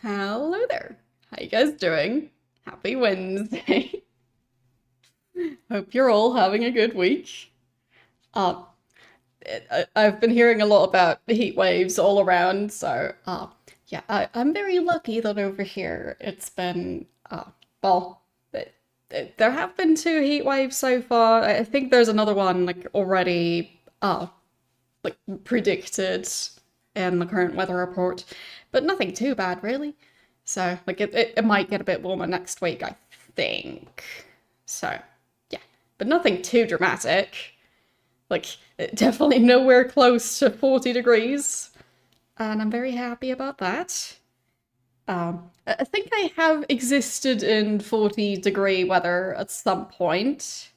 Hello there. How you guys doing? Happy Wednesday. Hope you're all having a good week. Uh, I've been hearing a lot about the heat waves all around, so yeah, I'm very lucky that over here it's been well, there have been two heat waves so far. I think there's another one like already like predicted in the current weather report, but nothing too bad really. So like it might get a bit warmer next week, I think. So yeah, but nothing too dramatic. Like definitely nowhere close to 40 degrees, and I'm very happy about that. I think I have existed in 40-degree weather at some point,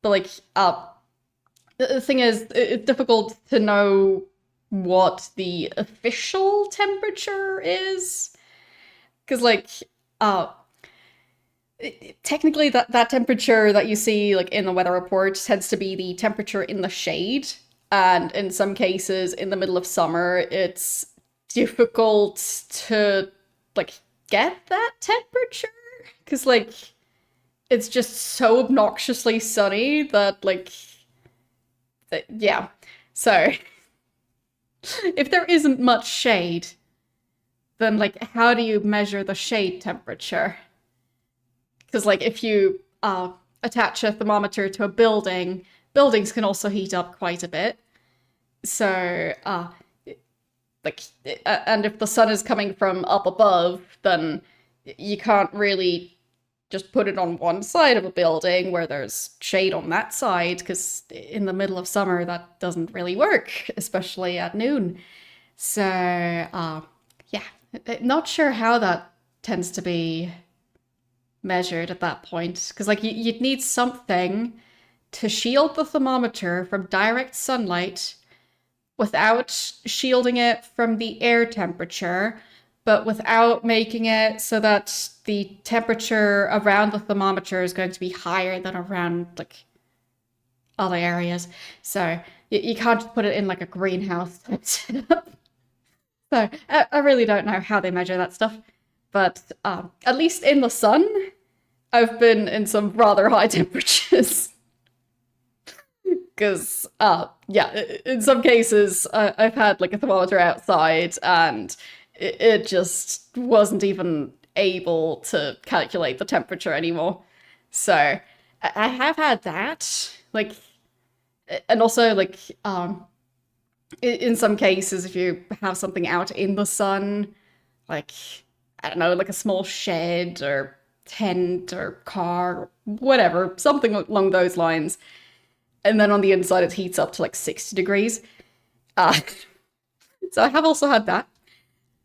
but like the thing is, it's difficult to know what the official temperature is. Because, like, uh, technically, that temperature that you see, like, in the weather report tends to be the temperature in the shade. And in some cases, in the middle of summer, it's difficult to, like, get that temperature. Because, like, it's just so obnoxiously sunny that, like, yeah. So, if there isn't much shade, then like how do you measure the shade temperature? Because like if you attach a thermometer to a building, buildings can also heat up quite a bit. So like and if the sun is coming from up above, then you can't really just put it on one side of a building where there's shade on that side, because in the middle of summer that doesn't really work, especially at noon. So, yeah, not sure how that tends to be measured at that point. Because, like, you'd need something to shield the thermometer from direct sunlight without shielding it from the air temperature, but without making it so that the temperature around the thermometer is going to be higher than around, like, other areas. So, you can't just put it in, like, a greenhouse type setup. So I really don't know how they measure that stuff, but at least in the sun, I've been in some rather high temperatures. Because yeah, in some cases I've had like a thermometer outside, and it just wasn't even able to calculate the temperature anymore. So I have had that, like, and also like in some cases, if you have something out in the sun, like, I don't know, like a small shed or tent or car, whatever, something along those lines, and then on the inside it heats up to like 60 degrees. Uh, so I have also had that,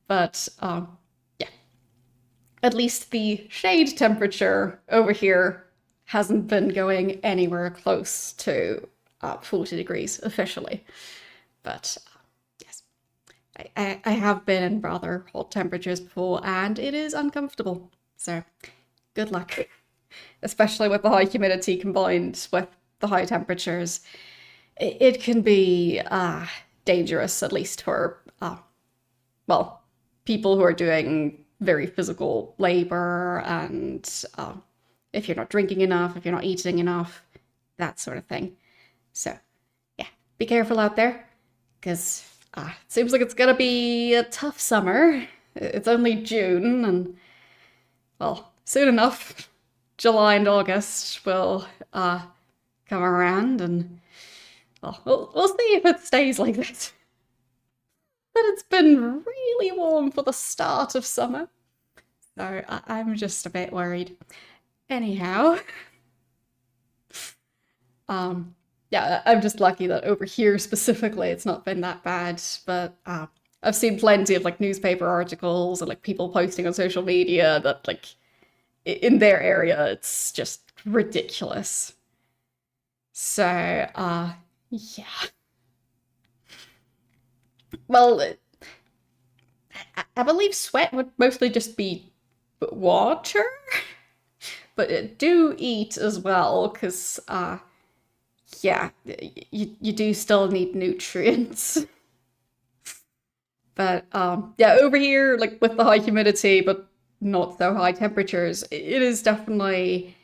but yeah, at least the shade temperature over here hasn't been going anywhere close to 40 degrees officially. But yes, I have been in rather hot temperatures before, and it is uncomfortable. So good luck, especially with the high humidity combined with the high temperatures. It can be dangerous, at least for well, people who are doing very physical labor, and if you're not drinking enough, if you're not eating enough, that sort of thing. So yeah, be careful out there, because it seems like it's gonna be a tough summer. It's only June, and well, soon enough, July and August will come around, and well, we'll see if it stays like this. But it's been really warm for the start of summer, so I'm just a bit worried. Anyhow, yeah, I'm just lucky that over here specifically it's not been that bad. But I've seen plenty of like newspaper articles and like people posting on social media that like in their area it's just ridiculous. So yeah. Well, I believe sweat would mostly just be water, but do eat as well, because yeah, you do still need nutrients. But yeah, over here, like with the high humidity, but not so high temperatures, it is definitely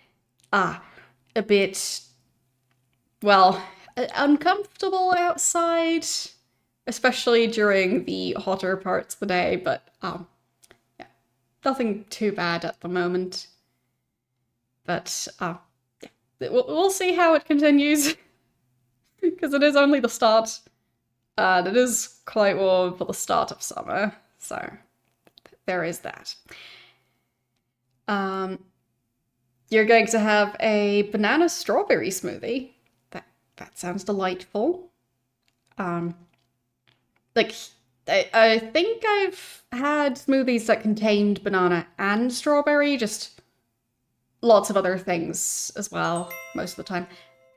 a bit, well, uncomfortable outside, especially during the hotter parts of the day. But yeah, nothing too bad at the moment. But yeah, we'll see how it continues because it is only the start. And it is quite warm for the start of summer, so there is that. You're going to have a banana strawberry smoothie. That sounds delightful. Like I think I've had smoothies that contained banana and strawberry, just lots of other things as well most of the time.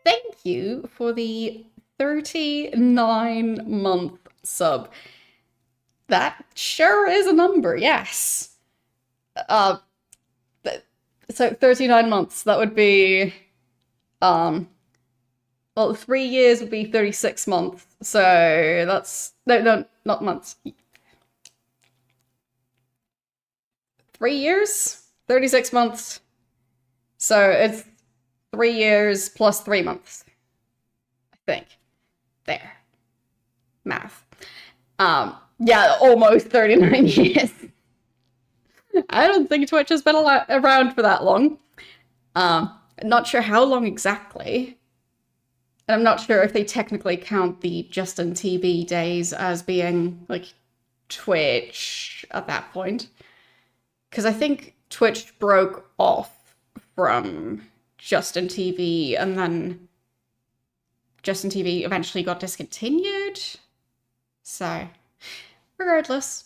Thank you for the 39-month sub. That sure is a number, yes. So 39 months, that would be, well, 3 years would be 36 months. So that's, no, not months. 3 years? 36 months. So it's 3 years plus 3 months. I think. There. Math. Yeah, almost 39 years. I don't think Twitch has been around for that long. Not sure how long exactly. And I'm not sure if they technically count the Justin TV days as being, like, Twitch at that point. Because I think Twitch broke off from Justin TV, and then Justin TV eventually got discontinued. So, regardless.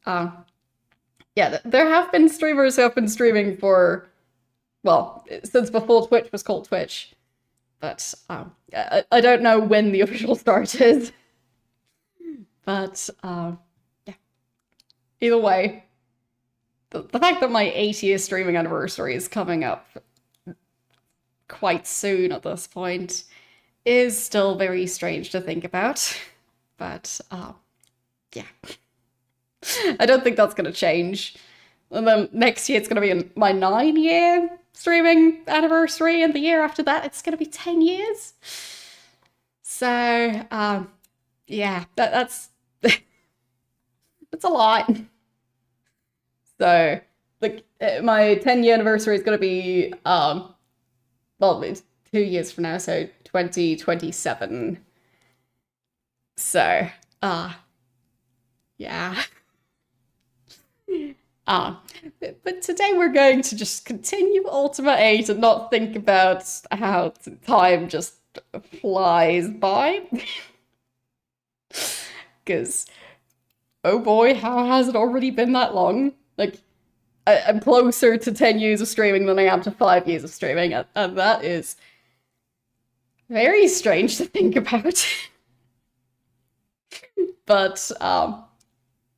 Yeah, there have been streamers who have been streaming for, well, since before Twitch was called Twitch. But I don't know when the official start is. But yeah. Either way, the fact that my 8-year streaming anniversary is coming up quite soon at this point is still very strange to think about. But yeah. I don't think that's going to change. And then next year it's going to be my 9-year streaming anniversary, and the year after that it's going to be 10 years. So, yeah, that's that's a lot. So, like, my 10-year anniversary is going to be, well, it's 2 years from now, so 2027. So, yeah. But today we're going to just continue Ultima 8 and not think about how time just flies by. Because, oh boy, how has it already been that long? Like, I'm closer to 10 years of streaming than I am to 5 years of streaming, and that is very strange to think about. But,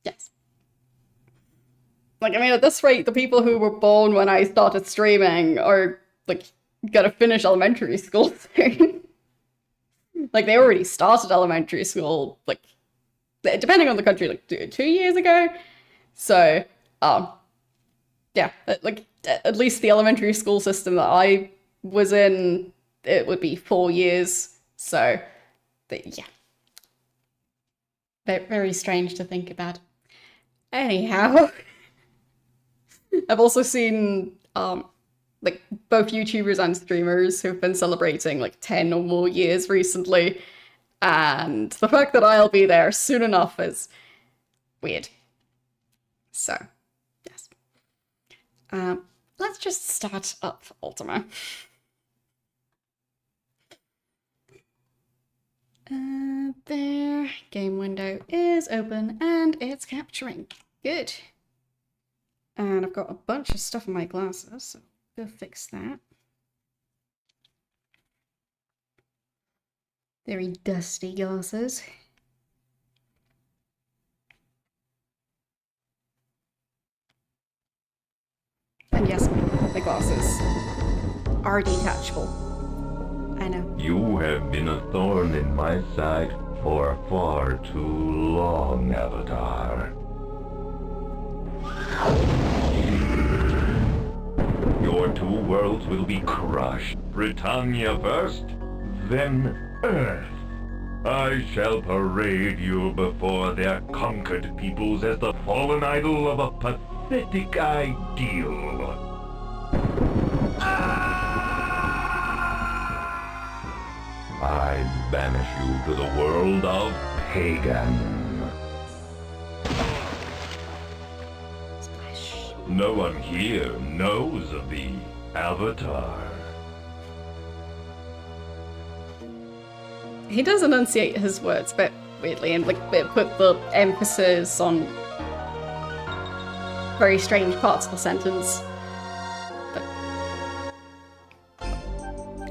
yes. Like, I mean, at this rate, the people who were born when I started streaming are, like, gonna finish elementary school soon. Like, they already started elementary school, like, depending on the country, like, 2 years ago. So, yeah, like, at least the elementary school system that I was in, it would be 4 years. So, yeah. Very strange to think about. Anyhow, I've also seen like both YouTubers and streamers who've been celebrating like 10 or more years recently, and the fact that I'll be there soon enough is weird. So, yes. Let's just start up Ultima. There, game window is open and it's capturing. Good. And I've got a bunch of stuff in my glasses, so go fix that. Very dusty glasses. And yes, my glasses are detachable. I know. You have been a thorn in my side for far too long, Avatar. Your two worlds will be crushed. Britannia first, then Earth. I shall parade you before their conquered peoples as the fallen idol of a pathetic ideal. I banish you to the world of Pagan. No one here knows of the Avatar. He does enunciate his words a bit weirdly and like put the emphasis on very strange parts of the sentence. But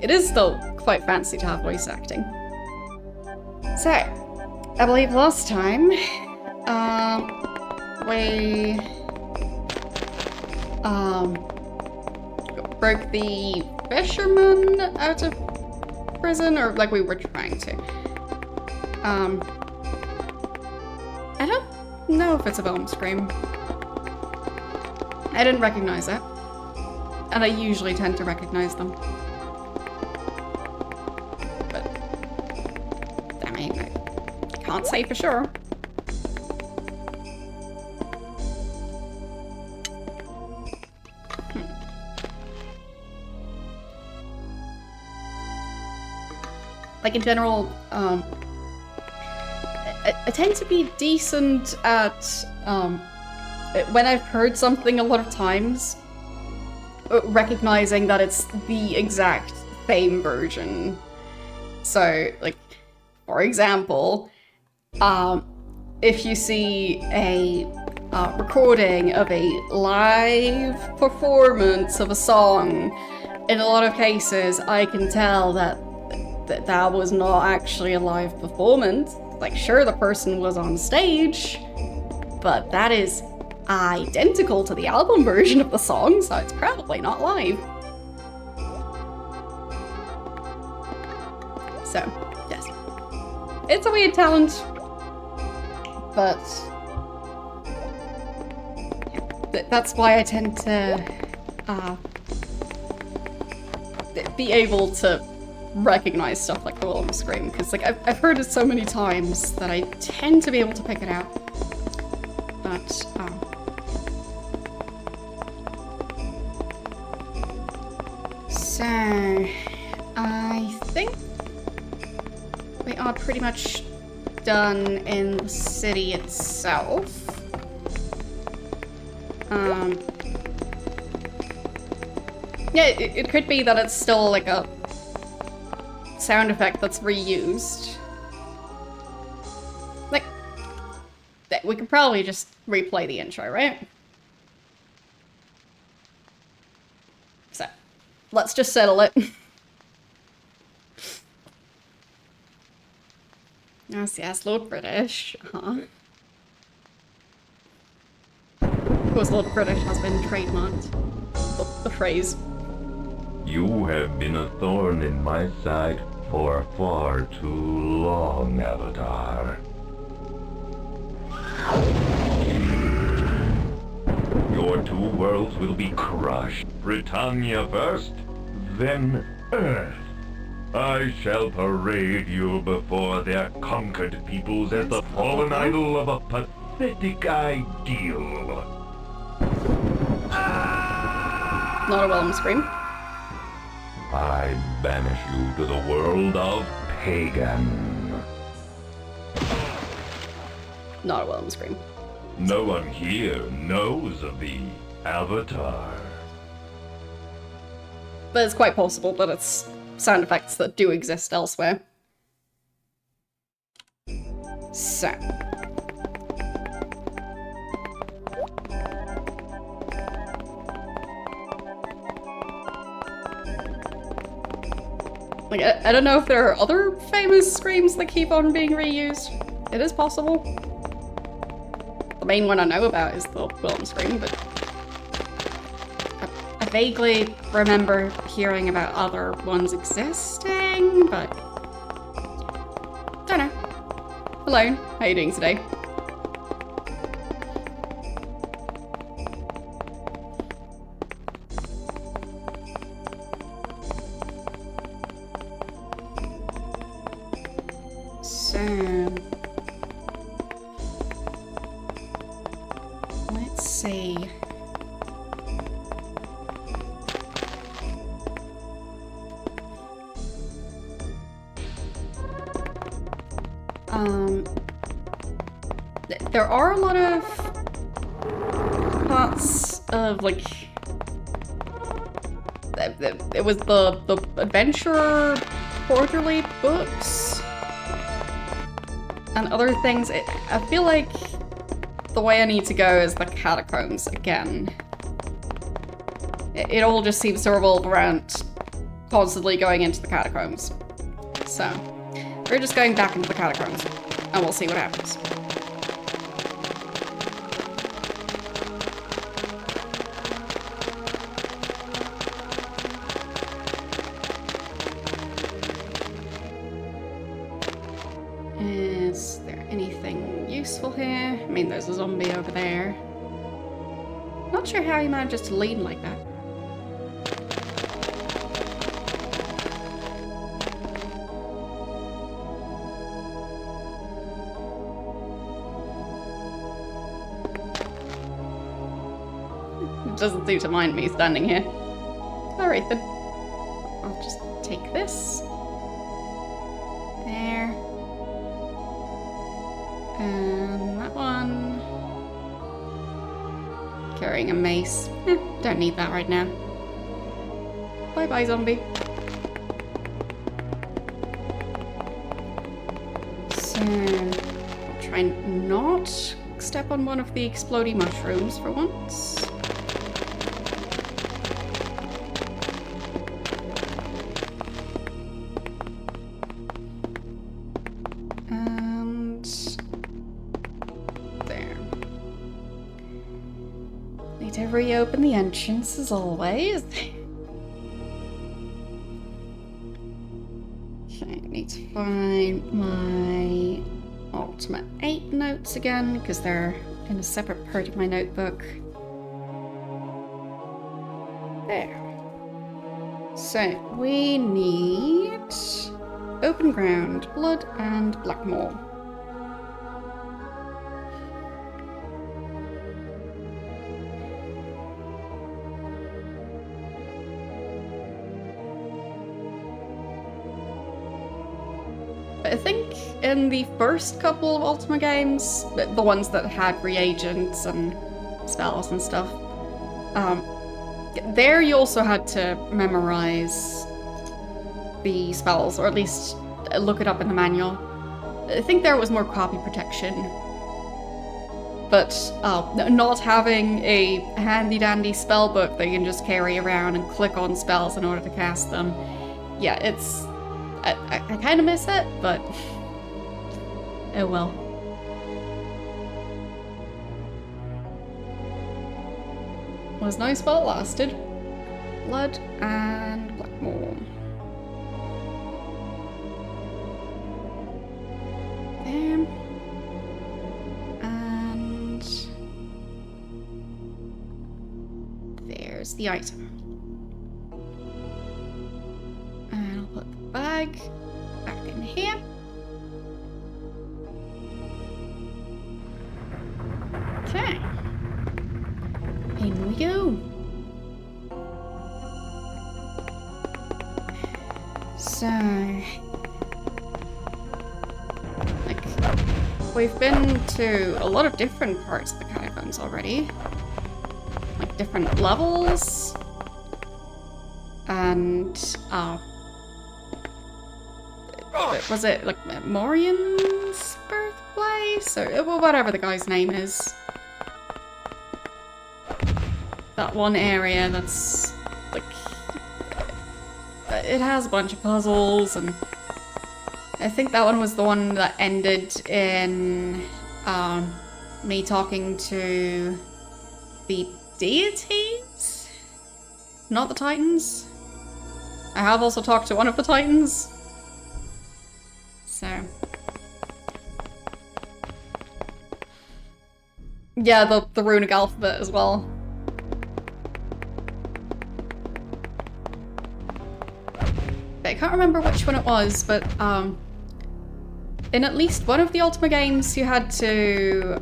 it is still quite fancy to have voice acting. So, I believe last time we broke the fisherman out of prison, or like we were trying to. I don't know if it's a Wilhelm scream. I didn't recognize it, and I usually tend to recognize them. But I mean, I can't say for sure. Like in general, I tend to be decent at, when I've heard something a lot of times, recognizing that it's the exact same version. So, like, for example, if you see a recording of a live performance of a song, in a lot of cases, I can tell that that was not actually a live performance. Like, sure, the person was on stage, but that is identical to the album version of the song, so it's probably not live. So, yes. It's a weird talent, but that's why I tend to be able to recognize stuff like the Wilhelm scream, because like I've heard it so many times that I tend to be able to pick it out. But so I think we are pretty much done in the city itself. Yeah, it could be that it's still like a sound effect that's reused. Like, we could probably just replay the intro, right? So, let's just settle it. Yes, Lord British. Of course, Lord British has been trademarked. The phrase. You have been a thorn in my side for far too long, Avatar. Your two worlds will be crushed. Britannia first, then Earth. I shall parade you before their conquered peoples as the fallen idol of a pathetic ideal. Not a Wilhelm scream. I banish you to the world of Pagan. Not a Wilhelm scream. No one here knows of the Avatar. But it's quite possible that it's sound effects that do exist elsewhere. So. Like, I don't know if there are other famous screams that keep on being reused. It is possible. The main one I know about is the Wilhelm scream, but I vaguely remember hearing about other ones existing, but don't know. Hello, how are you doing today? So, let's see. There are a lot of parts of, like, it was the adventurer quarterly books and other things. I feel like the way I need to go is the catacombs again. It all just seems to revolve around constantly going into the catacombs. So, we're just going back into the catacombs, and we'll see what happens. Is there anything useful here? I mean, there's a zombie over there. Not sure how he manages to lean like that. Doesn't seem to mind me standing here. Alright then. I'll just take this. There. And that one. Carrying a mace. Don't need that right now. Bye-bye, zombie. So, I'll try and not step on one of the exploding mushrooms for once. Reopen the entrance as always. Okay, I need to find my Ultima 8 notes again because they're in a separate part of my notebook. There. So we need open ground, blood, and blackmore. I think in the first couple of Ultima games, the ones that had reagents and spells and stuff, there you also had to memorize the spells, or at least look it up in the manual. I think there was more copy protection. But not having a handy-dandy spell book that you can just carry around and click on spells in order to cast them, yeah, it's... I kind of miss it, but oh well. Was nice while it lasted. Blood and blackmore. There. And there's the item. And I'll put the bag back in here. Okay. In we go. So, like, we've been to a lot of different parts of the catacombs already. Like, different levels. And, was it, like, Morian's birthplace? Or whatever the guy's name is. That one area that's, like, it has a bunch of puzzles, and I think that one was the one that ended in me talking to the deities? Not the titans? I have also talked to one of the titans. So, Yeah, the runic alphabet as well. I can't remember which one it was, but in at least one of the Ultima games, you had to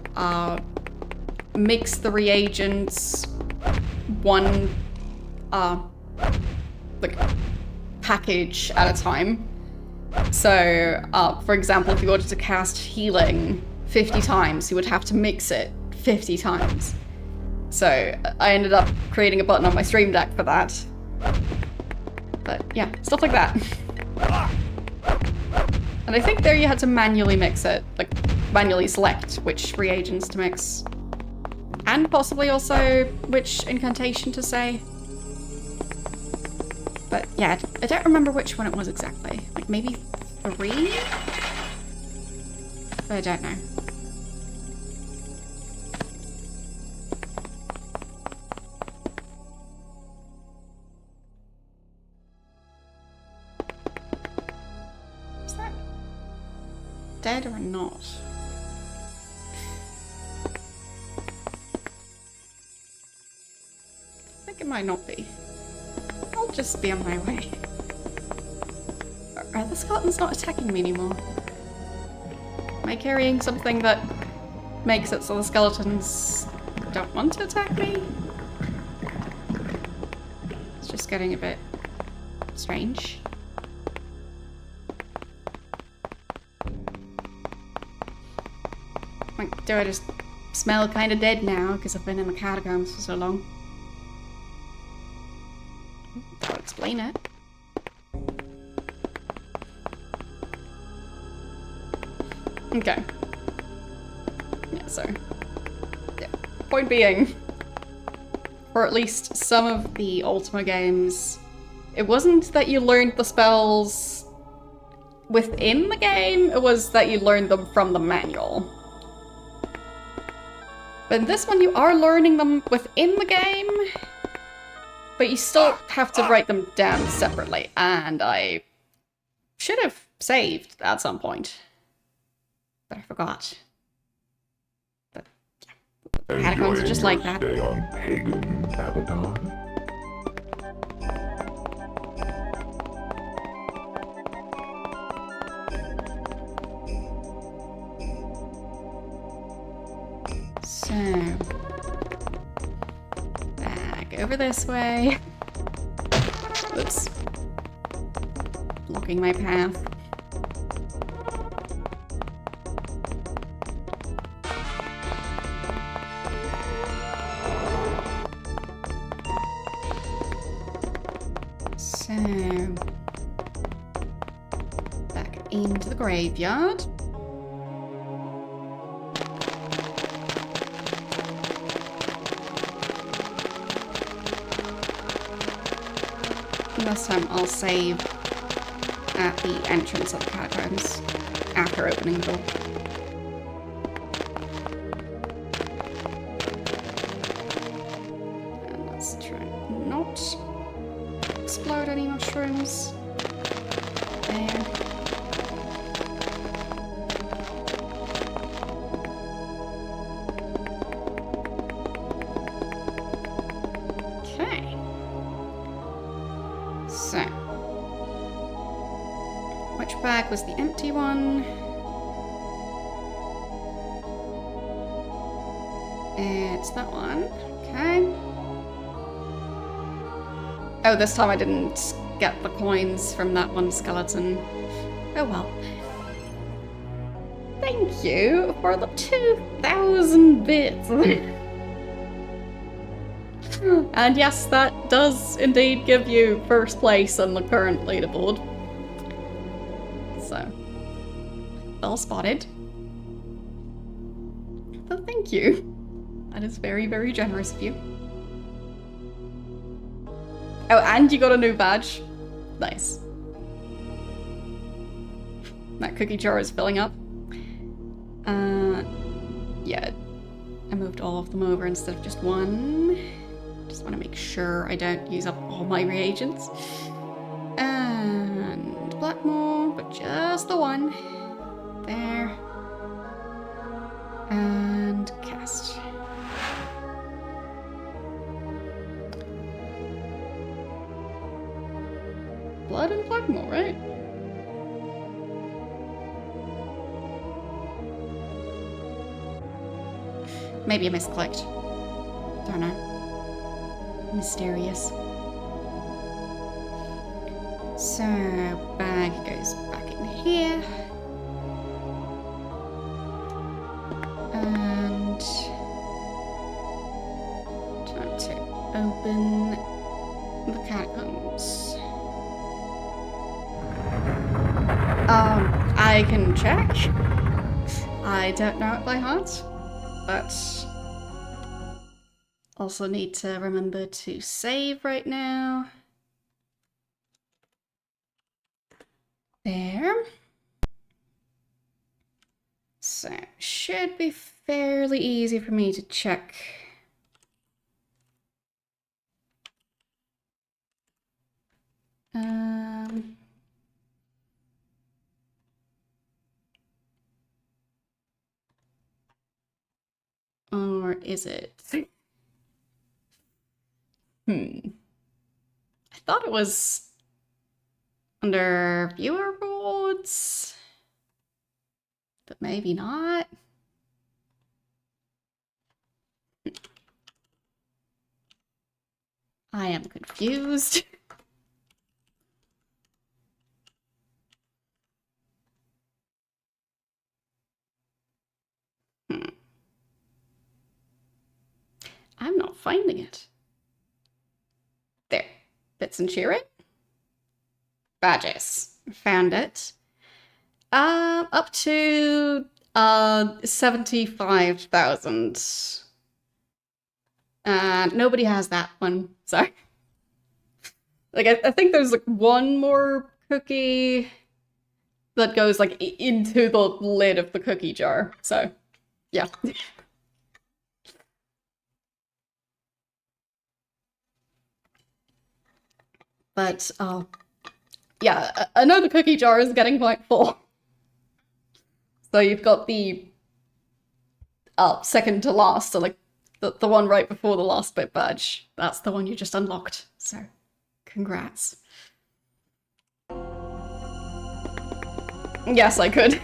mix the reagents one like package at a time. So, for example, if you wanted to cast healing 50 times, you would have to mix it 50 times. So I ended up creating a button on my Stream Deck for that. But yeah, stuff like that. And I think there you had to manually mix it, like manually select which reagents to mix. And possibly also which incantation to say. But yeah, I don't remember which one it was exactly. Like maybe 3? But I don't know. Is that dead or not? I think it might not be. I'll just be on my way. Are the skeletons not attacking me anymore? Am I carrying something that makes it so the skeletons don't want to attack me? It's just getting a bit strange. Like, do I just smell kind of dead now because I've been in the catacombs for so long? That'll explain it. Okay. Yeah, so... yeah. Point being, for at least some of the Ultima games, it wasn't that you learned the spells within the game, it was that you learned them from the manual. But in this one, you are learning them within the game, but you still have to write them down separately, and I should have saved at some point. But I forgot. But yeah, catacombs are just like that. Stay on pagan Avatar? So back over this way. Oops. Blocking my path. So, back into the graveyard. And this time I'll save at the entrance of the catacombs after opening the door. And let's try not explode any mushrooms. There. Okay. So. Which bag was the empty one? It's that one. Okay. Oh, this time I didn't get the coins from that one skeleton. Oh well. Thank you for the 2,000 bits. And yes, that does indeed give you first place on the current leaderboard. So, well spotted. So thank you. That is very, very generous of you. Oh, and you got a new badge. Nice. That cookie jar is filling up. Yeah. I moved all of them over instead of just one. Just want to make sure I don't use up all my reagents. And Blackmore, but just the one. There. And cast. blood in Blackmore, right? Maybe I misclicked. Don't know. Mysterious. So, bag goes back in here. And time to open the catacombs. I can check. I don't know it by heart, but also need to remember to save right now. There. So, should be fairly easy for me to check. Or is it? I thought it was under viewer rewards, but maybe not. I am confused. I'm not finding it. There. Bits and cheering. Badges. Found it. Up to 75,000. Nobody has that one. Sorry. Like I think there's like one more cookie that goes like into the lid of the cookie jar. So, yeah. But, yeah, I know the cookie jar is getting quite full. So you've got the second to last, so like the one right before the last bit badge. That's the one you just unlocked. So, congrats. Yes, I could.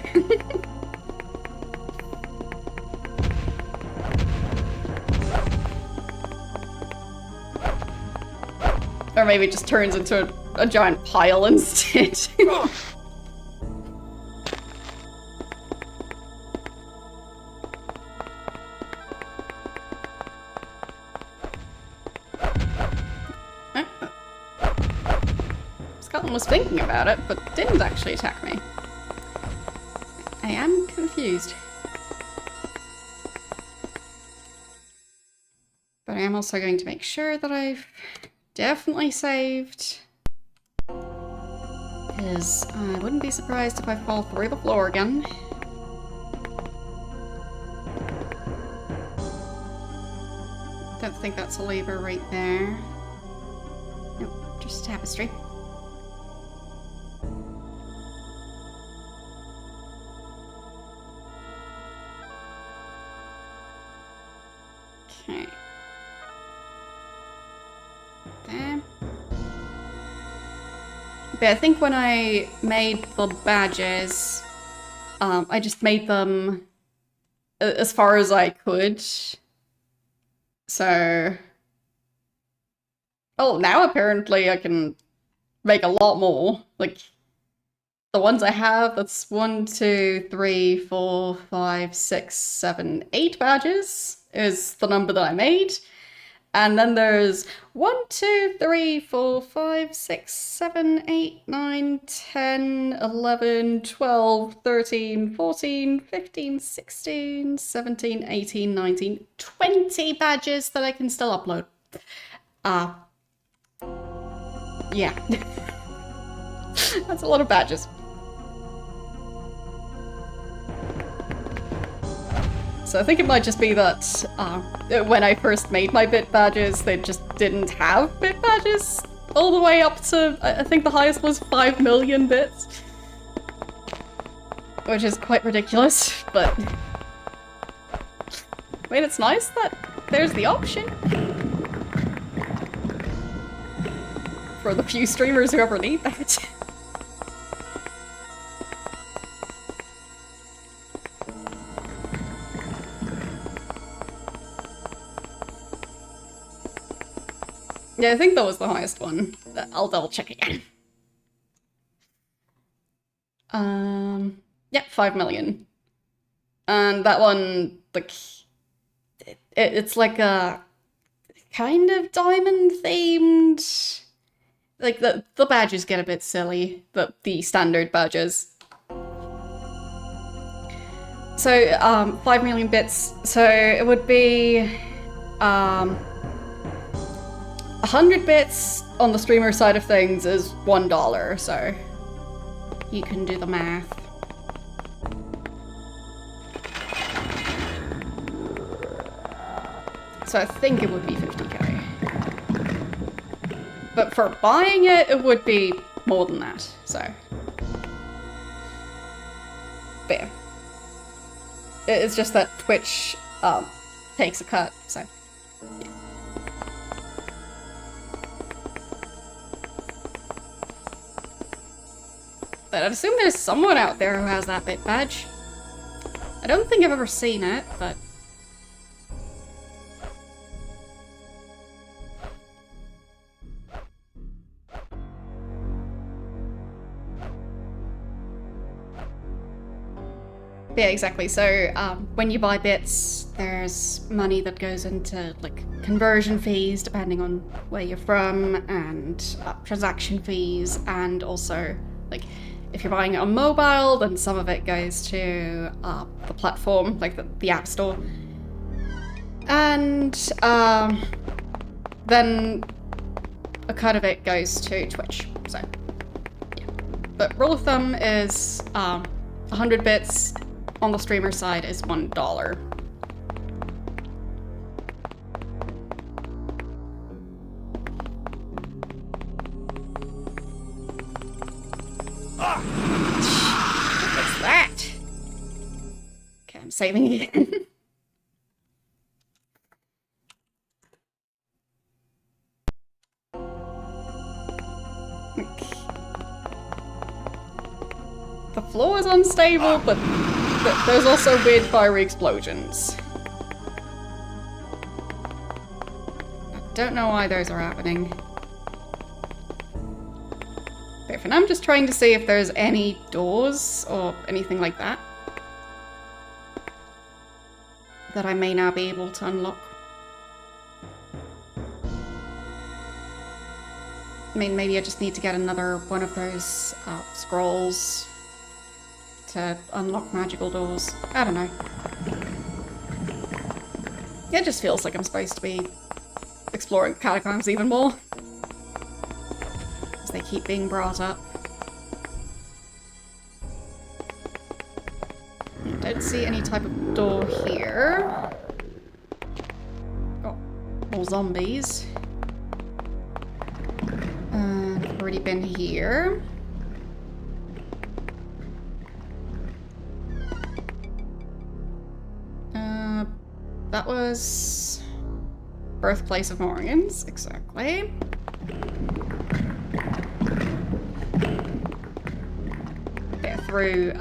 Or maybe it just turns into a giant pile instead. Scotland was thinking about it, but didn't actually attack me. I am confused. But I am also going to make sure that I've definitely saved. Because I wouldn't be surprised if I fall through the floor again. Don't think that's a lever right there. Nope, just tapestry. Okay. There. But I think when I made the badges, I just made them as far as I could. So... Oh, now apparently I can make a lot more. Like, the ones I have, that's 1, 2, 3, 4, 5, 6, 7, 8 badges is the number that I made. And then there's 1, 2, 3, 4, 5, 6, 7, 8, 9, 10, 11, 12, 13, 14, 15, 16, 17, 18, 19, 20 badges that I can still upload. Yeah. That's a lot of badges. So I think it might just be that when I first made my bit badges, they just didn't have bit badges all the way up to, I think the highest was 5 million bits. Which is quite ridiculous, but... I mean, it's nice that there's the option. For for the few streamers who ever need that. Yeah, I think that was the highest one. I'll double check again. Yeah, 5 million. And that one, like, it's like a kind of diamond themed. Like the badges get a bit silly, the standard badges. So 5 million bits. So it would be 100 bits on the streamer side of things is $1. So you can do the math. So I think it would be 50k. But for buying it, it would be more than that, so. But yeah. It's just that Twitch takes a cut, so. Yeah. But I'd assume there's someone out there who has that bit badge. I don't think I've ever seen it, but... Yeah, exactly. So when you buy bits, there's money that goes into like conversion fees depending on where you're from, and transaction fees, and also like if you're buying it on mobile, then some of it goes to the platform, like the App Store, and then a cut of it goes to Twitch. So yeah, but rule of thumb is 100 bits. On the streamer side is $1. What's that? Okay, I'm saving it again. Okay. The floor is unstable, but there's also weird fiery explosions. I don't know why those are happening. Okay, for now I'm just trying to see if there's any doors or anything like that that I may now be able to unlock. I mean, maybe I just need to get another one of those scrolls to unlock magical doors. I don't know. It just feels like I'm supposed to be exploring catacombs even more, as they keep being brought up. Don't see any type of door here. Got more zombies. I've already been here. That was birthplace of Morgans, exactly. Okay, through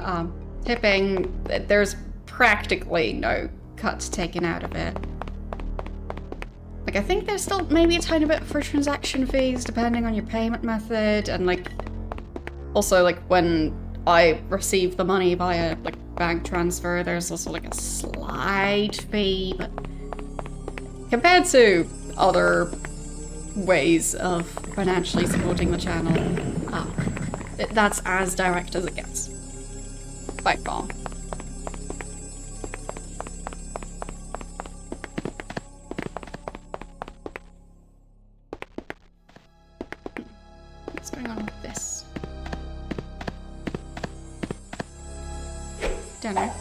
tipping, there's practically no cuts taken out of it. Like, I think there's still maybe a tiny bit for transaction fees, depending on your payment method, and like, also like when I receive the money via like bank transfer, there's also like a slight fee, but compared to other ways of financially supporting the channel, that's as direct as it gets. By far. What's going on with this? Don't know.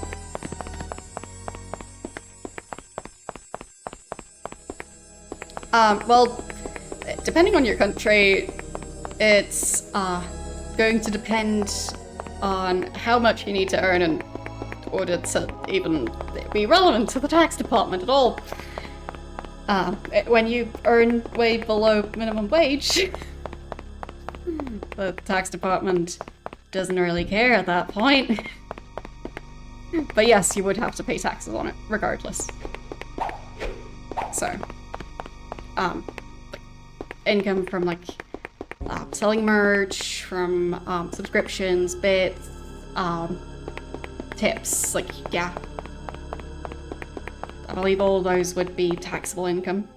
Well, depending on your country, it's going to depend on how much you need to earn in order to even be relevant to the tax department at all. When you earn way below minimum wage, the tax department doesn't really care at that point. But yes, you would have to pay taxes on it, regardless. So, like, income from, like, selling merch, from, subscriptions, bits, tips, like, yeah. I believe all those would be taxable income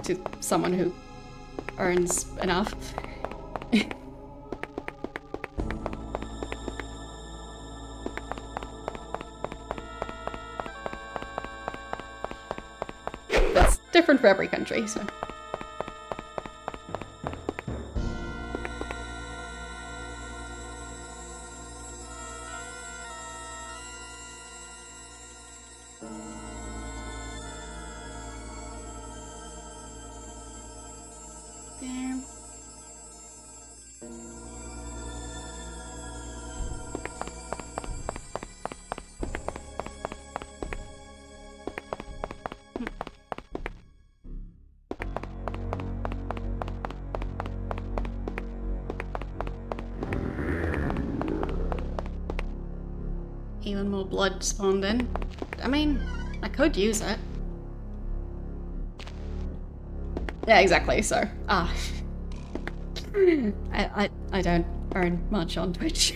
to someone who earns enough. That's different for every country, so. There. Even more blood spawned in. I mean, I could use it. Yeah, exactly, so, I don't earn much on Twitch.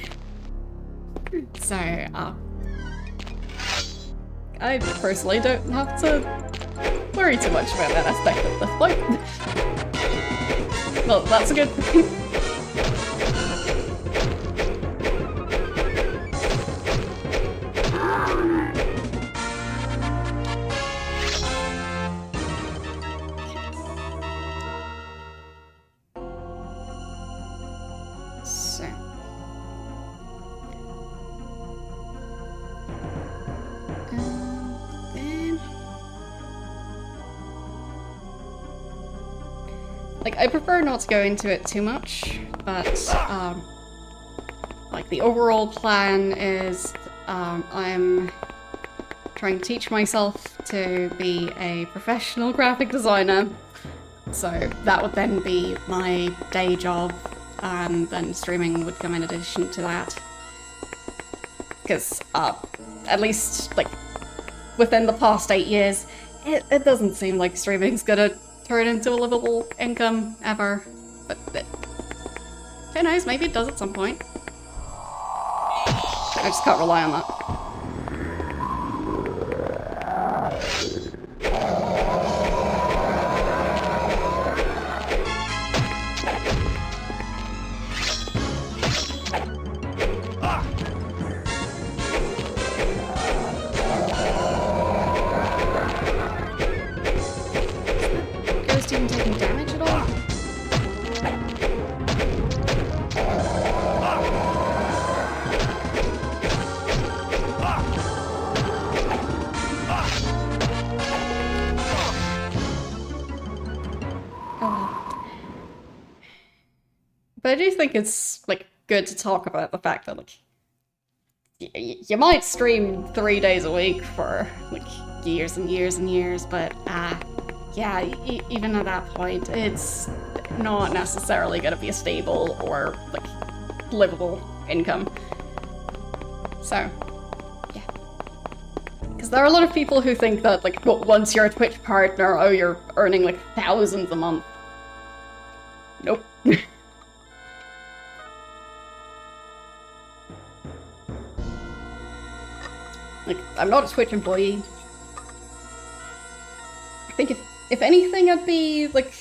So, I personally don't have to worry too much about that aspect at this point. Well, that's a good thing. So. Then. Like, I prefer not to go into it too much, but, like, the overall plan is, I'm trying to teach myself to be a professional graphic designer, so that would then be my day job, and then streaming would come in addition to that. Because, at least, like, within the past 8 years, it doesn't seem like streaming's gonna turn into a livable income, ever. But, who knows, maybe it does at some point. I just can't rely on that. Ghost even taking damage at all? But I do think it's, like, good to talk about the fact that, like, you might stream 3 days a week for, like, years and years and years, but, yeah, even at that point, it's not necessarily gonna be a stable or, like, livable income. So, yeah. Because there are a lot of people who think that, like, once you're a Twitch partner, oh, you're earning, like, thousands a month. Nope. Like, I'm not a Twitch employee. I think if anything, I'd be, like,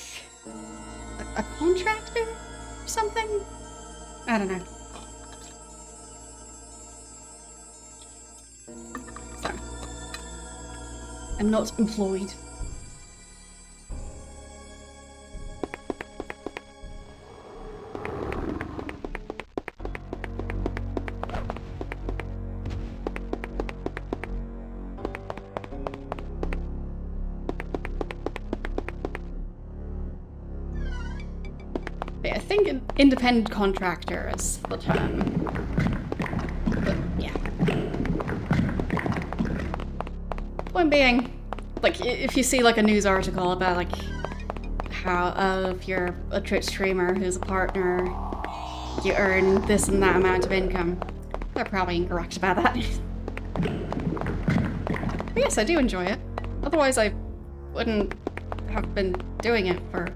a contractor or something? I don't know. So, I'm not employed. I think an independent contractor is the term. But, yeah. Point being, like, if you see, like, a news article about, like, how, if you're a Twitch streamer who's a partner, you earn this and that amount of income. They're probably incorrect about that. But yes, I do enjoy it. Otherwise, I wouldn't have been doing it for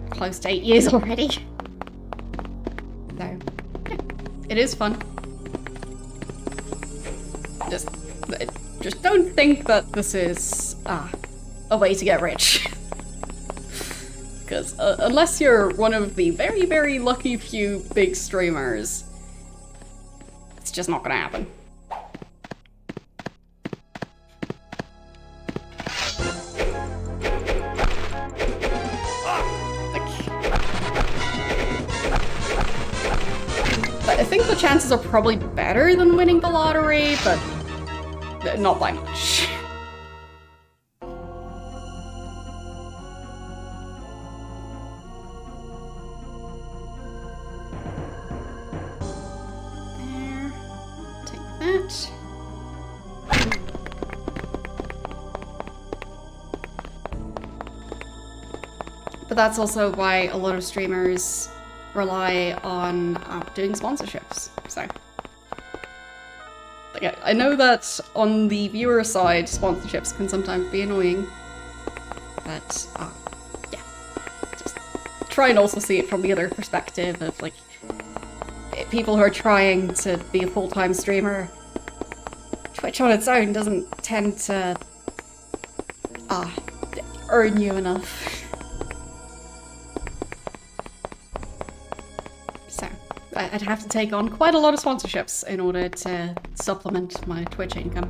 close to 8 years already. So, yeah, it is fun. Just don't think that this is a way to get rich. Because unless you're one of the very, very lucky few big streamers, it's just not gonna happen. I think the chances are probably better than winning the lottery, but not by much. There. Take that. But that's also why a lot of streamers rely on doing sponsorships, so. Like, I know that on the viewer side, sponsorships can sometimes be annoying, but yeah. Just try and also see it from the other perspective of, like, people who are trying to be a full-time streamer. Twitch on its own doesn't tend to earn you enough. I'd have to take on quite a lot of sponsorships in order to supplement my Twitch income.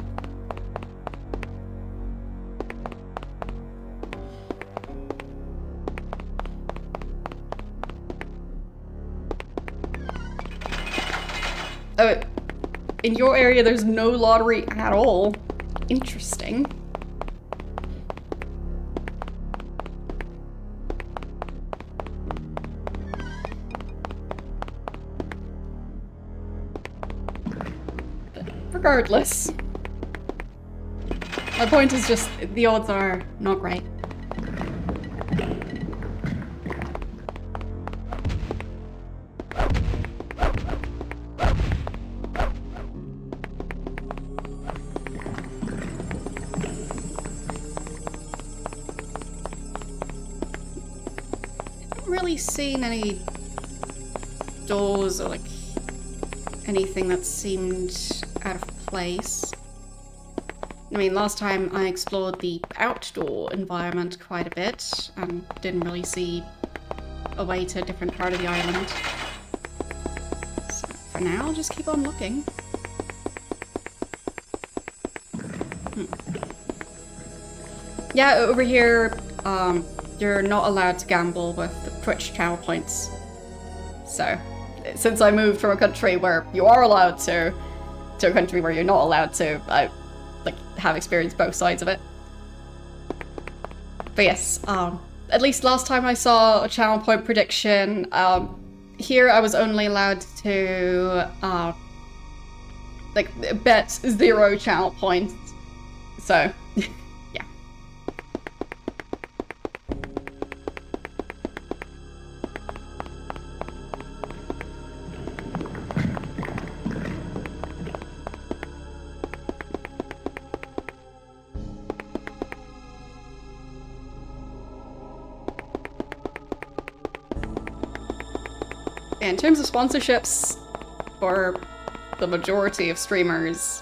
Oh, in your area there's no lottery at all. Interesting. Regardless. My point is just, the odds are not great. I haven't really seen any doors or like anything that seemed out of place. I mean, last time I explored the outdoor environment quite a bit and didn't really see a way to a different part of the island. So for now, I'll just keep on looking. Yeah, over here, you're not allowed to gamble with Twitch channel points. So, since I moved from a country where you are allowed to a country where you're not allowed to, I have experienced both sides of it. But yes, at least last time I saw a channel point prediction, here I was only allowed to bet 0 channel points. So yeah. In terms of sponsorships, for the majority of streamers,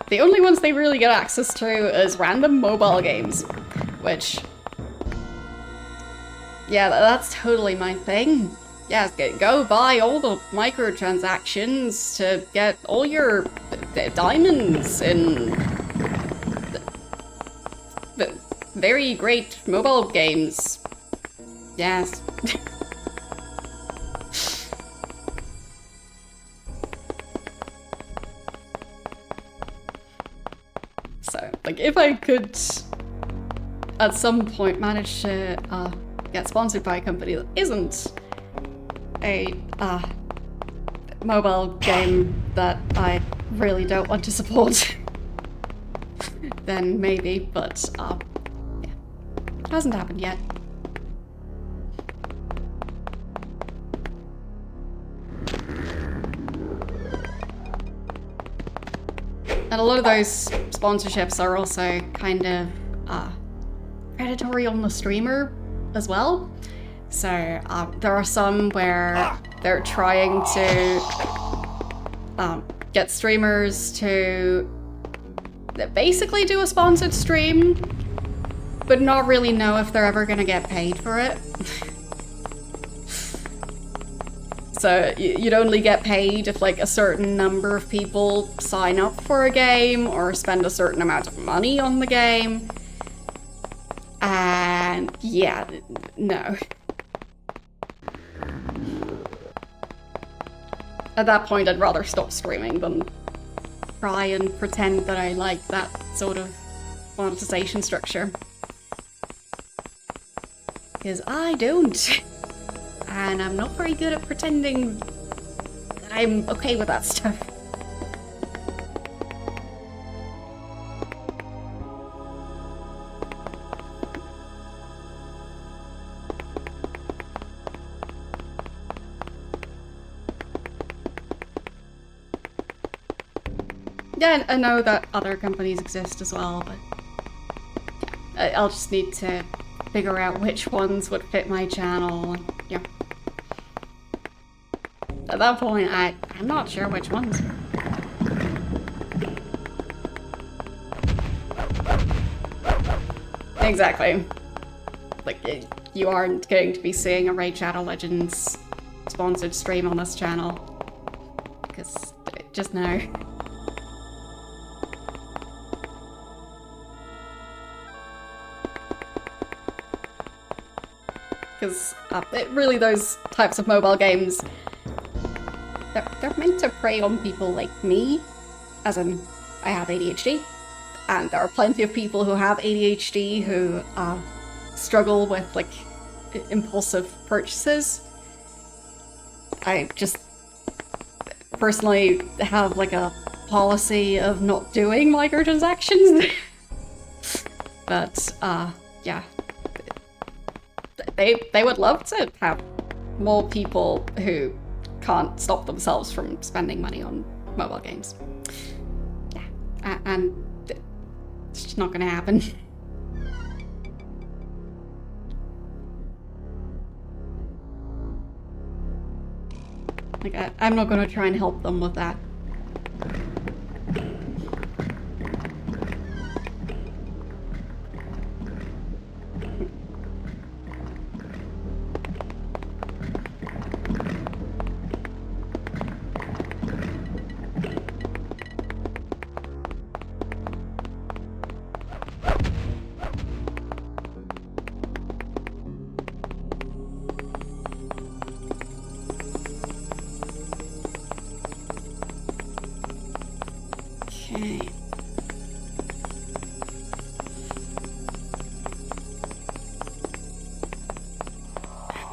the only ones they really get access to is random mobile games, which, yeah, that's totally my thing. Yeah, go buy all the microtransactions to get all your diamonds in very great mobile games. Yes. So, if I could at some point manage to get sponsored by a company that isn't a mobile game that I really don't want to support, then maybe, but yeah, it hasn't happened yet. And a lot of those sponsorships are also kind of predatory on the streamer as well. So there are some where they're trying to get streamers to basically do a sponsored stream, but not really know if they're ever gonna get paid for it. So you'd only get paid if like a certain number of people sign up for a game or spend a certain amount of money on the game. And yeah, no. At that point, I'd rather stop streaming than try and pretend that I like that sort of monetization structure. Because I don't. And I'm not very good at pretending that I'm okay with that stuff. Yeah, I know that other companies exist as well, but yeah, I'll just need to figure out which ones would fit my channel. And, yeah. At that point, I'm not sure which ones. Exactly. Like, you aren't going to be seeing a Raid Shadow Legends sponsored stream on this channel. Because, just no. Because really those types of mobile games, they're meant to prey on people like me, as in, I have ADHD, and there are plenty of people who have ADHD who struggle with, like, impulsive purchases. I just personally have, like, a policy of not doing microtransactions. But, yeah. They would love to have more people who can't stop themselves from spending money on mobile games. Yeah, and it's just not gonna happen. Like, I'm not gonna try and help them with that. Okay.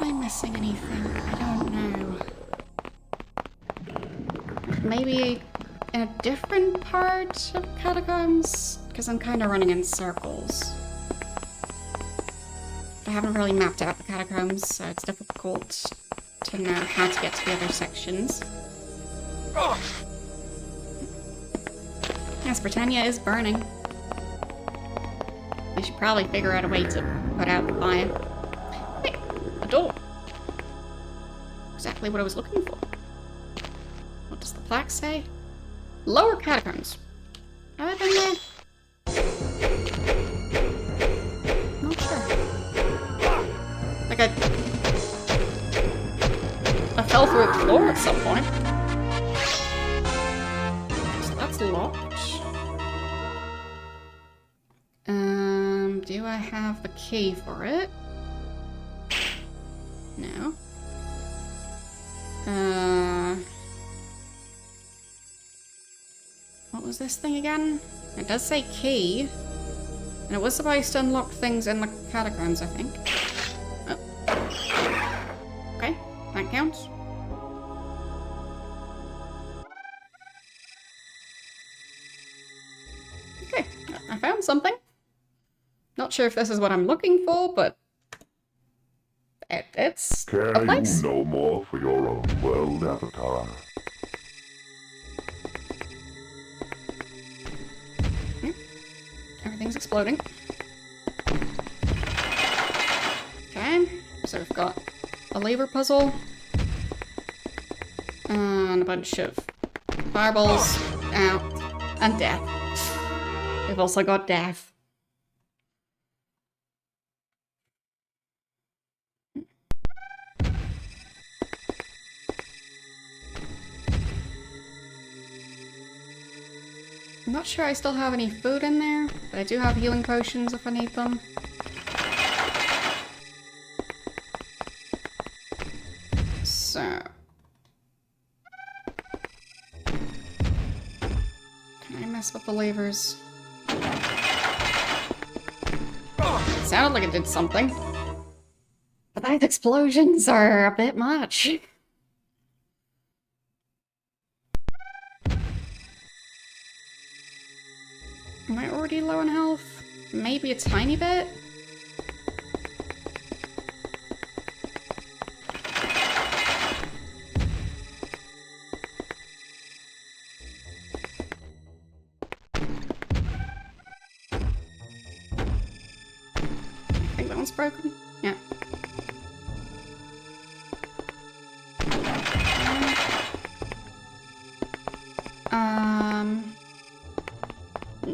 Am I missing anything? I don't know. Maybe in a different part of Catacombs? Because I'm kind of running in circles. I haven't really mapped out the Catacombs, so it's difficult to know how to get to the other sections. Yes, Britannia is burning. We should probably figure out a way to put out the fire. Wait, a door. Exactly what I was looking for. What does the plaque say? Lower Catacombs. Have I been there? Not sure. Like I fell through the floor at some point. So that's locked. Do I have the key for it? No. What was this thing again? It does say key. And it was supposed to unlock things in the catacombs, I think. Oh. Okay, that counts. Okay, I found something. Not sure if this is what I'm looking for, but it's Care a place. you no more for your own world, Avatar? Everything's exploding. Okay, so we've got a lever puzzle. And a bunch of fireballs. Ow. And death. We've also got death. I'm not sure I still have any food in there, but I do have healing potions if I need them. So... can I mess with the levers? It sounded like it did something. But those explosions are a bit much. Am I already low on health? Maybe a tiny bit? I think that one's broken. Yeah.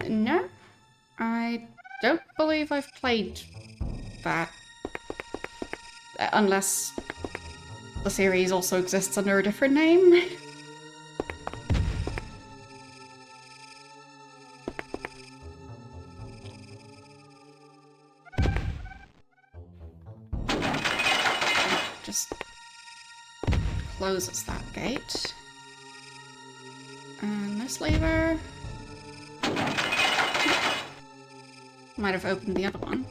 No, I don't believe I've played that. Unless the series also exists under a different name. Just closes that gate. And this lever... might have opened the other one.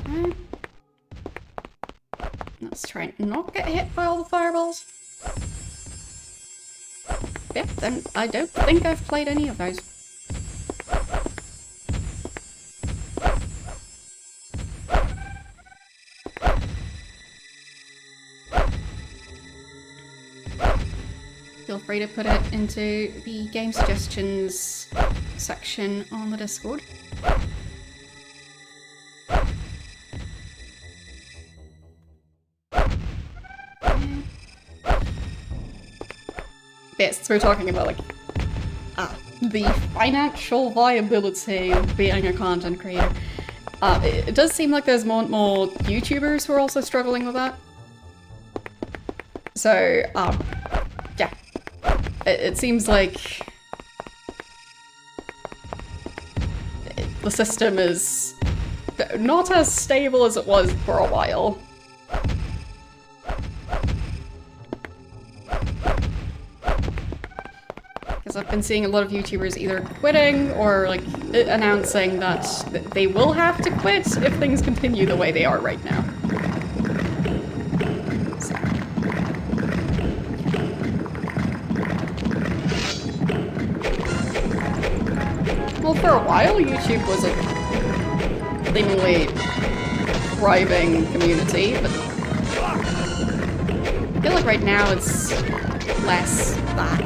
Okay. Let's try and not get hit by all the fireballs. Yep, then I don't think I've played any of those. Feel free to put it into the game suggestions section on the Discord. Yes, so we're talking about like the financial viability of being a content creator. It does seem like there's more and more YouTubers who are also struggling with that. So, yeah. It seems like the system is not as stable as it was for a while. Because I've been seeing a lot of YouTubers either quitting or like announcing that they will have to quit if things continue the way they are right now. So. Well, for a while, YouTube was a seemingly thriving community, but I feel like right now it's less that.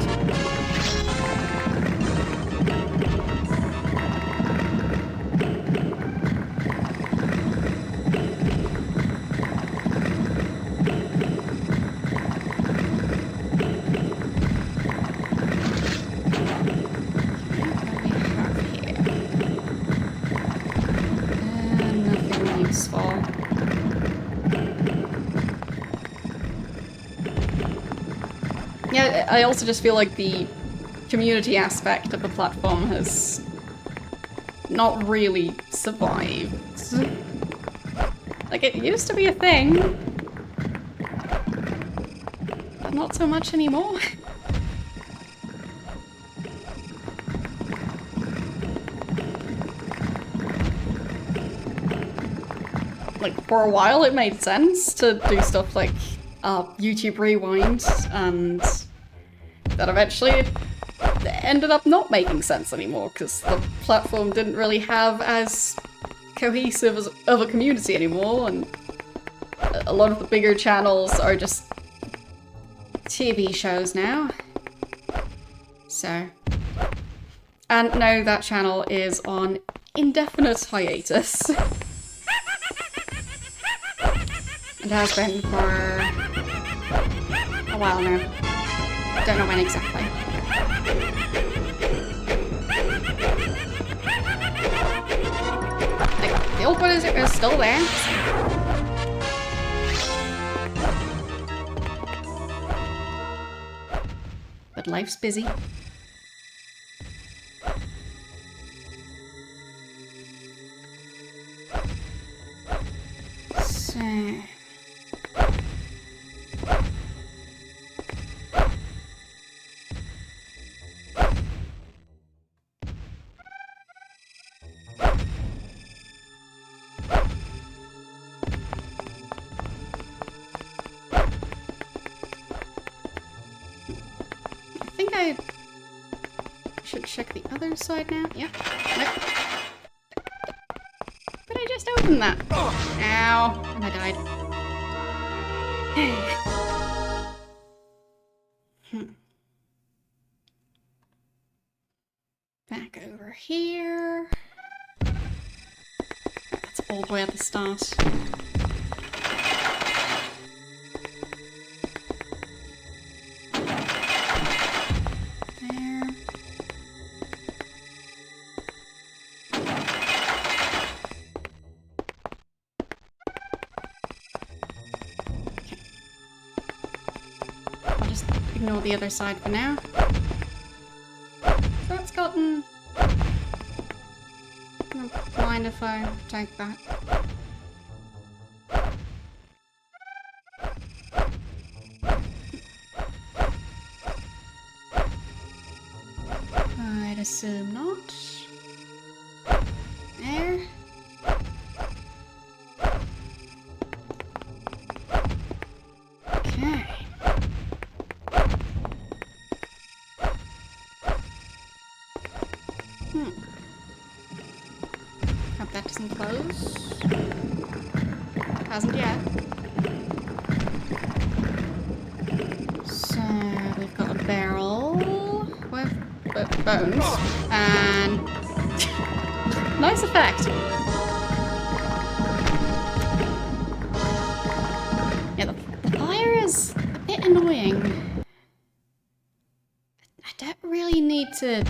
Yeah, I also just feel like the community aspect of the platform has not really survived. Like, it used to be a thing, but not so much anymore. Like, for a while it made sense to do stuff like YouTube Rewind, and that eventually ended up not making sense anymore because the platform didn't really have as cohesive of a community anymore, and a lot of the bigger channels are just TV shows now. So, And no, that channel is on indefinite hiatus. It has been for a while now. Don't know when exactly. Like, the old one is still there. But life's busy. So... I think I should check the other side now. Yeah. Nope. But I just opened that. Ow. And I died. Back over here. That's all the way at the start. Ignore the other side for now. That's gotten... Don't mind if I take that. I'd assume not. There. Okay. Hope that doesn't close. Hasn't yet. So we've got a barrel with bones and nice effect. Yeah, the fire is a bit annoying. I don't really need to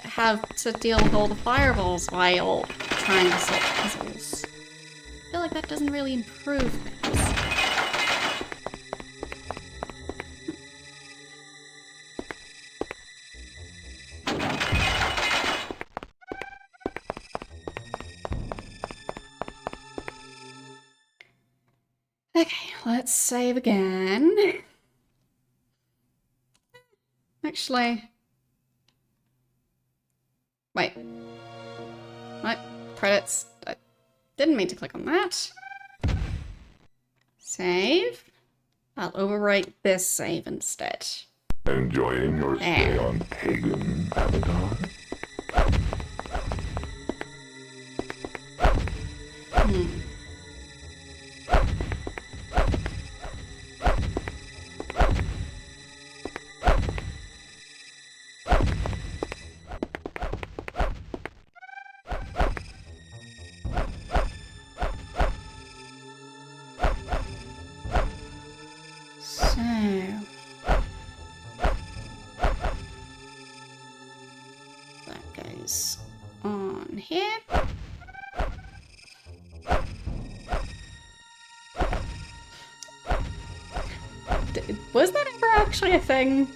have to deal with all the fireballs while trying to solve puzzles. I feel like that doesn't really improve things. Okay, let's save again. Actually... Wait. What? Credits. I didn't mean to click on that. Save. I'll overwrite this save instead. Enjoying your stay on Pagan, Avatar? On here. Was that ever actually a thing?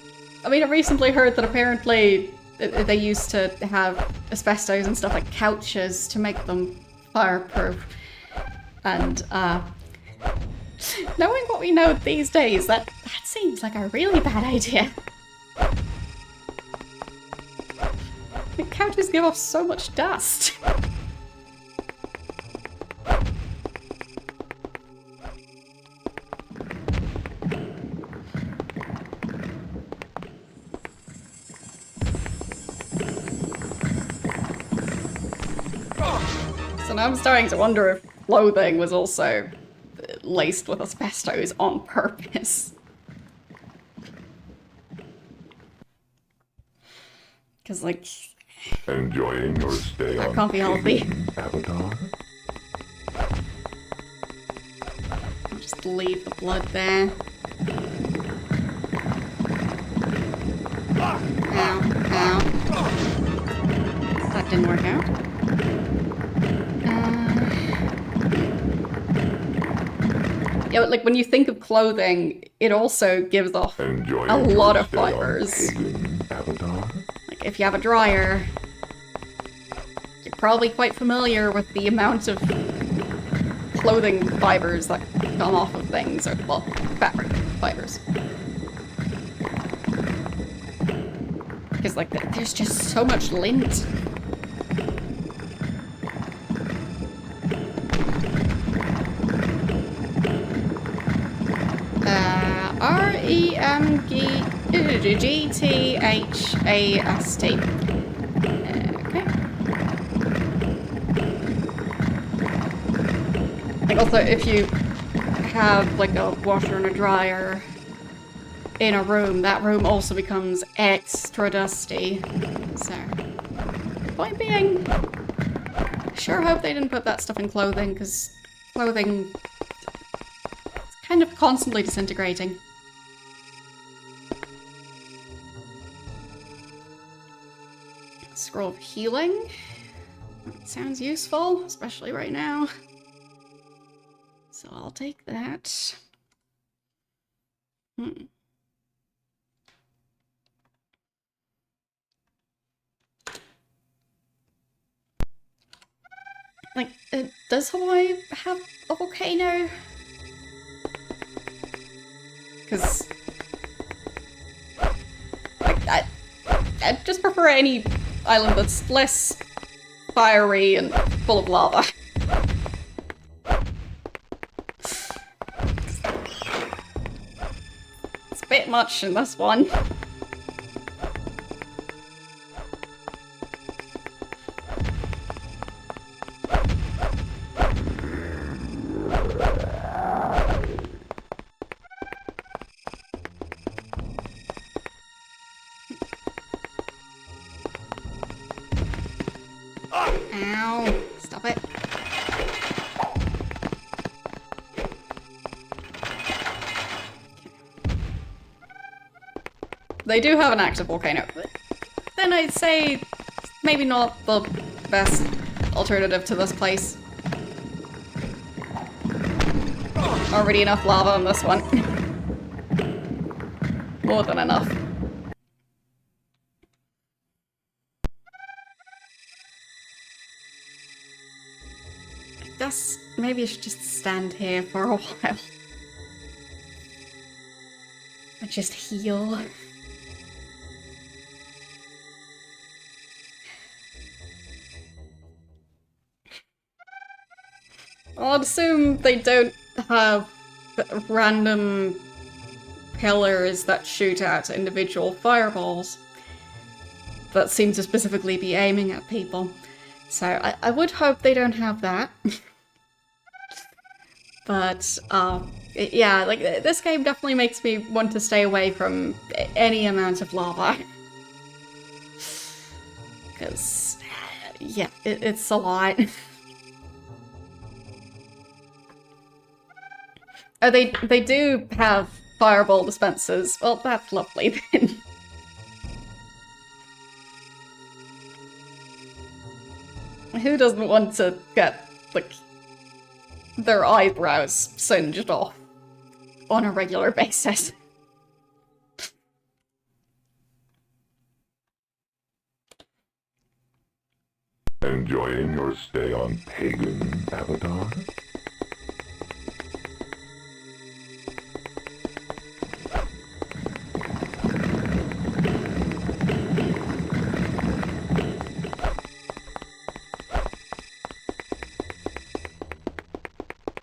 I mean, I recently heard that apparently they used to have asbestos and stuff like couches to make them fireproof. And, knowing what we know these days, that seems like a really bad idea. The couches give off so much dust. So now I'm starting to wonder if clothing was also laced with asbestos on purpose. Because, like, Enjoying your stay that on can't be healthy. Pagan, Avatar? I'll just leave the blood there. Ow, ow. That didn't work out. Yeah, but like when you think of clothing, it also gives off Enjoying a lot your of stay on fibers. Pagan, Avatar? Like if you have a dryer, you're probably quite familiar with the amount of clothing fibers that come off of things, or, well, fabric fibers. Because, like, there's just so much lint. R-E-M-G-T-H-A-S-T. Okay. Like, also, if you have, like, a washer and a dryer in a room, that room also becomes extra dusty. So, point being, sure hope they didn't put that stuff in clothing, because clothing is kind of constantly disintegrating. Scroll of healing. That sounds useful, especially right now. So I'll take that. Like, does Hawaii have a volcano? Because I just prefer any island that's less fiery and full of lava. It's a bit much in this one. Ow. Stop it. They do have an active volcano, but then I'd say maybe not the best alternative to this place. Already enough lava on this one. More than enough. I guess maybe I should just stand here for a while. And just heal. I'll assume they don't have random pillars that shoot out individual fireballs that seem to specifically be aiming at people. So I would hope they don't have that. But, yeah, like, this game definitely makes me want to stay away from any amount of lava. Because, yeah, it's a lot. Oh, they do have fireball dispensers. Well, that's lovely then. Who doesn't want to get, like, their eyebrows singed off on a regular basis? Enjoying your stay on Pagan, Avatar?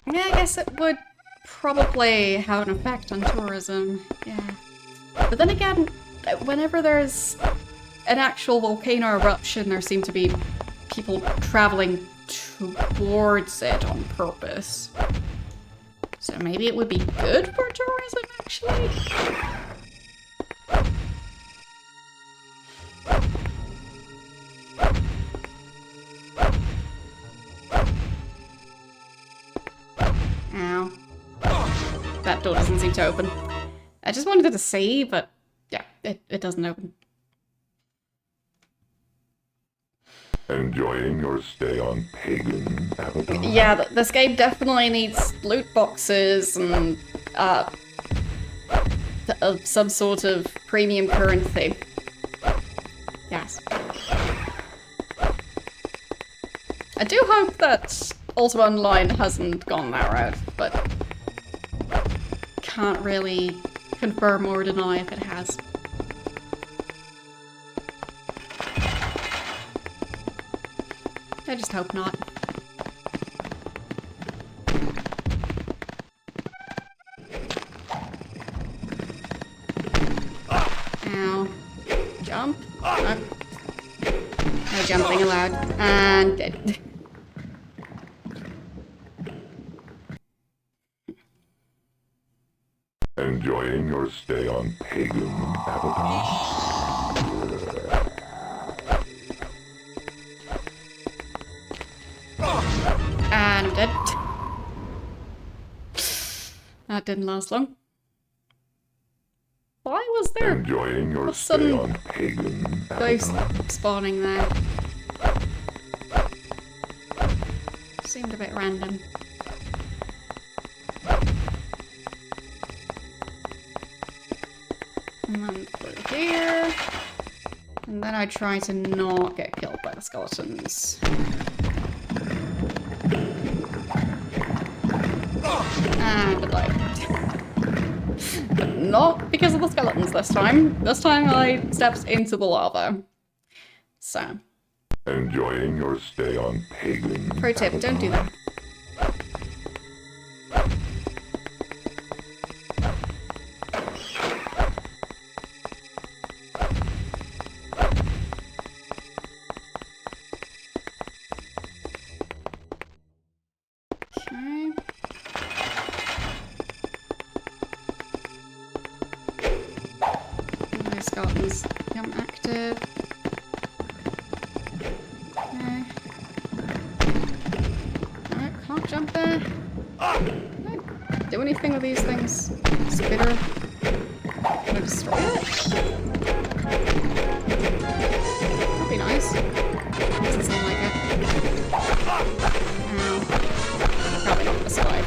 Yeah, I guess it would probably have an effect on tourism, yeah. But then again, whenever there's an actual volcano eruption, there seem to be people traveling towards it on purpose. So maybe it would be good for tourism, actually? Ow. That door doesn't seem to open. I just wanted to see, but yeah, it doesn't open. Enjoying your stay on Pagan, Avatar? Yeah, this game definitely needs loot boxes and some sort of premium currency. Yes. I do hope that Ultima Online hasn't gone that route, but can't really confirm or deny if it has. I just hope not. Ow. Jump. No. No jumping allowed. And dead. Enjoying your stay on Pagan, Avatar? And I'm dead. That didn't last long. Why was there Enjoying your stay sudden on Pagan, ghost Avatar? spawning there? Seemed a bit random. And then through here. And then I try to not get killed by the skeletons. And I died. But not because of the skeletons this time. This time I stepped into the lava. So. Enjoying your stay on Pagan, Pro tip, Avatar? don't do that. Okay. My skeletons become active. Okay. Alright, can't jump there. Can I do anything with these things? Spitter? Can I destroy it? That'd be nice. Doesn't seem like it. Ow. Probably not gonna survive.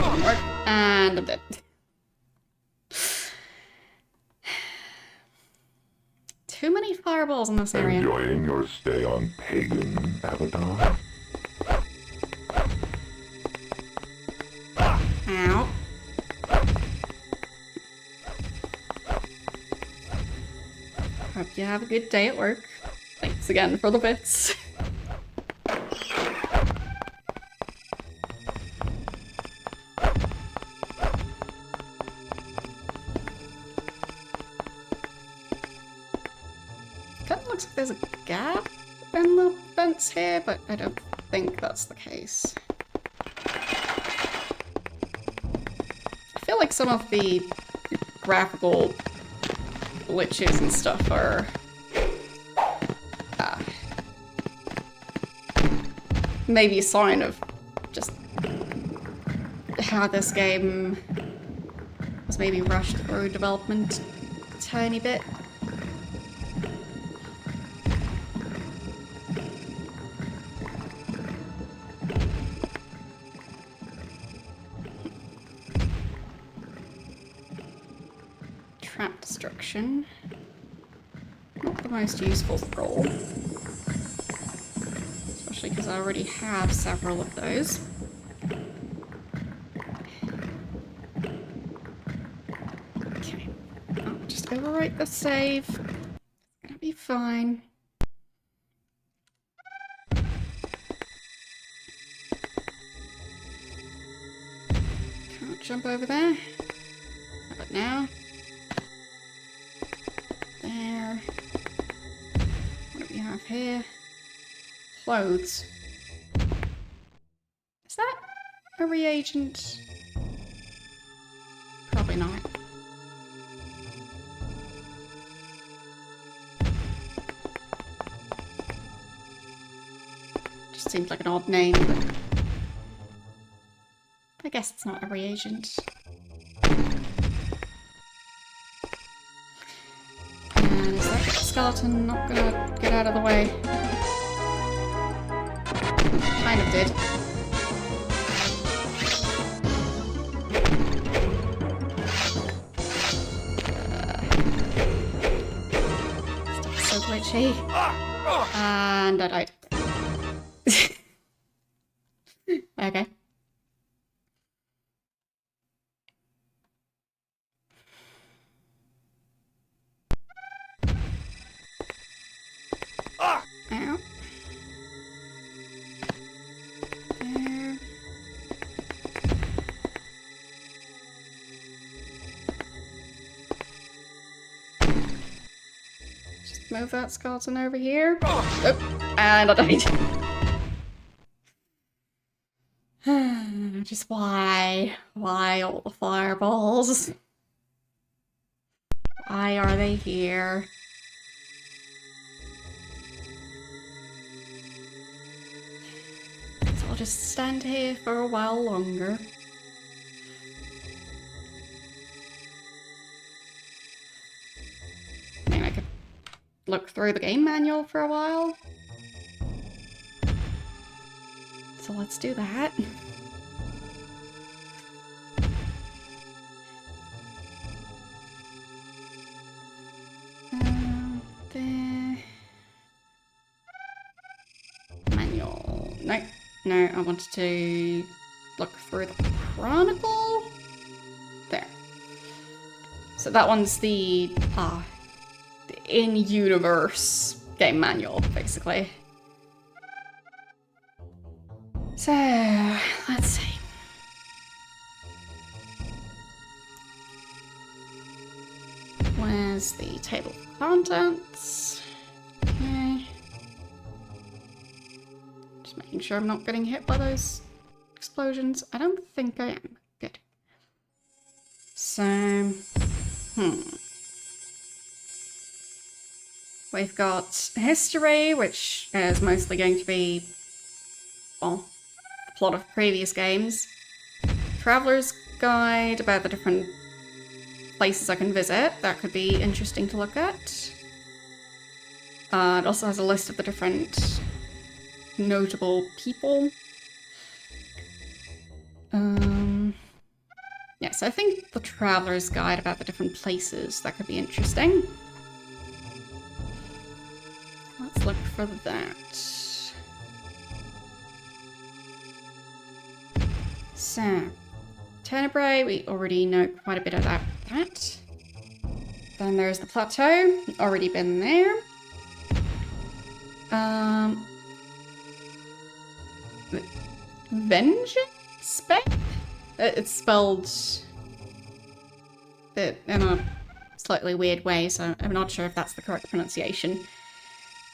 Onward. And I'm dead. Too many fireballs in this area. Enjoying your stay on Pagan, Avatar? Ow. Hope you have a good day at work. Thanks again for the bits. Kinda looks like there's a gap in the fence here, but I don't think that's the case. I feel like some of the graphical glitches and stuff are maybe a sign of just how this game was maybe rushed through development a tiny bit. Trap destruction. Not the most useful role. Especially because I already have several of those. Okay. I'll just overwrite the save. It's gonna be fine. Can't jump over there. How about now? There. What do we have here? Clothes. Is that a reagent? Probably not. Just seems like an odd name, but I guess it's not a reagent. And is that skeleton not gonna get out of the way? Kind of did. So glitchy. And I died. Okay. Ow. There. Just move that skeleton over here. Oh, and I died. Just why? Why all the fireballs? Why are they here? So I'll just stand here for a while longer. I mean, I could look through the game manual for a while. So let's do that. There. Manual. No, no, I wanted to look through the Chronicle. There. So that one's the in-universe game manual, basically. So, let's see. Where's the table of contents? Okay. Just making sure I'm not getting hit by those explosions. I don't think I am. Good. So, we've got history, which is mostly going to be, well, the plot of previous games. Traveler's Guide about the different places I can visit. That could be interesting to look at. It also has a list of the different notable people. Yeah, so I think the Traveler's Guide about the different places, that could be interesting. Let's look for that. So, Tenebrae, we already know quite a bit about that. Then there's the plateau, already been there. Vengeance Bay? It's spelled in a slightly weird way, so I'm not sure if that's the correct pronunciation.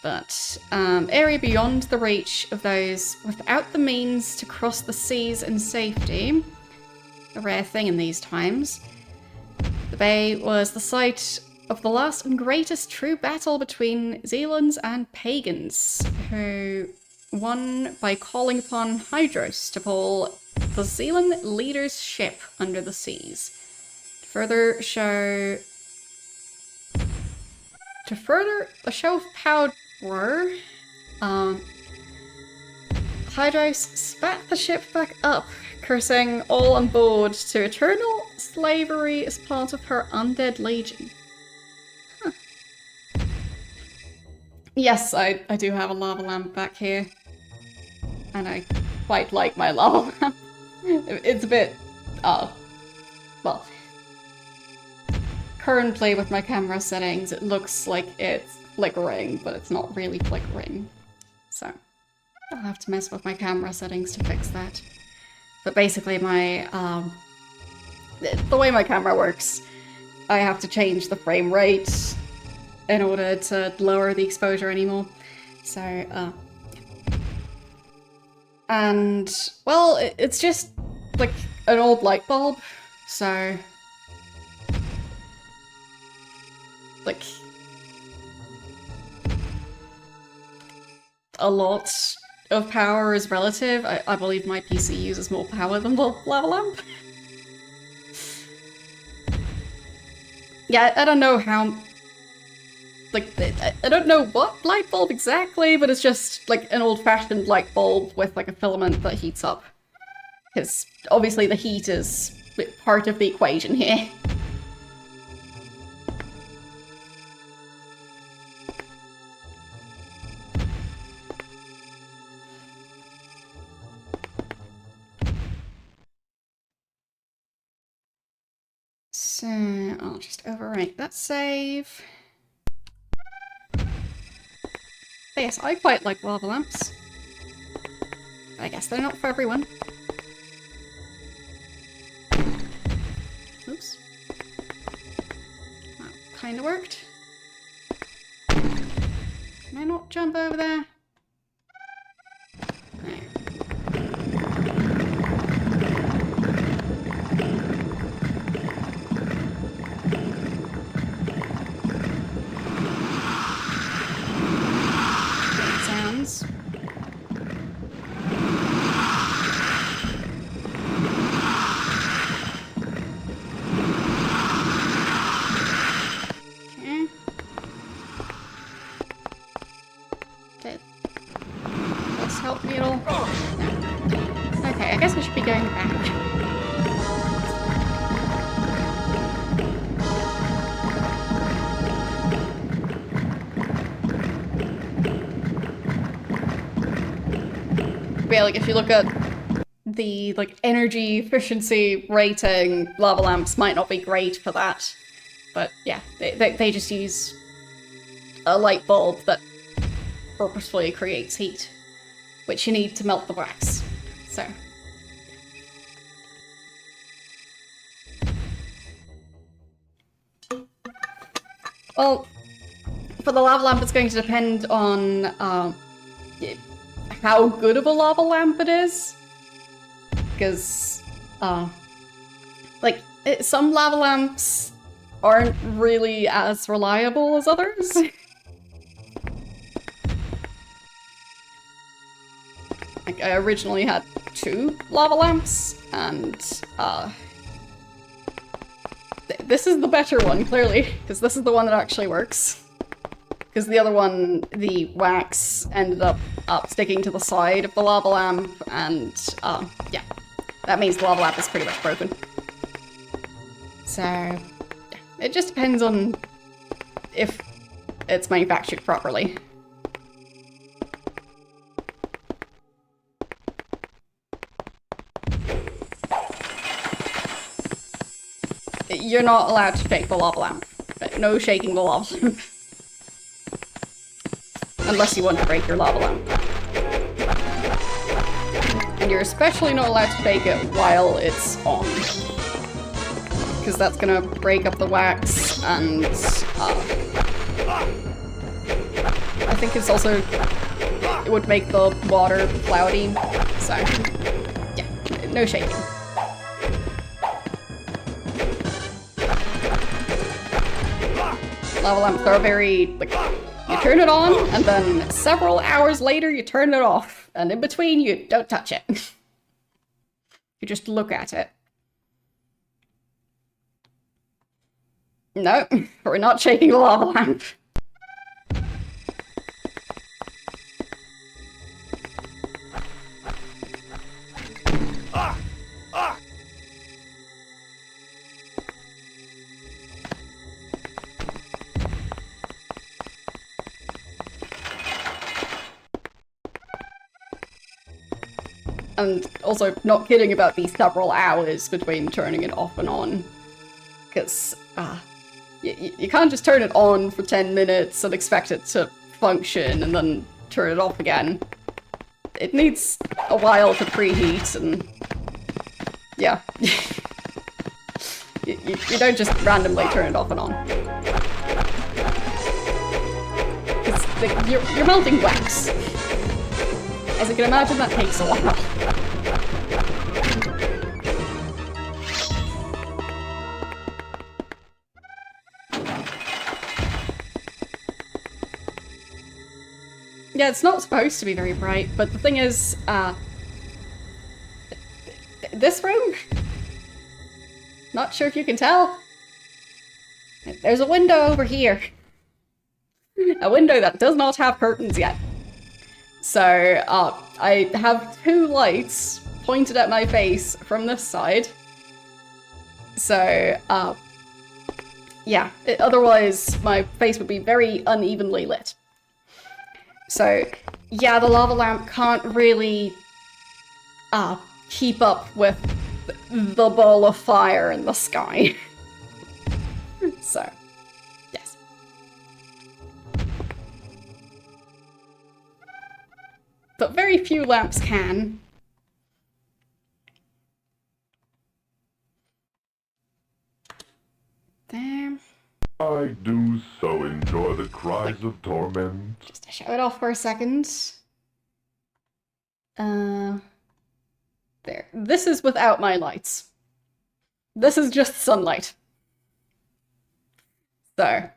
But area beyond the reach of those without the means to cross the seas in safety. A rare thing in these times. The bay was the site of the last and greatest true battle between Zealands and pagans, who won by calling upon Hydros to pull the Zealand leader's ship under the seas. To further a show of power, Hydros spat the ship back up, cursing all on board to eternal slavery as part of her undead legion. Huh. Yes, I do have a lava lamp back here. And I quite like my lava lamp. It's a bit, well, currently with my camera settings, it looks like it's flickering, but it's not really flickering. So, I'll have to mess with my camera settings to fix that. But basically my, the way my camera works, I have to change the frame rate in order to lower the exposure anymore. So, and, well, it's just like an old light bulb, so, like, a lot of power is relative. I believe my PC uses more power than the lava lamp. Yeah, I don't know how... Like, I don't know what light bulb exactly, but it's just like an old-fashioned light bulb with like a filament that heats up. Because obviously the heat is part of the equation here. So I'll just overwrite that save. But yes, I quite like lava lamps. I guess they're not for everyone. Oops. That kinda worked. Can I not jump over there? No. Sounds. Did this help me at all? No. Okay, I guess I should be going back. But yeah, like if you look at the like energy efficiency rating, lava lamps might not be great for that. But yeah, they just use a light bulb that purposefully creates heat, which you need to melt the wax. So. Well, for the lava lamp, it's going to depend on how good of a lava lamp it is. Because, like, some lava lamps aren't really as reliable as others. Like, I originally had 2 lava lamps, and, this is the better one, clearly, because this is the one that actually works. Because the other one, the wax ended up sticking to the side of the lava lamp, and, yeah. That means the lava lamp is pretty much broken. So, yeah. It just depends on if it's manufactured properly. You're not allowed to shake the lava lamp. No shaking the lava lamp. Unless you want to break your lava lamp. And you're especially not allowed to bake it while it's on. Because that's gonna break up the wax, and I think it's also, it would make the water cloudy, so yeah, no shaking. Lava lamps are very, like, you turn it on, and then several hours later you turn it off. And in between, you don't touch it. You just look at it. No, we're not shaking the lava lamp. And also, not kidding about the several hours between turning it off and on. Because, you can't just turn it on for 10 minutes and expect it to function and then turn it off again. It needs a while to preheat, and yeah. you don't just randomly turn it off and on. It's like, you're melting wax. As you can imagine, that takes a while. Yeah, it's not supposed to be very bright, but the thing is, this room? Not sure if you can tell. There's a window over here. A window that does not have curtains yet. So, I have 2 lights pointed at my face from this side. So, yeah, otherwise my face would be very unevenly lit. So, yeah, the lava lamp can't really keep up with the ball of fire in the sky. So, yes. But very few lamps can. There. I do so enjoy the cries of torment. Just to show it off for a second. There. This is without my lights. This is just sunlight. So,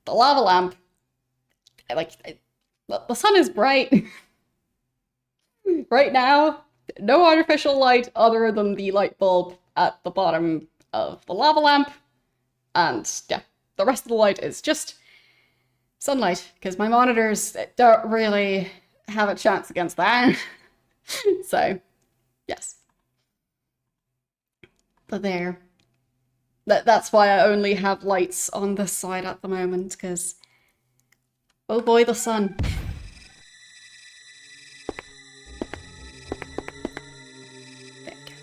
the lava lamp, the sun is bright. Right now, no artificial light other than the light bulb at the bottom of the lava lamp. And yeah, the rest of the light is just sunlight, because my monitors don't really have a chance against that. So, yes. But there. That's why I only have lights on this side at the moment, because oh boy, the sun. There we go.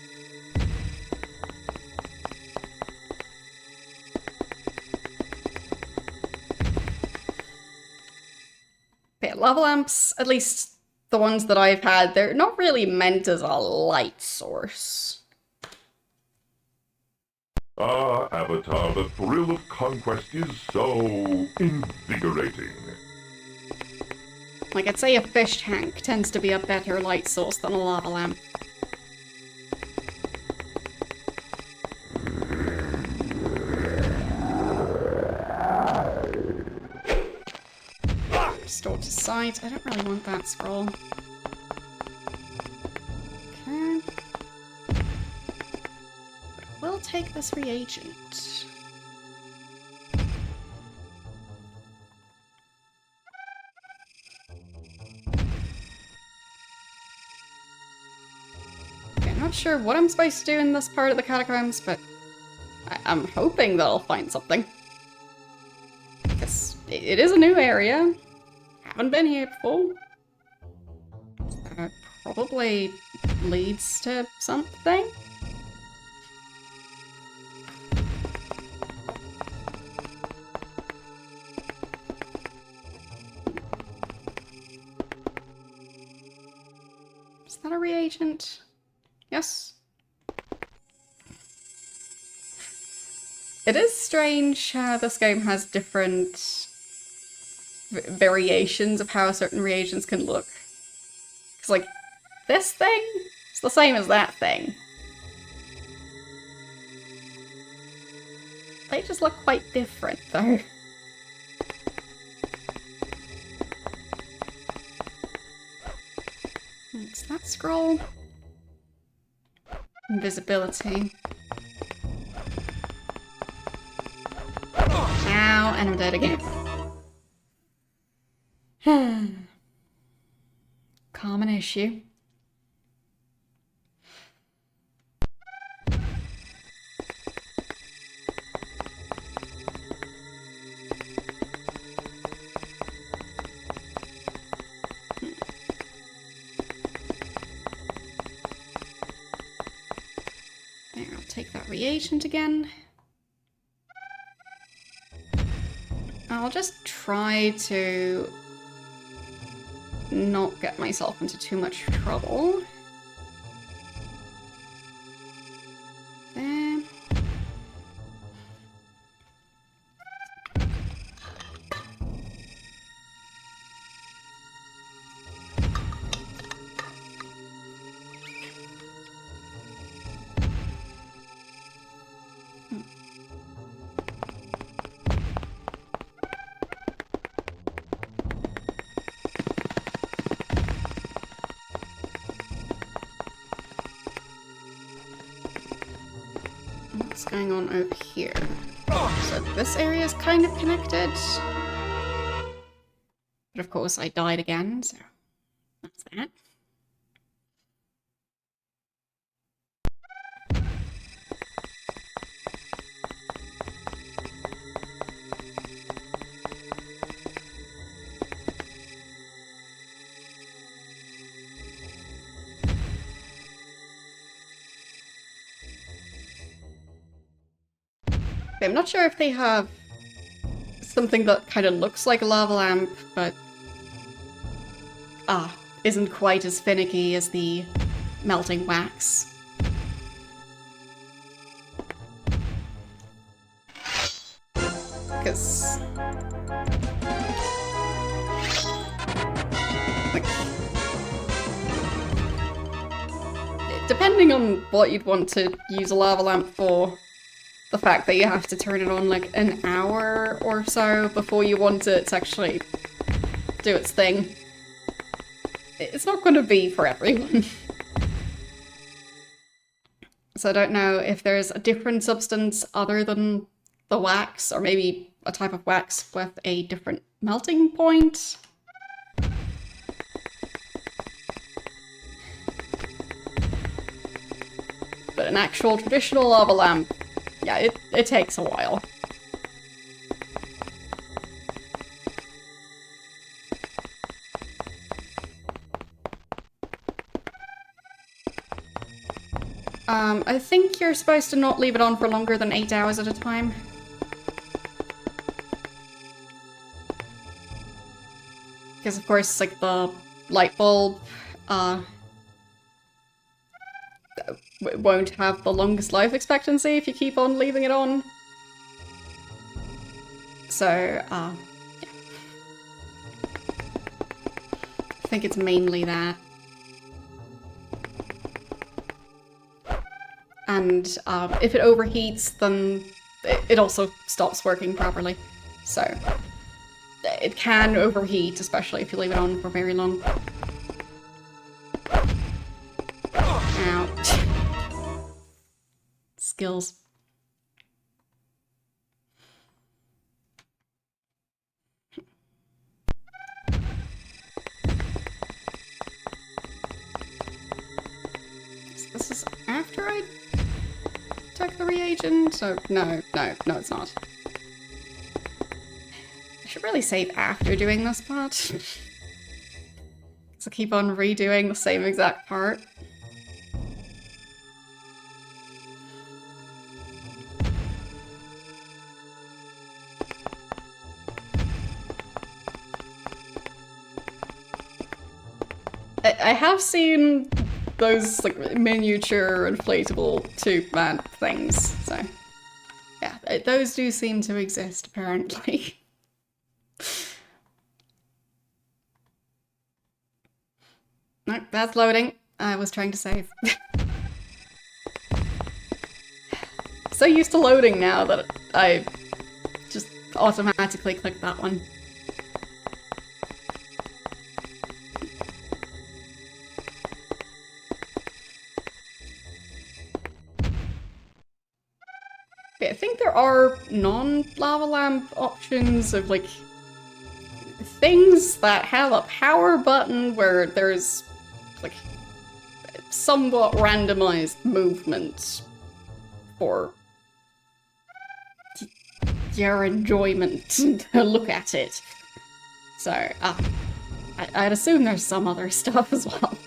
Okay, lava lamps, at least the ones that I've had, they're not really meant as a light source. Ah, Avatar, the thrill of conquest is so invigorating. Like, I'd say a fish tank tends to be a better light source than a lava lamp. Restore to sight. I don't really want that scroll. Okay. We'll take this reagent. Okay, I'm not sure what I'm supposed to do in this part of the catacombs, but I'm hoping that I'll find something. Because it is a new area. Haven't been here before. Probably leads to something. Is that a reagent? Yes. It is strange how this game has different variations of how certain reagents can look. Because, like, this thing is the same as that thing. They just look quite different, though. What's that scroll? Invisibility. Ow, and I'm dead again. Common issue. There, I'll take that reagent again. I'll just try to not get myself into too much trouble. There. going on over here? So this area is kind of connected. But of course I died again, so that's that. I'm not sure if they have something that kind of looks like a lava lamp, but isn't quite as finicky as the melting wax. Because like, depending on what you'd want to use a lava lamp for, the fact that you have to turn it on like an hour or so before you want it to actually do its thing, it's not going to be for everyone. So I don't know if there's a different substance other than the wax, or maybe a type of wax with a different melting point. But an actual traditional lava lamp, yeah, it takes a while. I think you're supposed to not leave it on for longer than 8 hours at a time. Because of course, like, the light bulb, won't have the longest life expectancy if you keep on leaving it on. So, yeah. I think it's mainly that. And if it overheats, then it also stops working properly. So, it can overheat, especially if you leave it on for very long. Ouch. Skills. This is after I took the reagent? So no, it's not. I should really save after doing this part. So keep on redoing the same exact part. I have seen those like miniature inflatable tube man things, so yeah, those do seem to exist apparently. Nope, that's loading. I was trying to save. So used to loading now that I just automatically click that one. I think there are non-lava lamp options of like things that have a power button where there's like somewhat randomized movement for your enjoyment to look at it. So I'd assume there's some other stuff as well.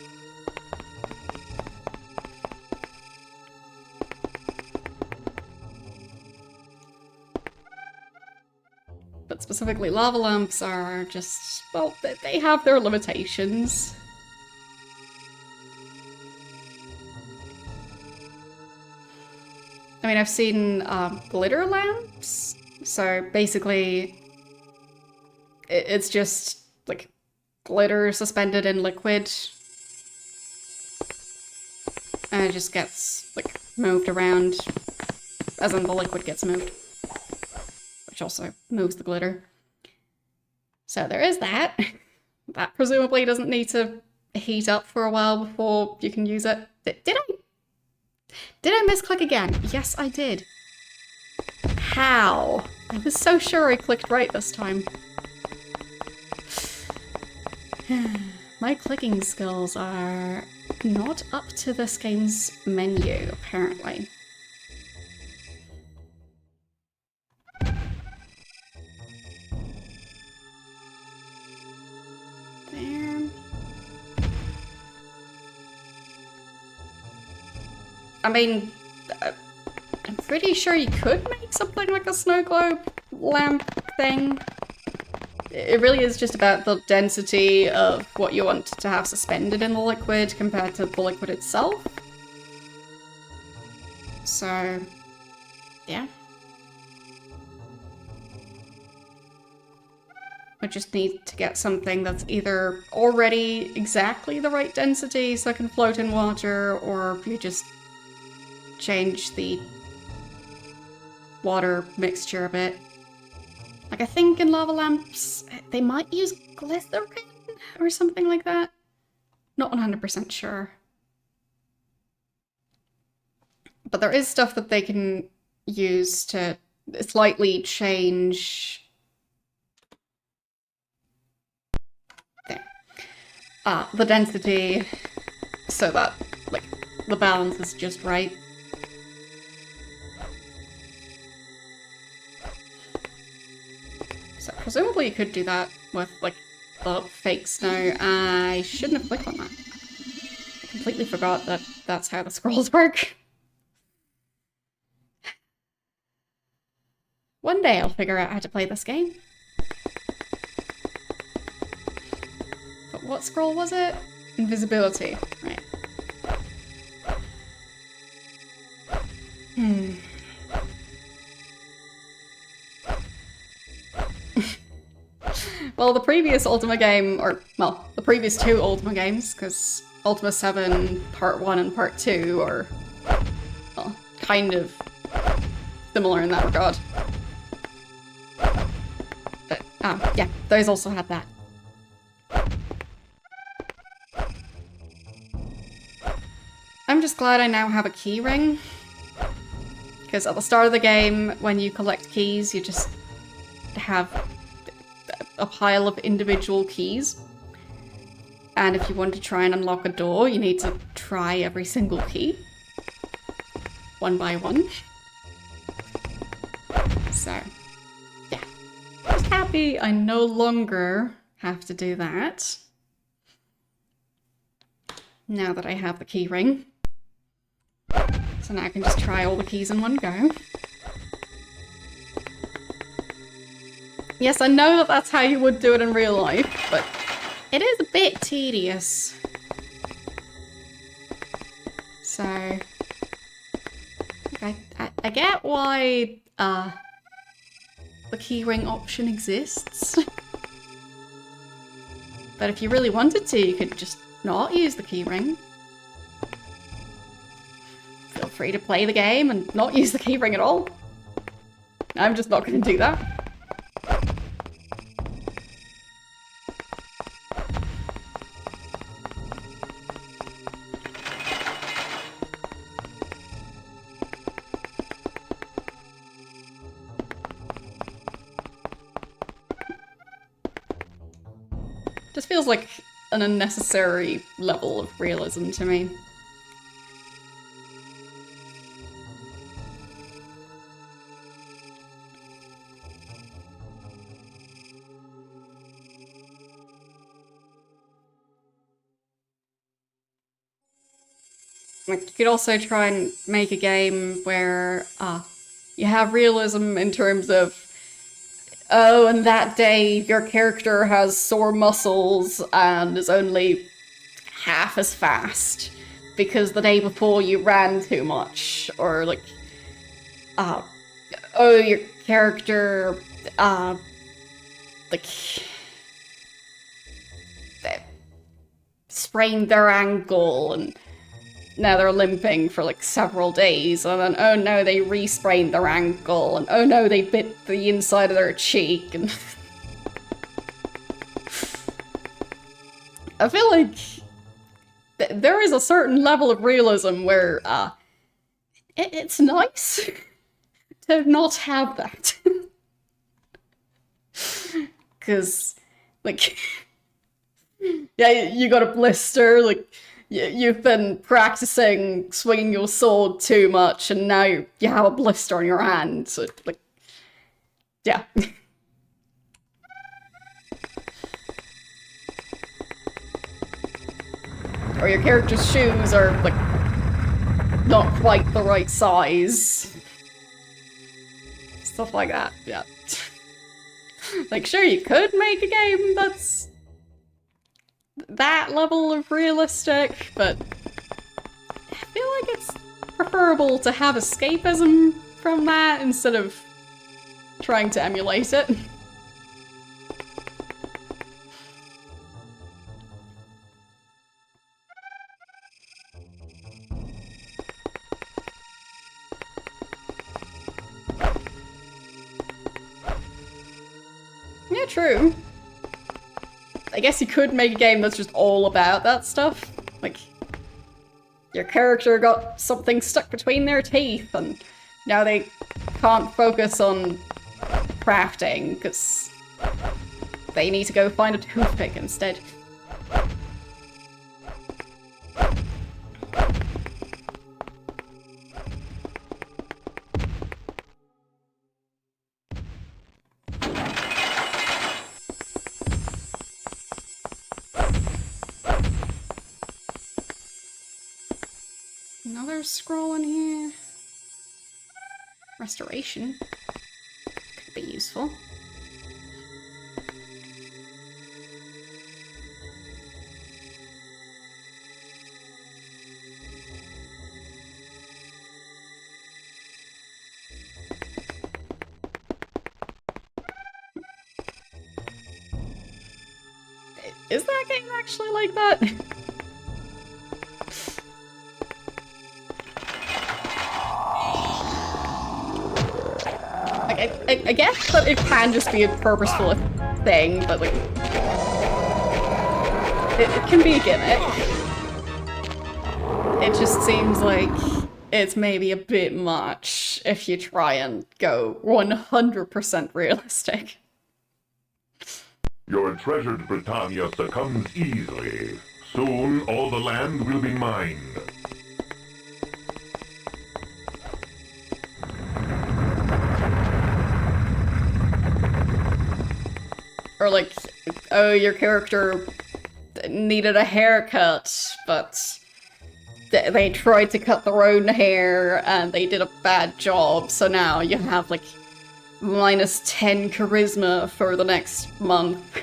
But specifically, lava lamps are just, well, they have their limitations. I mean, I've seen glitter lamps. So basically, it's just like glitter suspended in liquid. And it just gets like moved around, as in the liquid gets moved. Which also moves the glitter. So there is that. That presumably doesn't need to heat up for a while before you can use it. Did I misclick again? Yes, I did. How? I was so sure I clicked right this time. My clicking skills are not up to this game's menu, apparently. There. I mean, I'm pretty sure you could make something like a snow globe lamp thing. It really is just about the density of what you want to have suspended in the liquid compared to the liquid itself. So, yeah. I just need to get something that's either already exactly the right density so it can float in water, or you just change the water mixture a bit. Like, I think in lava lamps, they might use glycerin or something like that. Not 100% sure. But there is stuff that they can use to slightly change... There. The density so that, like, the balance is just right. So presumably you could do that with, like, the fake snow. I shouldn't have clicked on that. I completely forgot that that's how the scrolls work. One day I'll figure out how to play this game. But what scroll was it? Invisibility. Right. Well, the previous Ultima game, or, well, the previous two Ultima games, because Ultima 7 Part 1 and Part 2 are, well, kind of similar in that regard. But, yeah, those also had that. I'm just glad I now have a key ring. Because at the start of the game, when you collect keys, you just have a pile of individual keys. And if you want to try and unlock a door, you need to try every single key. One by one. So, yeah. Just happy I no longer have to do that. Now that I have the key ring. So now I can just try all the keys in one go. Yes, I know that that's how you would do it in real life, but it is a bit tedious. So, I get why the keyring option exists. But if you really wanted to, you could just not use the keyring. Feel free to play the game and not use the keyring at all. I'm just not going to do that. Just feels like an unnecessary level of realism to me. Like, you could also try and make a game where you have realism in terms of, oh, and that day your character has sore muscles and is only half as fast because the day before you ran too much. Or like, oh, your character, like, they sprained their ankle and now they're limping for like several days, and then oh no, they re-sprained their ankle, and oh no, they bit the inside of their cheek, and I feel like there is a certain level of realism where it's nice to not have that. Because, like, yeah, you got a blister, like, you've been practicing swinging your sword too much, and now you have a blister on your hand, so, like, yeah. Or your character's shoes are, like, not quite the right size. Stuff like that, yeah. Like, sure, you could make a game that's that level of realistic, but I feel like it's preferable to have escapism from that instead of trying to emulate it. Yeah, true. I guess you could make a game that's just all about that stuff. Like, your character got something stuck between their teeth and now they can't focus on crafting because they need to go find a toothpick instead. Another scroll in here. Restoration. Could be useful. Is that game actually like that? I guess that it can just be a purposeful thing, but like, it can be a gimmick. It just seems like it's maybe a bit much if you try and go 100% realistic. Your treasured Britannia succumbs easily. Soon all the land will be mine. Or like, oh, your character needed a haircut, but they tried to cut their own hair and they did a bad job, so now you have like -10 charisma for the next month.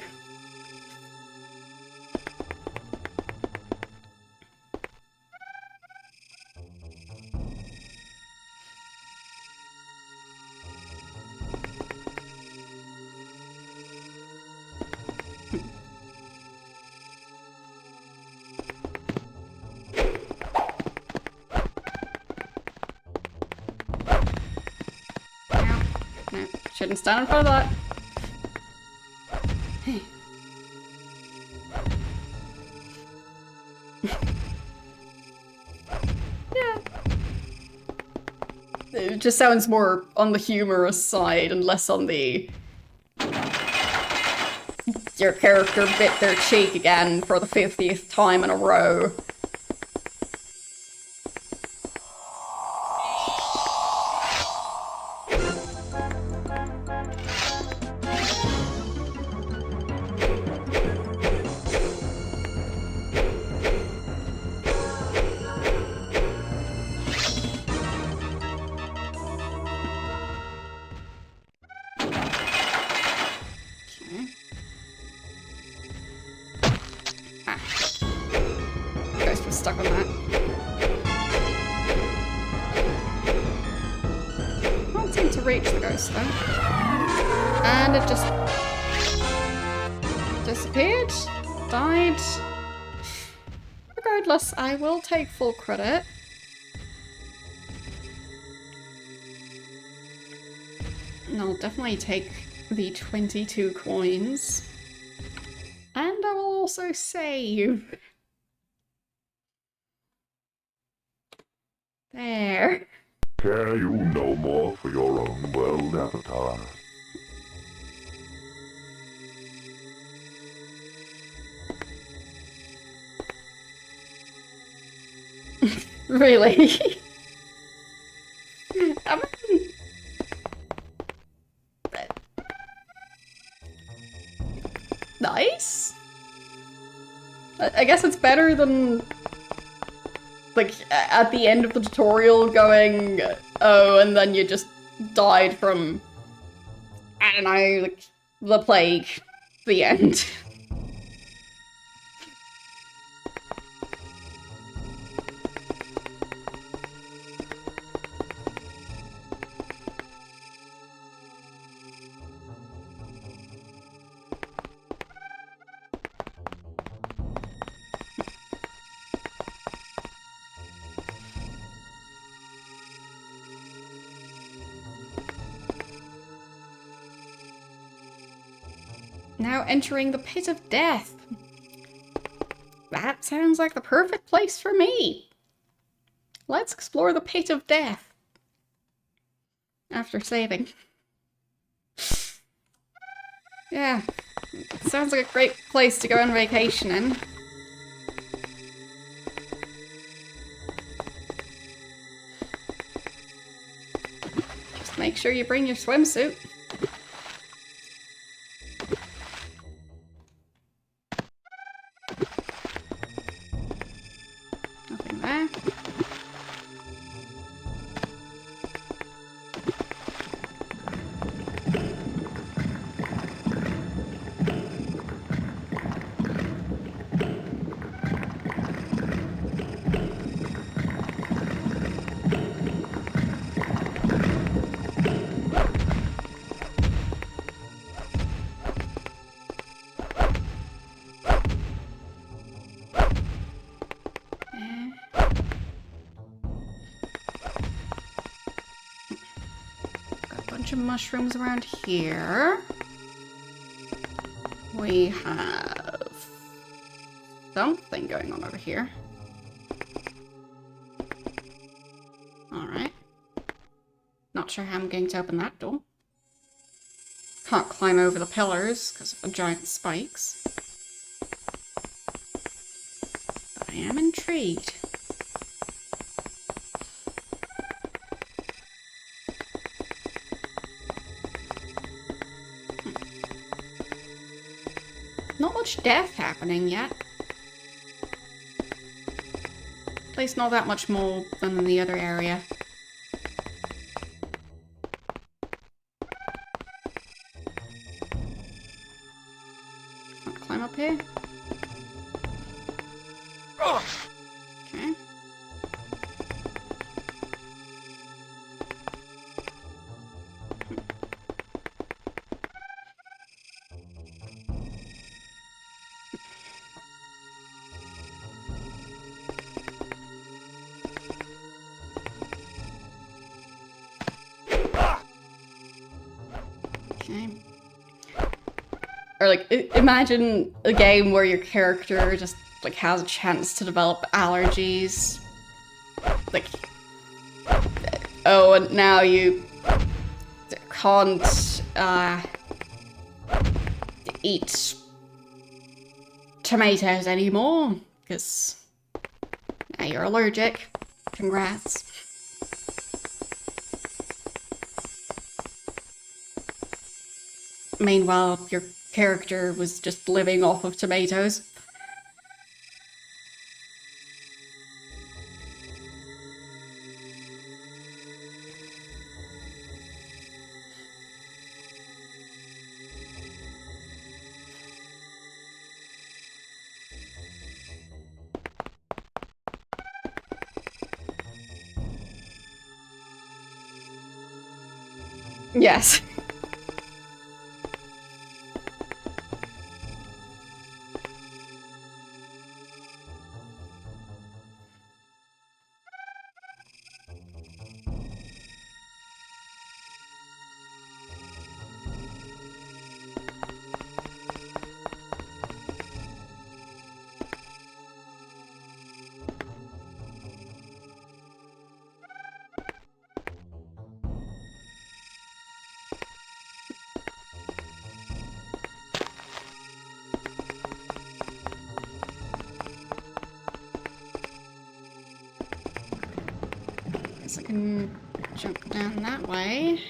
No, shouldn't stand in front of that. Hey. Yeah. It just sounds more on the humorous side and less on the your character bit their cheek again for the 50th time in a row. Stuck on that. Can't seem to reach the ghost though. And it just disappeared. Died. Regardless, I will take full credit. And I'll definitely take the 22 coins. And I will also save. There. Care you no more for your own world, Avatar? Really? I mean, nice. I guess it's better than, like, at the end of the tutorial going, oh, and then you just died from, I don't know, like, the plague. The end. Now entering the pit of death. That sounds like the perfect place for me. Let's explore the pit of death. After saving. Yeah, sounds like a great place to go on vacation in. Just make sure you bring your swimsuit. Nothing there. Mushrooms around here. We have something going on over here. Alright. Not sure how I'm going to open that door. Can't climb over the pillars because of the giant spikes. But I am intrigued. Not much death happening yet. At least not that much more than in the other area. Can't climb up here. Okay. Okay. Or like, imagine a game where your character just like has a chance to develop allergies. Like, oh, and now you can't eat tomatoes anymore because now you're allergic. Congrats. Meanwhile, your character was just living off of tomatoes. Yes. I can jump down that way.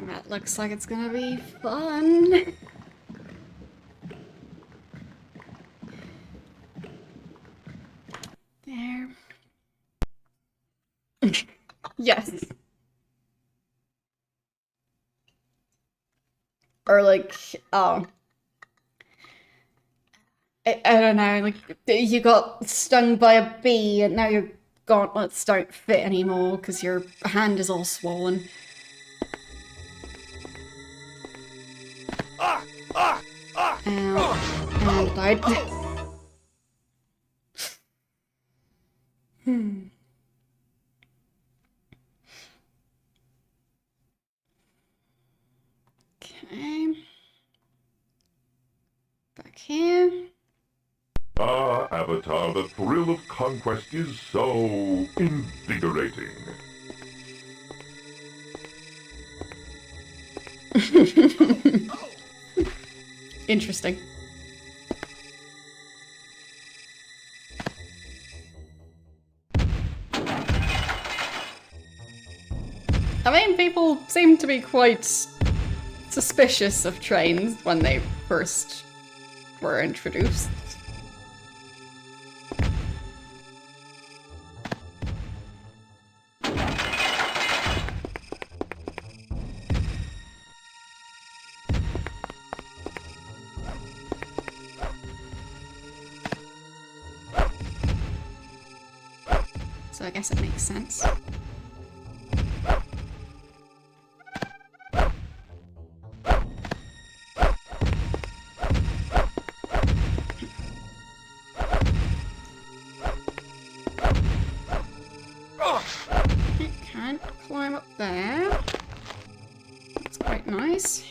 That looks like it's gonna be fun. There. Yes. Or like, I don't know, like you got stung by a bee and now your gauntlets don't fit anymore because your hand is all swollen. Ow. And I died. Okay. Back here. Ah, Avatar, the thrill of conquest is so invigorating. Interesting. I mean, people seem to be quite suspicious of trains when they first were introduced. So I guess it makes sense. It can't climb up there. That's quite nice.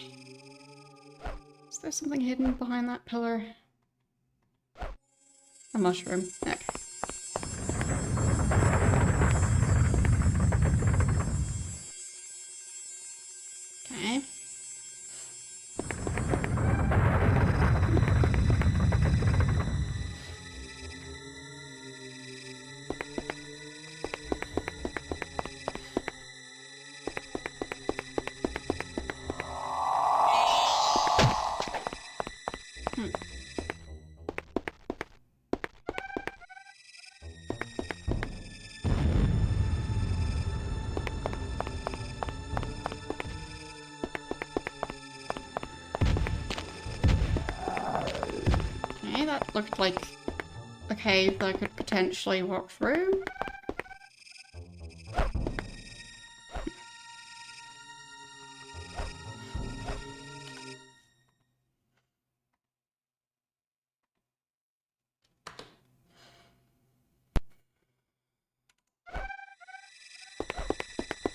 Is there something hidden behind that pillar? A mushroom. Okay. Okay. Okay, that looked like a cave that I could potentially walk through.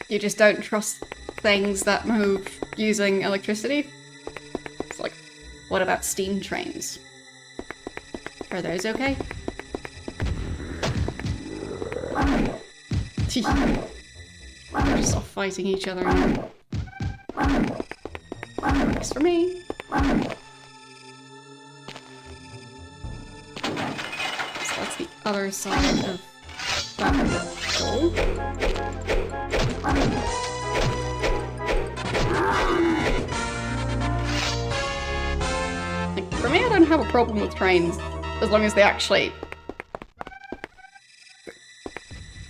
You just don't trust things that move using electricity? It's like, what about steam trains? Are those okay? They're just off fighting each other now. Works for me. So that's the other side of that door. Like, for me, I don't have a problem with trains as long as they actually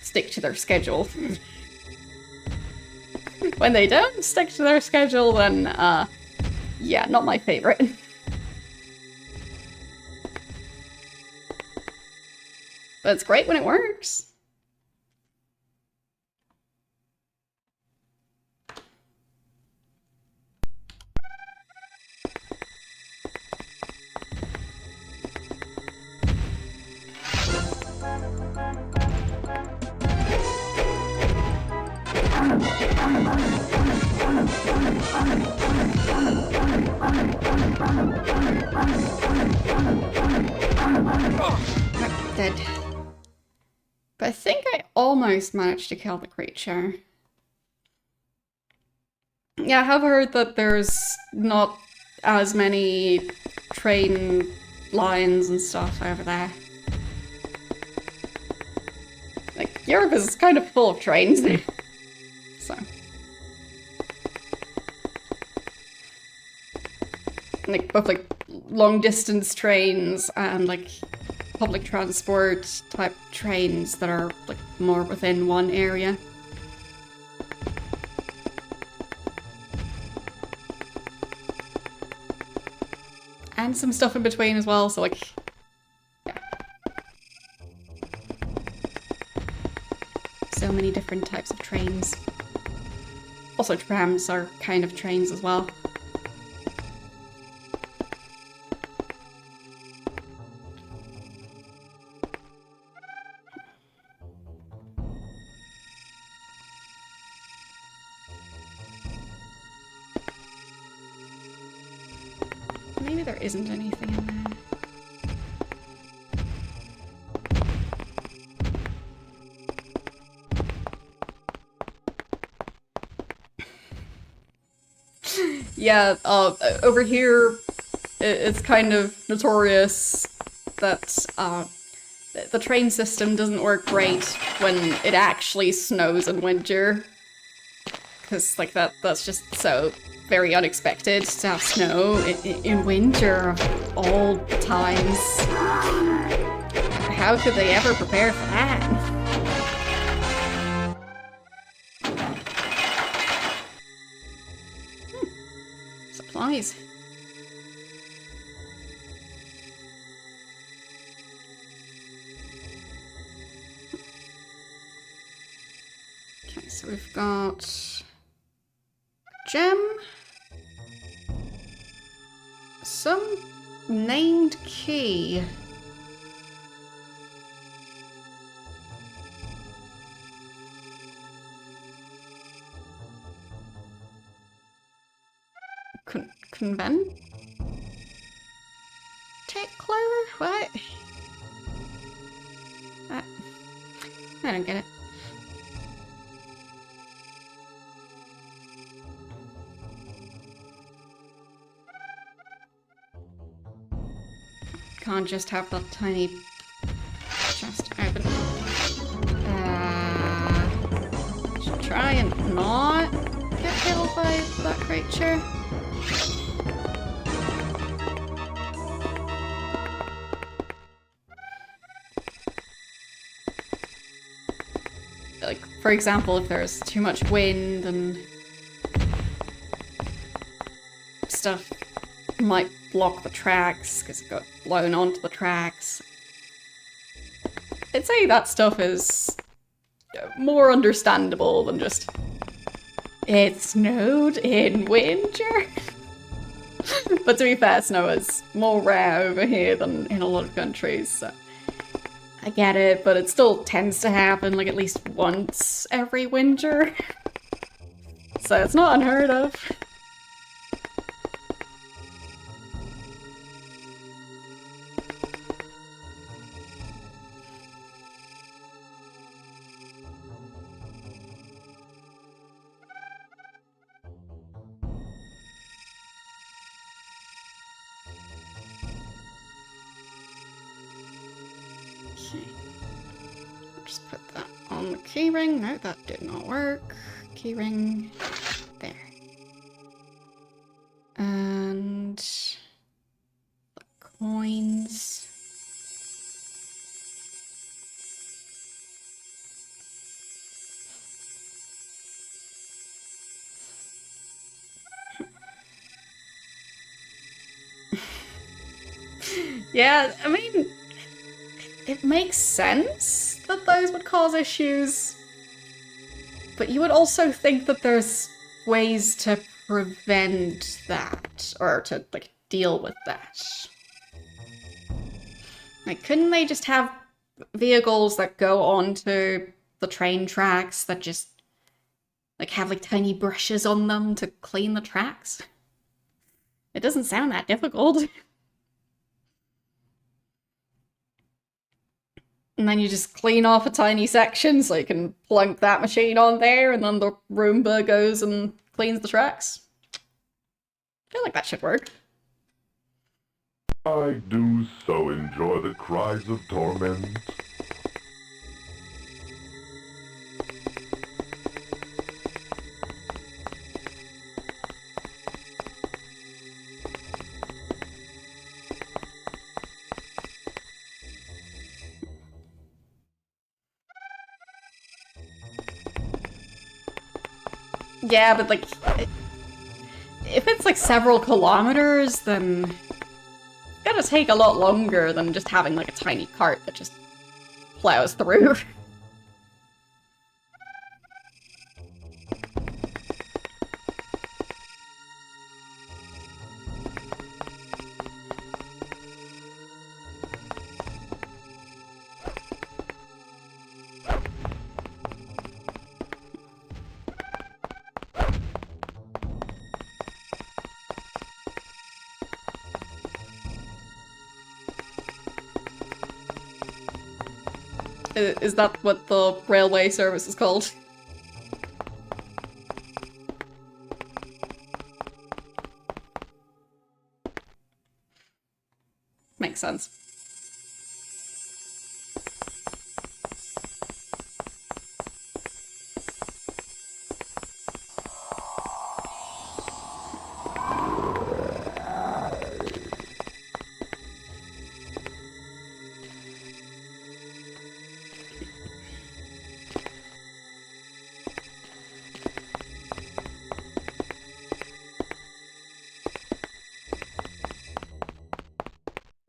stick to their schedule. When they don't stick to their schedule, then, yeah, not my favorite. But it's great when it works. Dead. But I think I almost managed to kill the creature. Yeah, I have heard that there's not as many train lines and stuff over there. Like, Europe is kind of full of trains. So. Like, both like long distance trains and like public transport type trains that are like more within one area. And some stuff in between as well, so like, yeah. So many different types of trains. Also trams are kind of trains as well. Maybe there isn't anything in there. Yeah, over here, it's kind of notorious that the train system doesn't work great when it actually snows in winter. Because, like, that's just so very unexpected to have snow in winter of all times. How could they ever prepare for that? Supplies. Okay, so we've got gem, some named key. Convent? Tickler? What? I don't get it. Can't just have that tiny chest open. Should try and not get killed by that creature. Like, for example, if there's too much wind and stuff might block the tracks because it got blown onto the tracks. I'd say that stuff is more understandable than just it snowed in winter. But to be fair, snow is more rare over here than in a lot of countries, so I get it, but it still tends to happen like at least once every winter. So it's not unheard of. Just put that on the keyring. No, that did not work. Keyring there. And the coins. Yeah, I mean, it makes sense that those would cause issues, but you would also think that there's ways to prevent that, or to, like, deal with that. Like, couldn't they just have vehicles that go onto the train tracks that just, Like, have, like, tiny brushes on them to clean the tracks? It doesn't sound that difficult. And then you just clean off a tiny section so you can plunk that machine on there, and then the Roomba goes and cleans the tracks. I feel like that should work. I do so enjoy the cries of torment. Yeah, but like, if it's like several kilometers, then it's gonna take a lot longer than just having like a tiny cart that just plows through. Is that what the railway service is called? Makes sense.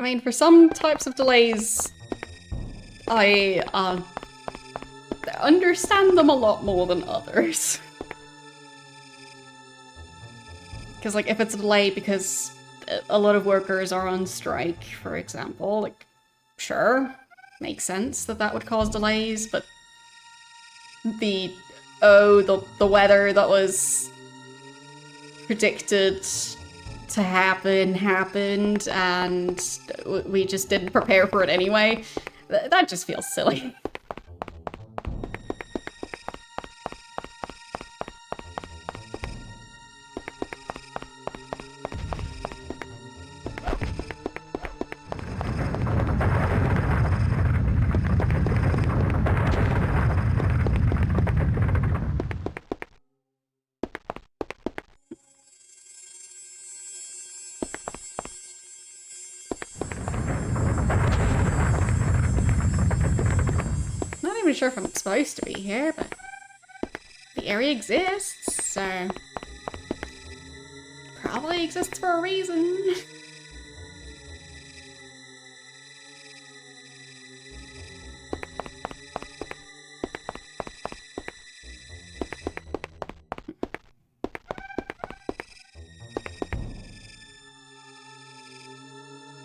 I mean, for some types of delays, I understand them a lot more than others. Because, like, if it's a delay because a lot of workers are on strike, for example, like, sure, makes sense that that would cause delays, but the weather that was predicted to happen happened, and we just didn't prepare for it anyway. That just feels silly. Not even sure if I'm supposed to be here, but the area exists, so probably exists for a reason.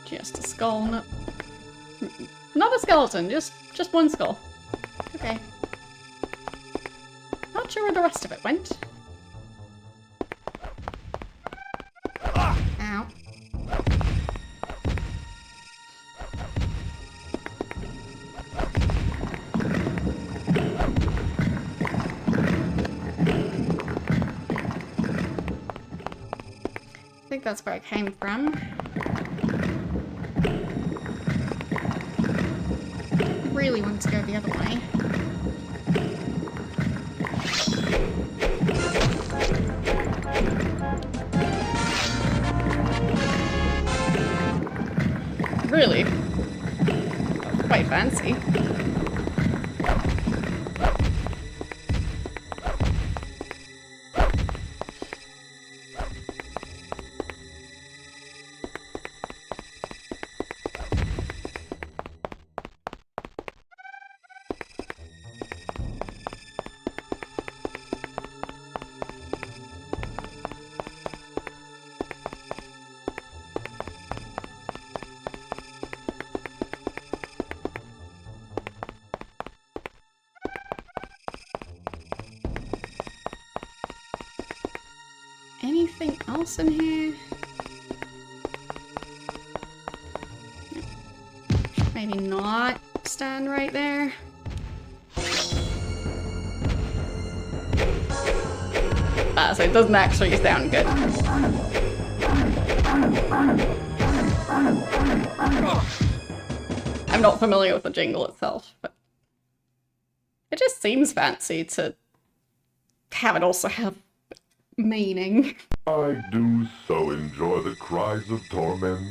Just a skull, not a skeleton, just one skull. Okay. Not sure where the rest of it went. Ow. I think that's where I came from. Really want to go the other way. Really? Quite fancy. anything else in here? Maybe not stand right there. So it doesn't actually sound good. I'm not familiar with the jingle itself, but it just seems fancy to have it also have meaning. I do so enjoy the cries of torment.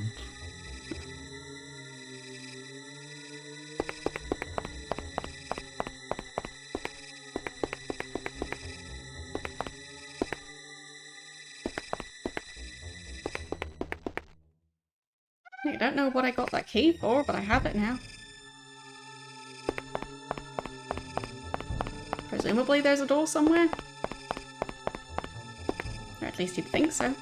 I don't know what I got that key for, but I have it now. Presumably there's a door somewhere. Or at least you'd think so.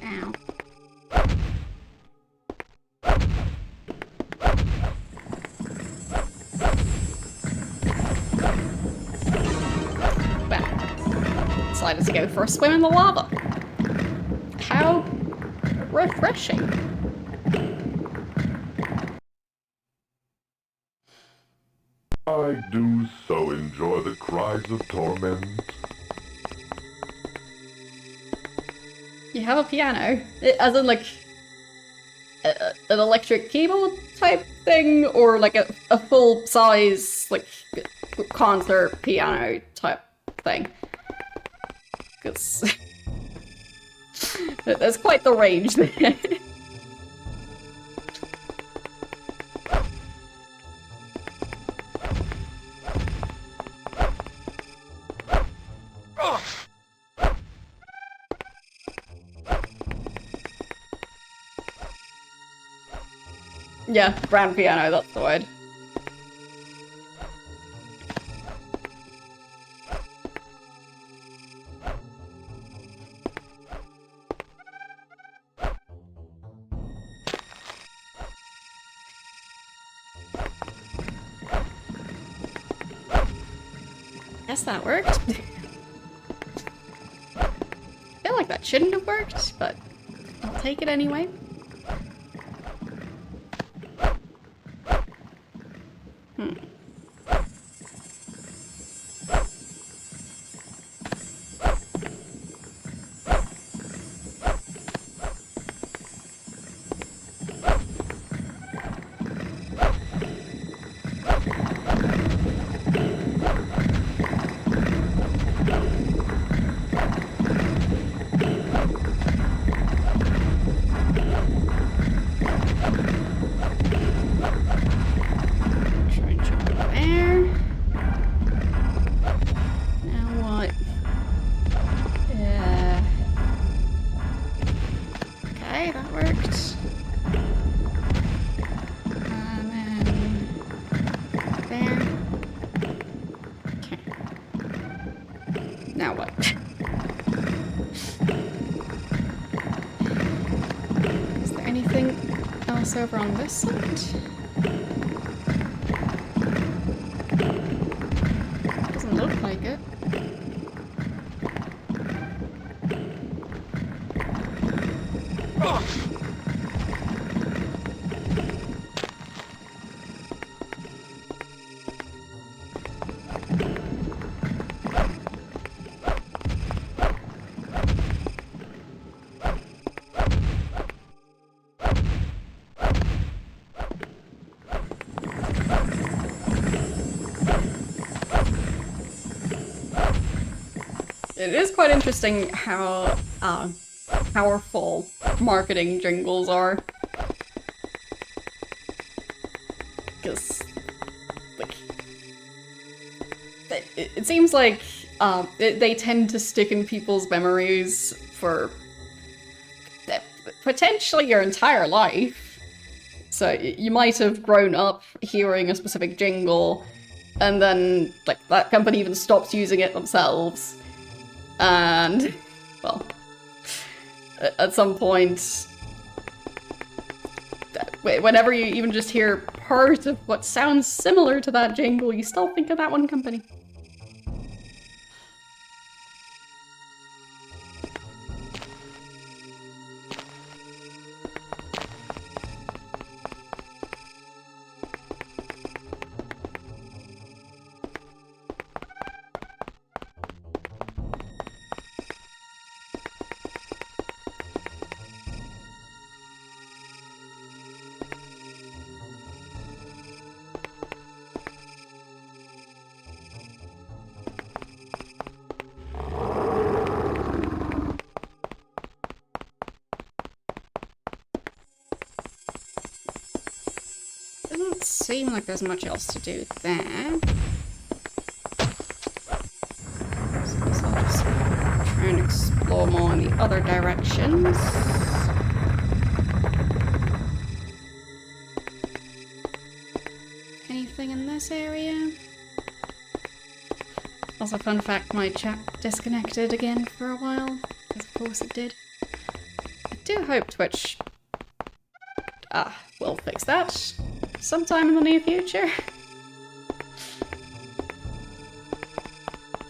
Ow. Well, decided to go for a swim in the lava. How refreshing. I do so enjoy the cries of torment. You have a piano? As in, like, an electric keyboard type thing? Or, like, a full-size, like, concert piano type thing? Because there's quite the range there. Yeah, grand piano, that's the word. Guess that worked. I feel like that shouldn't have worked, but I'll take it anyway. Now what? Is there anything else over on this side? Doesn't look like it. It is quite interesting how powerful marketing jingles are. Because It seems like they tend to stick in people's memories for potentially your entire life. So you might have grown up hearing a specific jingle, and then like that company even stops using it themselves. And, well, at some point, whenever you even just hear part of what sounds similar to that jingle, you still think of that one company. Doesn't seem like there's much else to do there. So I guess I'll just try and explore more in the other directions. Anything in this area? Also, fun fact, my chat disconnected again for a while, because of course it did. I do hope Twitch will fix that sometime in the near future.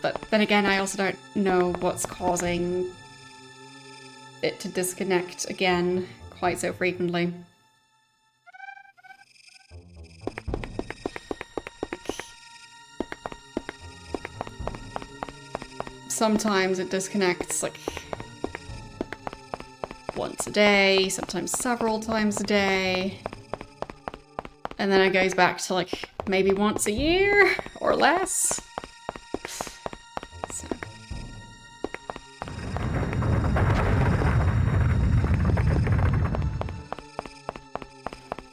But then again, I also don't know what's causing it to disconnect again quite so frequently. Sometimes it disconnects like once a day, sometimes several times a day. And then it goes back to like maybe once a year or less. So.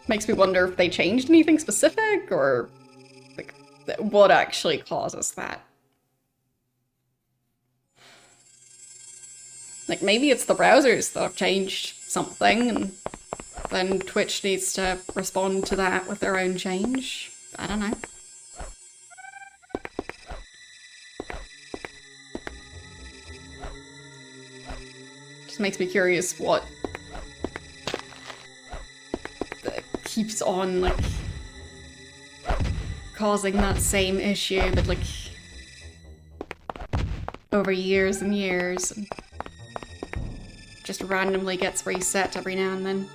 Makes me wonder if they changed anything specific or like what actually causes that. Like, maybe it's the browsers that have changed something, and then Twitch needs to respond to that with their own change. I don't know. Just makes me curious what keeps on, like, causing that same issue, but, like, over years and years. And just randomly gets reset every now and then.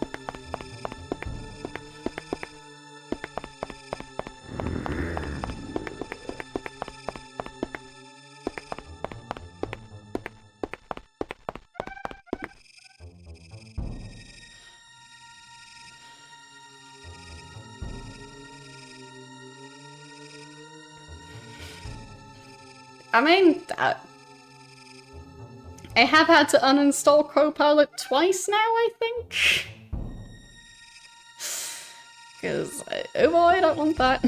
I mean, I have had to uninstall Copilot twice now, I think. Because, oh boy, I don't want that.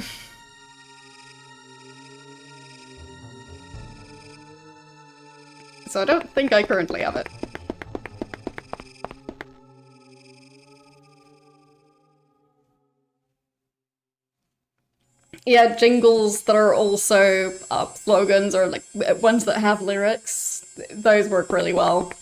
So I don't think I currently have it. Yeah, jingles that are also slogans or like ones that have lyrics, those work really well.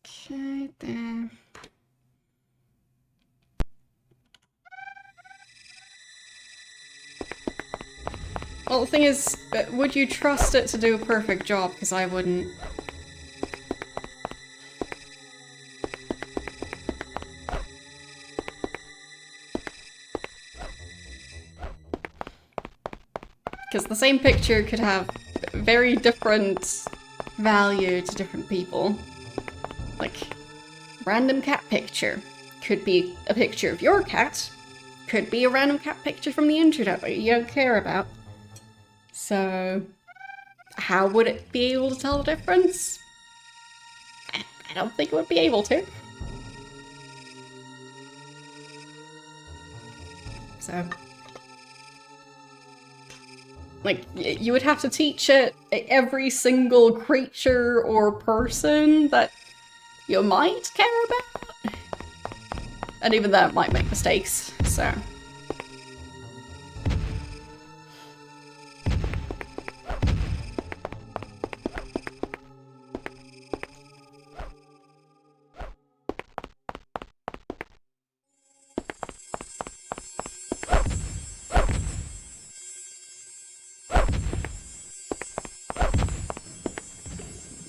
Okay, there. Well, the thing is, would you trust it to do a perfect job? Because I wouldn't. Because the same picture could have very different value to different people. Like, random cat picture could be a picture of your cat, could be a random cat picture from the internet that you don't care about. So, how would it be able to tell the difference? I don't think it would be able to. So, like, you would have to teach it every single creature or person that you might care about. And even that might make mistakes, so.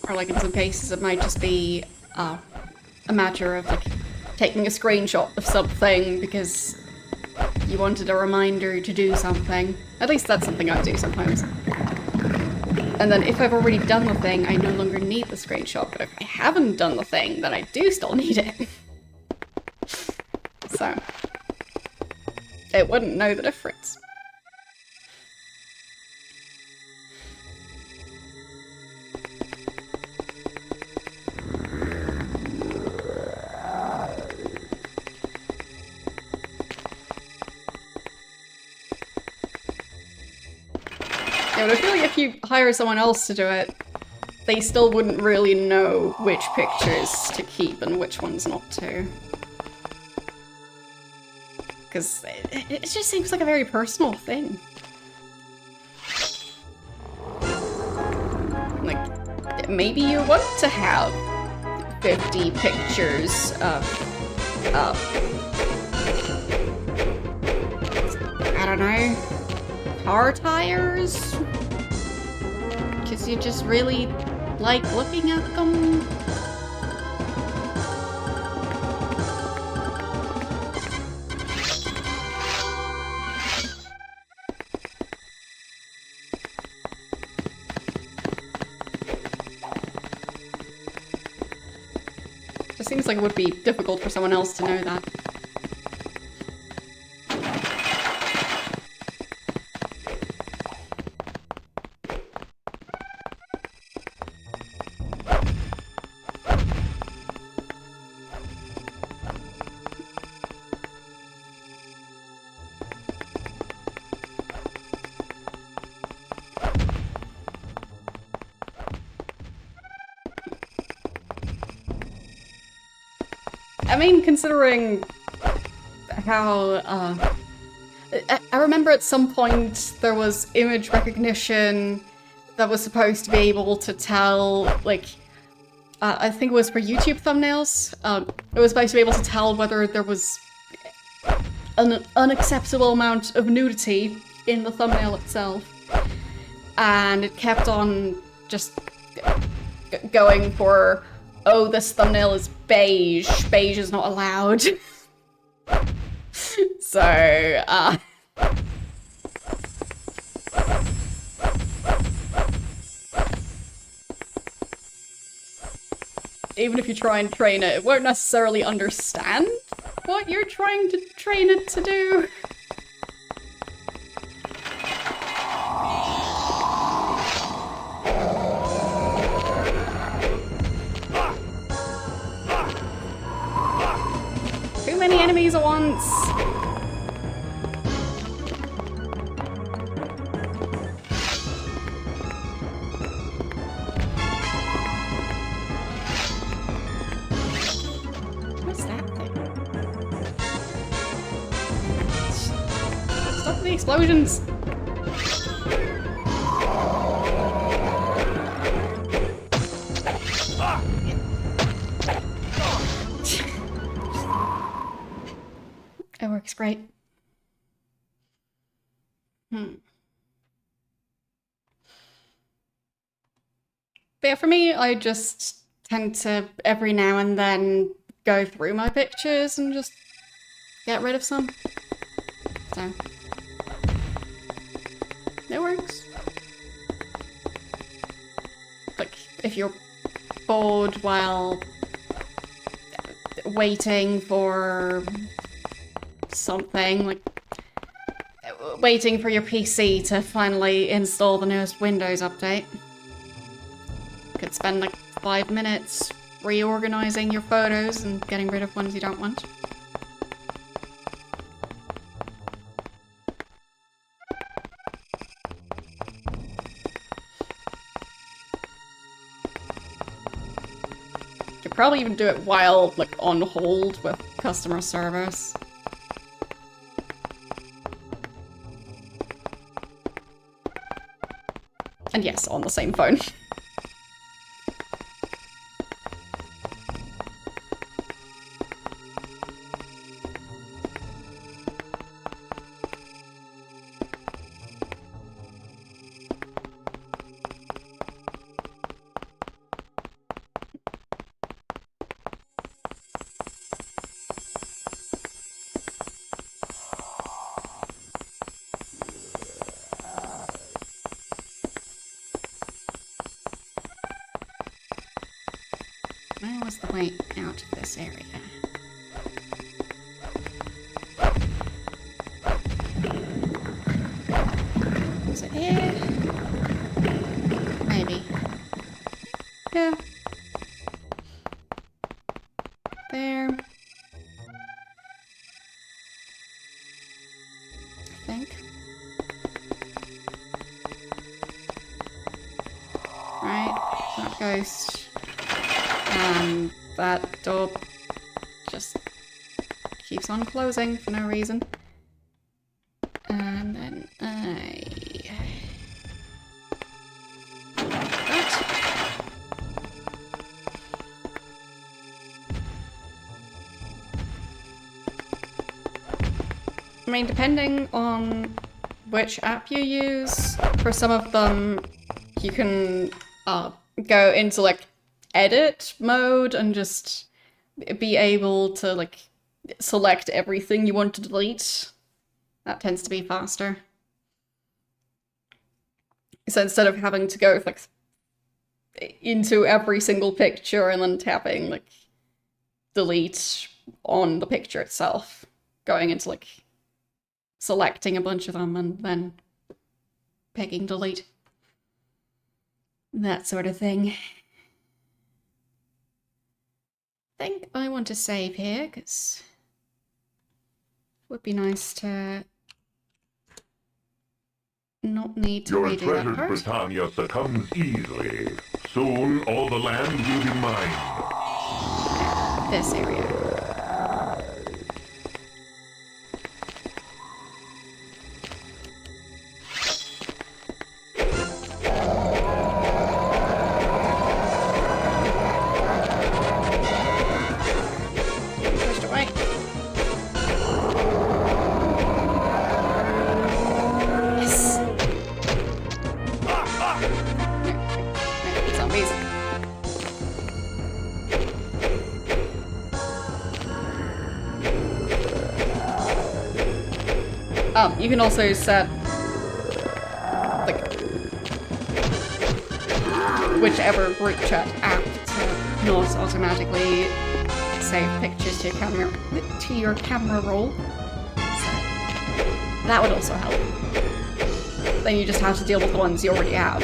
Or like in some cases it might just be a matter of like taking a screenshot of something because you wanted a reminder to do something. At least that's something I do sometimes. And then if I've already done the thing, I no longer need the screenshot, but if I haven't done the thing, then I do still need it. So, it wouldn't know the difference. Yeah, but I feel like if you hire someone else to do it, they still wouldn't really know which pictures to keep and which ones not to. Because it just seems like a very personal thing. Like, maybe you want to have 50 pictures of I don't know, car tires? Because you just really like looking at them? It seems like it would be difficult for someone else to know that. I mean, considering how, I remember at some point there was image recognition that was supposed to be able to tell, like, I think it was for YouTube thumbnails, it was supposed to be able to tell whether there was an unacceptable amount of nudity in the thumbnail itself. And it kept on just going for, oh, this thumbnail is beige. Beige is not allowed. So, even if you try and train it, it won't necessarily understand what you're trying to train it to do. Too many enemies at once. What's that thing? Stop the explosions. It works great. But yeah, for me, I just tend to every now and then go through my pictures and just get rid of some. So, it works. Like, if you're bored while waiting for something, like waiting for your PC to finally install the newest Windows update. Could spend like 5 minutes reorganizing your photos and getting rid of ones you don't want. You could probably even do it while, like, on hold with customer service. And yes, on the same phone. Where was the way out of this area? Was it here? Maybe. Yeah. There. I think. Right. That ghost. And that door just keeps on closing for no reason. And then that. I mean, depending on which app you use, for some of them you can go into like edit mode and just be able to like select everything you want to delete. That tends to be faster. So instead of having to go like into every single picture and then tapping like delete on the picture itself, going into like selecting a bunch of them and then picking delete. That sort of thing. I think I want to save here because it would be nice to not need to Your redo that treasured part. Britannia succumbs easily. Soon all the land will be mine. This area. Pushed away. Yes. Zombies. You can also set like whichever group chat app to not automatically save pictures to your camera roll. So that would also help. Then you just have to deal with the ones you already have.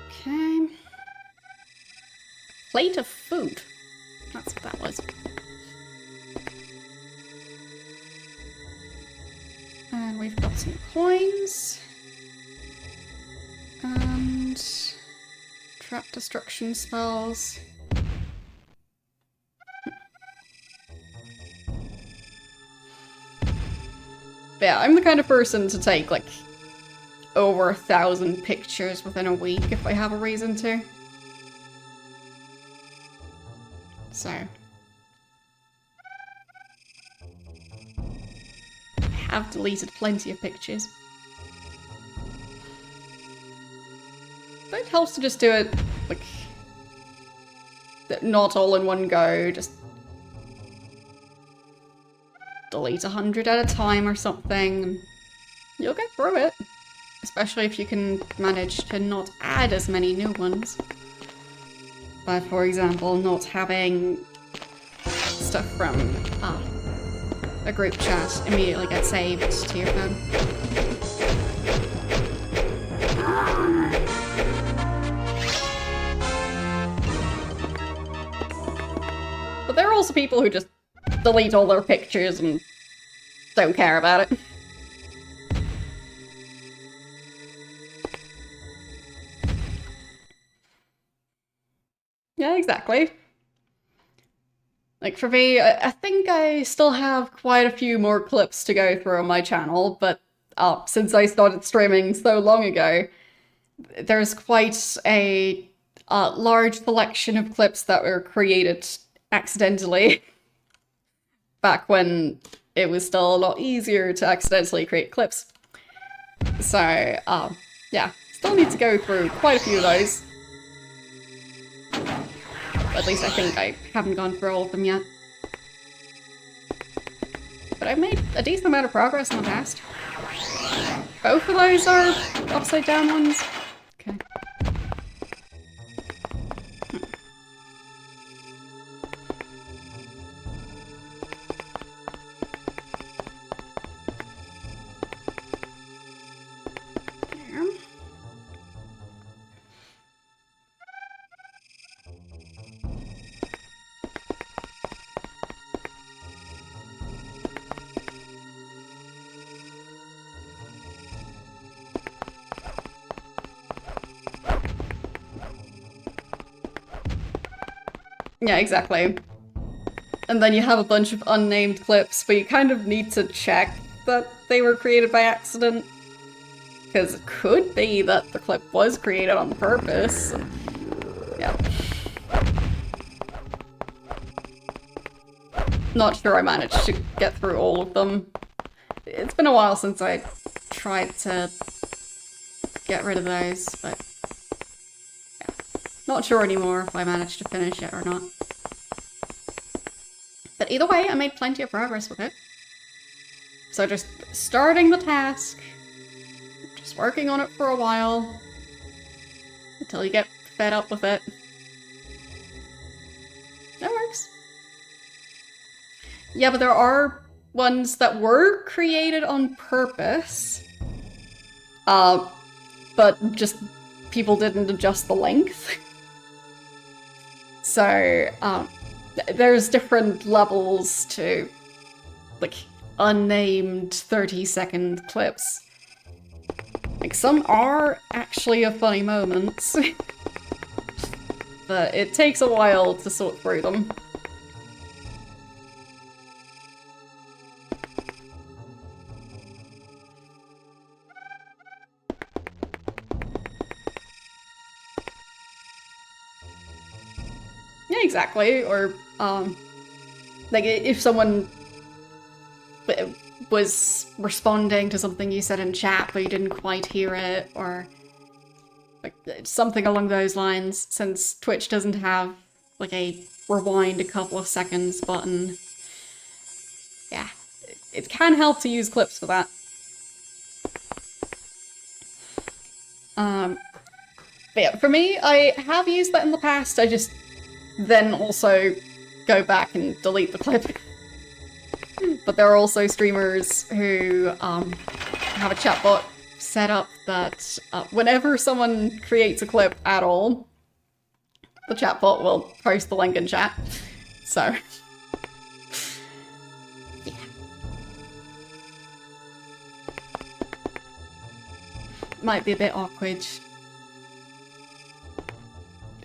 Okay. Plate of food. That's what that was. And we've got some coins. And trap destruction spells. Yeah, I'm the kind of person to take like over 1,000 pictures within a week if I have a reason to. So I have deleted plenty of pictures. But it helps to just do it like not all in one go, just delete 100 at a time or something, and you'll get through it. Especially if you can manage to not add as many new ones. By, for example, not having stuff from a group chat immediately get saved to your phone. But there are also people who just delete all their pictures and don't care about it. Yeah, exactly. Like, for me, I think I still have quite a few more clips to go through on my channel, but since I started streaming so long ago, there's quite a large selection of clips that were created accidentally back when it was still a lot easier to accidentally create clips. So, yeah, still need to go through quite a few of those. At least I think I haven't gone through all of them yet. But I've made a decent amount of progress in the past. Both of those are upside down ones. Okay. There. Yeah, exactly. And then you have a bunch of unnamed clips, but you kind of need to check that they were created by accident. Because it could be that the clip was created on purpose. Yeah. Not sure I managed to get through all of them. It's been a while since I tried to get rid of those, but yeah. Not sure anymore if I managed to finish it or not. But either way, I made plenty of progress with it. So just starting the task, just working on it for a while, until you get fed up with it. That works. Yeah, but there are ones that were created on purpose, but just people didn't adjust the length. So, there's different levels to, like, unnamed 30-second clips. Like, some are actually a funny moments, but it takes a while to sort through them. Yeah, exactly. Or, like, if someone was responding to something you said in chat, but you didn't quite hear it, or like something along those lines, since Twitch doesn't have, like, a rewind a couple of seconds button. Yeah, it can help to use clips for that. But yeah, for me, I have used that in the past, I just then also go back and delete the clip. But there are also streamers who have a chatbot set up that whenever someone creates a clip at all, the chatbot will post the link in chat. So, yeah. Might be a bit awkward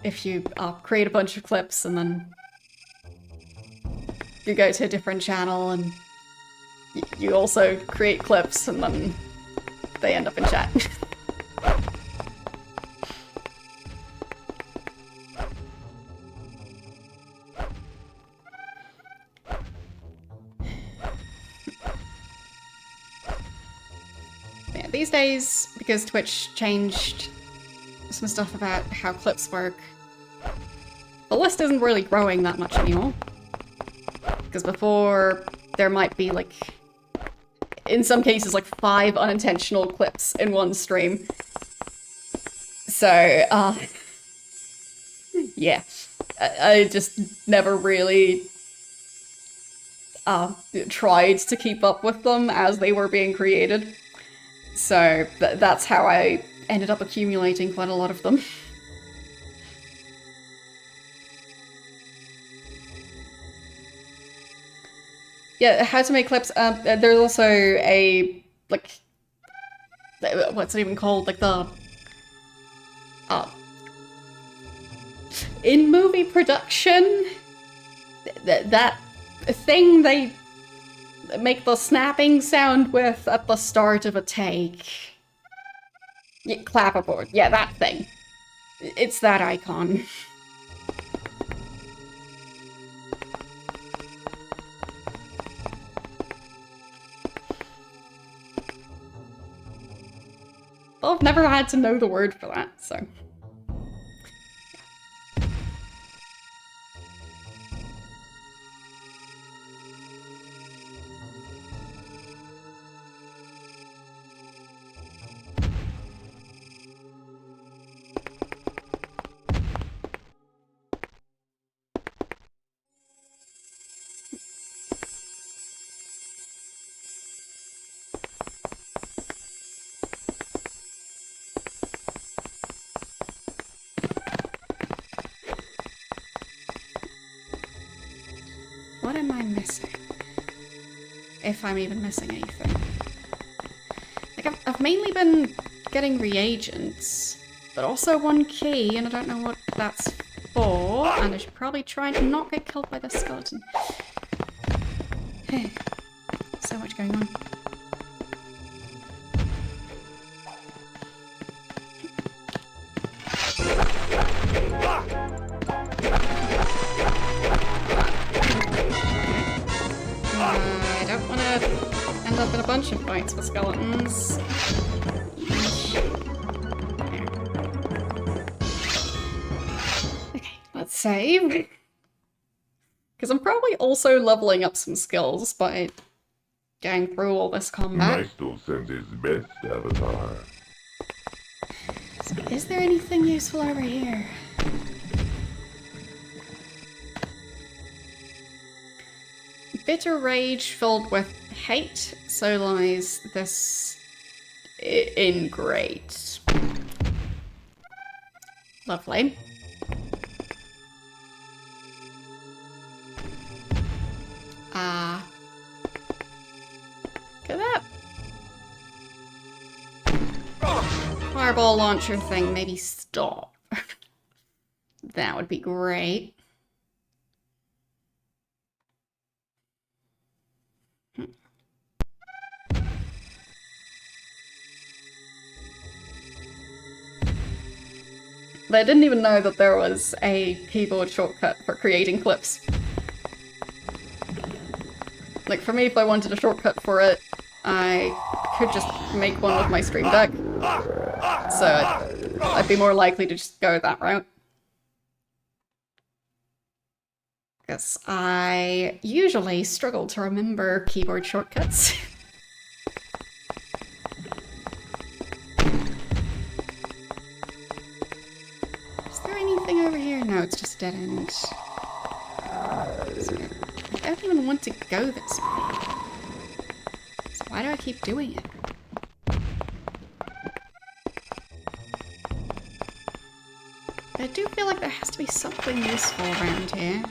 if you create a bunch of clips and then you go to a different channel and you also create clips and then they end up in chat. Yeah, these days, because Twitch changed some stuff about how clips work, the list isn't really growing that much anymore. Because before, there might be, like, in some cases, like 5 unintentional clips in one stream. So, yeah. I just never really tried to keep up with them as they were being created. So that's how I ended up accumulating quite a lot of them. Yeah, how to make clips. There's also a, like, what's it even called? Like the, in movie production, that thing they make the snapping sound with at the start of a take. Yeah, clapperboard. Yeah, that thing. It's that icon. Well, I've never had to know the word for that, so. What am I missing? If I'm even missing anything. Like, I've mainly been getting reagents, but also one key, and I don't know what that's for, and I should probably try to not get killed by the skeleton. So much going on. I don't want to end up in a bunch of fights with skeletons. Okay, let's save. Because I'm probably also leveling up some skills by going through all this combat. I still send his best, Avatar. So is there anything useful over here? Bitter rage filled with hate, so lies this in great. Lovely. Look at that. Fireball launcher thing, maybe stop. That would be great. I didn't even know that there was a keyboard shortcut for creating clips. Like, for me, if I wanted a shortcut for it, I could just make one with my Stream Deck. So I'd be more likely to just go that route. Because I usually struggle to remember keyboard shortcuts. Over here? No, it's just a dead end. So, I don't even want to go this way. So why do I keep doing it? I do feel like there has to be something useful around here.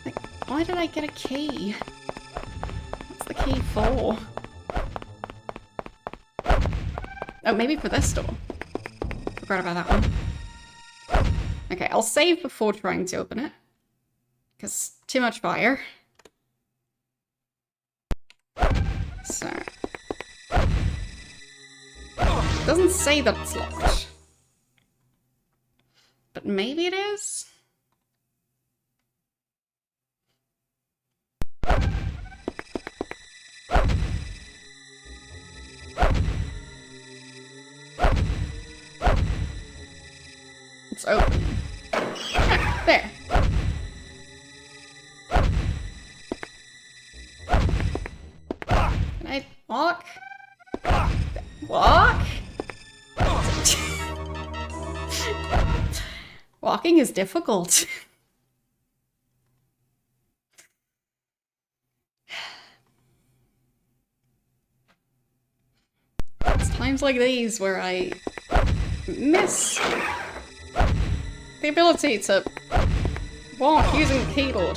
Like, why did I get a key? What's the key for? Oh, maybe for this door. Forgot about that one. Okay, I'll save before trying to open it. Because too much fire. So. It doesn't say that it's locked. But maybe it is? It's open. Ah, there. Can I walk? Walk? Walking is difficult. times like these where I miss the ability to walk using the keyboard.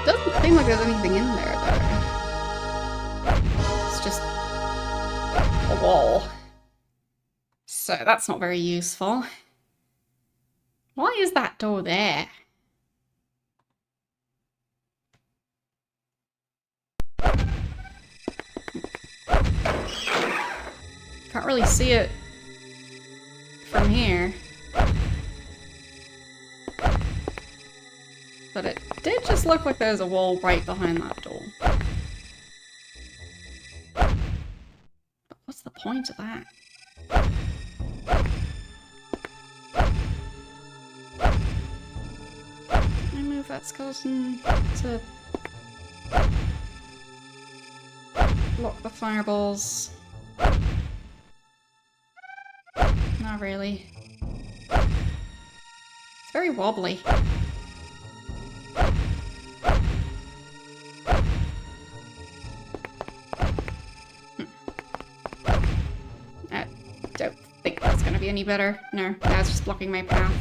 Doesn't seem like there's anything in there though. It's just a wall. So that's not very useful. Why is that door there? Can't really see it from here. But it did just look like there's a wall right behind that door. But what's the point of that? Can I move that skeleton to block the fireballs? Not really. It's very wobbly. I don't think that's gonna be any better. No, that's just blocking my path.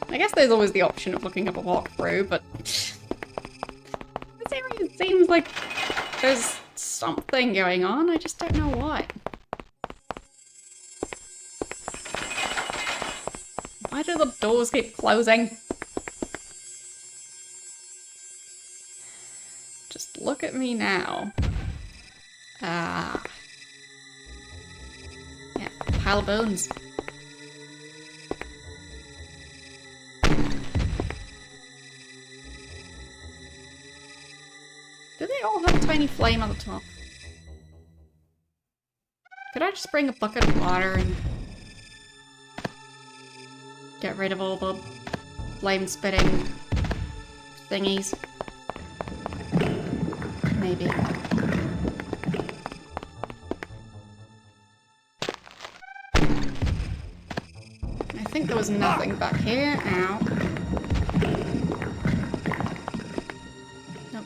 I guess there's always the option of looking up a walkthrough, but this area seems like there's something going on, I just don't know what. Why do the doors keep closing? Just look at me now. Ah. Yeah, pile of bones. Do they all have a tiny flame on the top? Could I just bring a bucket of water and get rid of all the flame-spitting thingies? Maybe. I think there was nothing back here. Ow. Nope.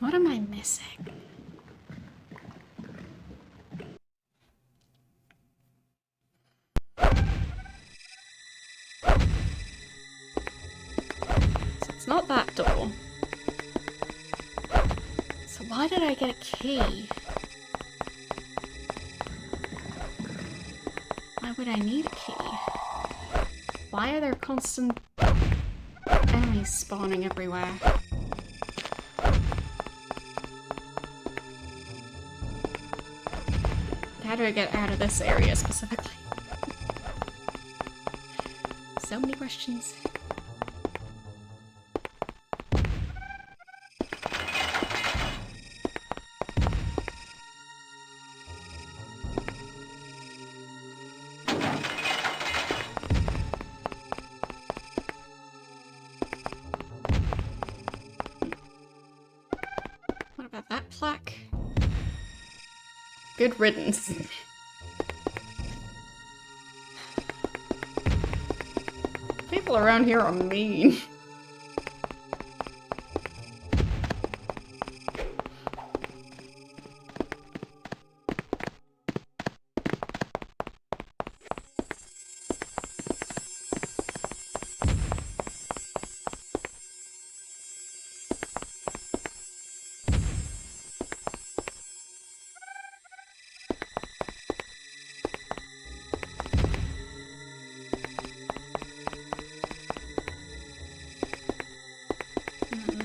What am I missing? It's not that door. So why did I get a key? Why would I need a key? Why are there constant enemies spawning everywhere? How do I get out of this area specifically? So many questions. What about that plaque? Good riddance. People around here are mean.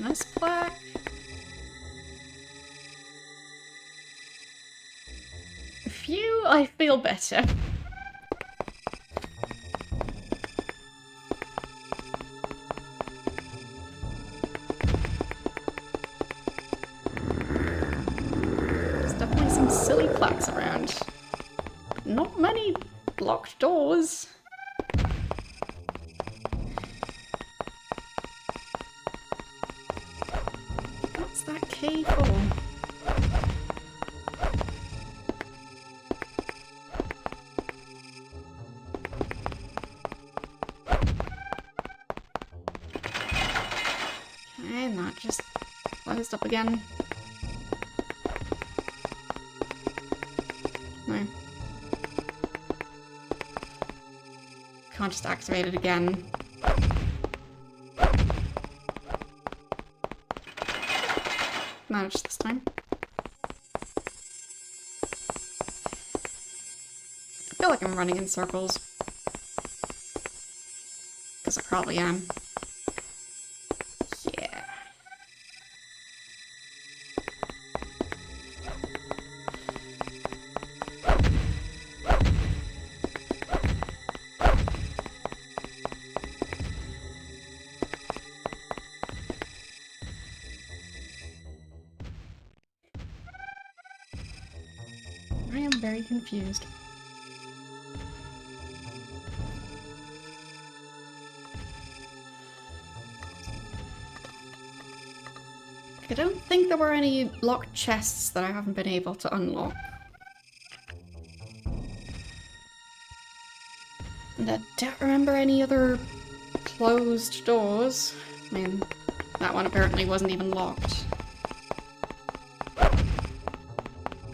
This plaque. Phew, I feel better. There's definitely some silly plaques around. Not many locked doors. What's that key for? just closed up again? No. Can't just activate it again. Managed this time. I feel like I'm running in circles. Because I probably am. Yeah. I am very confused. I don't think there were any locked chests that I haven't been able to unlock. And I don't remember any other closed doors. I mean, that one apparently wasn't even locked.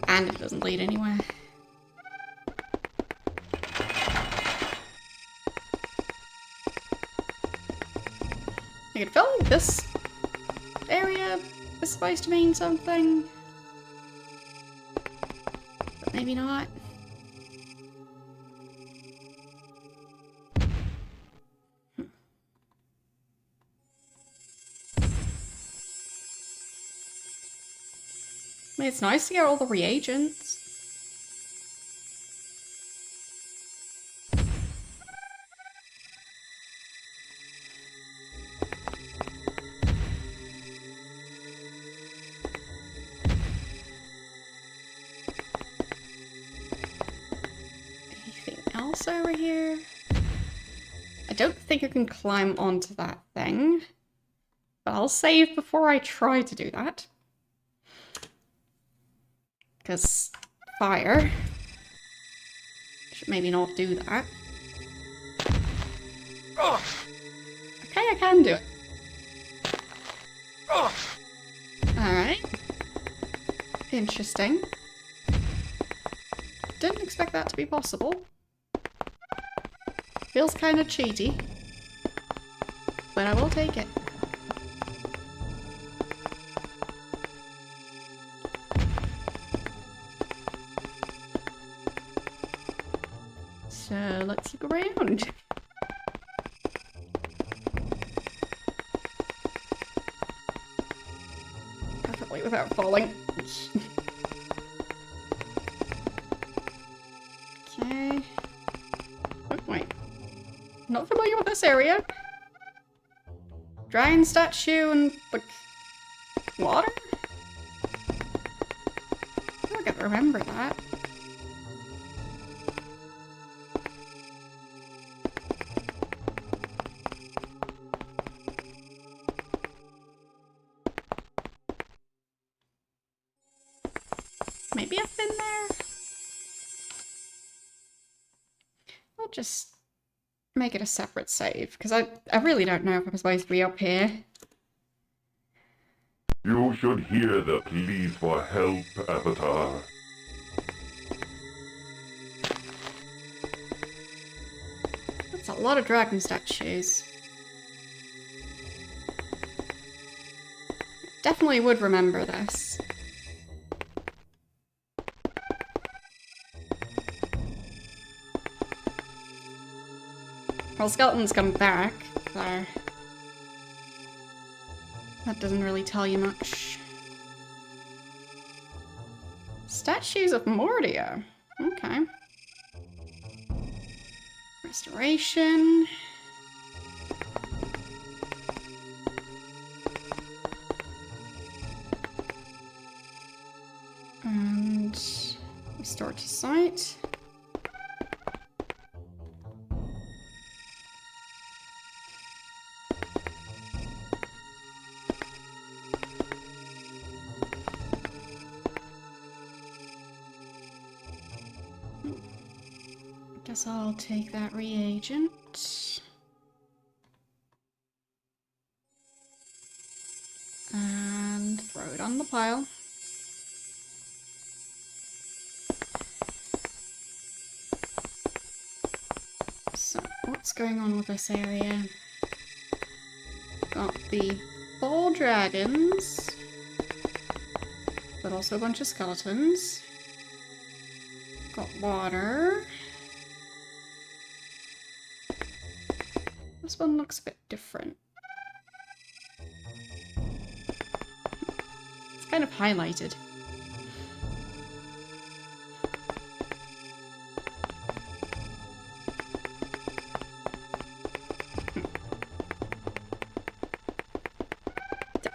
And it doesn't lead anywhere. I could feel like this area is supposed to mean something. But maybe not. I mean, it's nice to get all the reagents. Anything else over here? I don't think I can climb onto that thing, but I'll save before I try to do that. Because fire should maybe not do that. Okay, I can do it. Alright. Interesting. Didn't expect that to be possible. Feels kind of cheaty. But I will take it. So let's look around. Perfectly without falling. Okay. Oh, wait. Not familiar with this area. Dragon statue and like water? I feel like I remember that. Maybe I've been there? I'll just make it a separate save, because I really don't know if I'm supposed to be up here. You should hear the pleas for help, Avatar. That's a lot of dragon statues. Definitely would remember this. Well, Skeleton's come back, so that doesn't really tell you much. Statues of Mordia. Okay. Restoration. And restore to site. Guess I'll take that reagent. pile. So, what's going on with this area? Got the ball dragons, but also a bunch of skeletons. Got water. This one looks a bit different. It's kind of highlighted.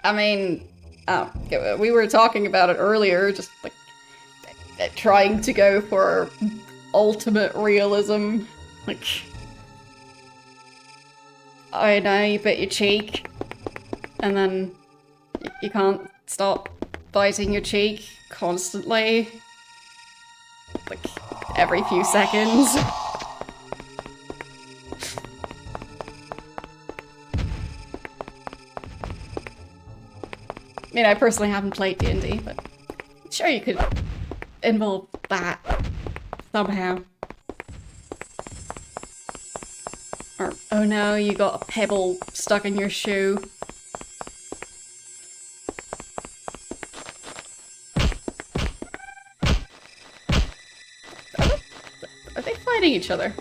I mean, we were talking about it earlier, just like trying to go for ultimate realism. Like, I know you bit your cheek, and then you can't stop biting your cheek constantly. Like, every few seconds. I mean, I personally haven't played D&D, but sure you could involve that somehow. Or, oh no, you got a pebble stuck in your shoe. Are they fighting each other?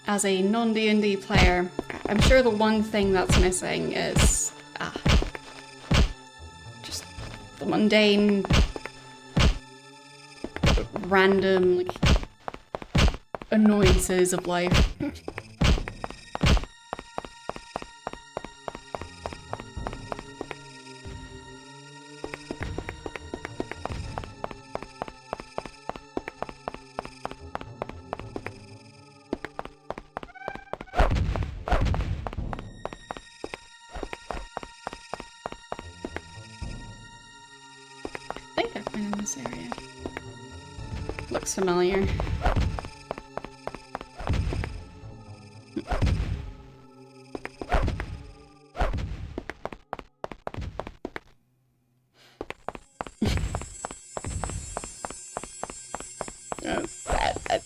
As a non-D&D player, I'm sure the one thing that's missing is just the mundane, random, like, annoyances of life. Area. Looks familiar.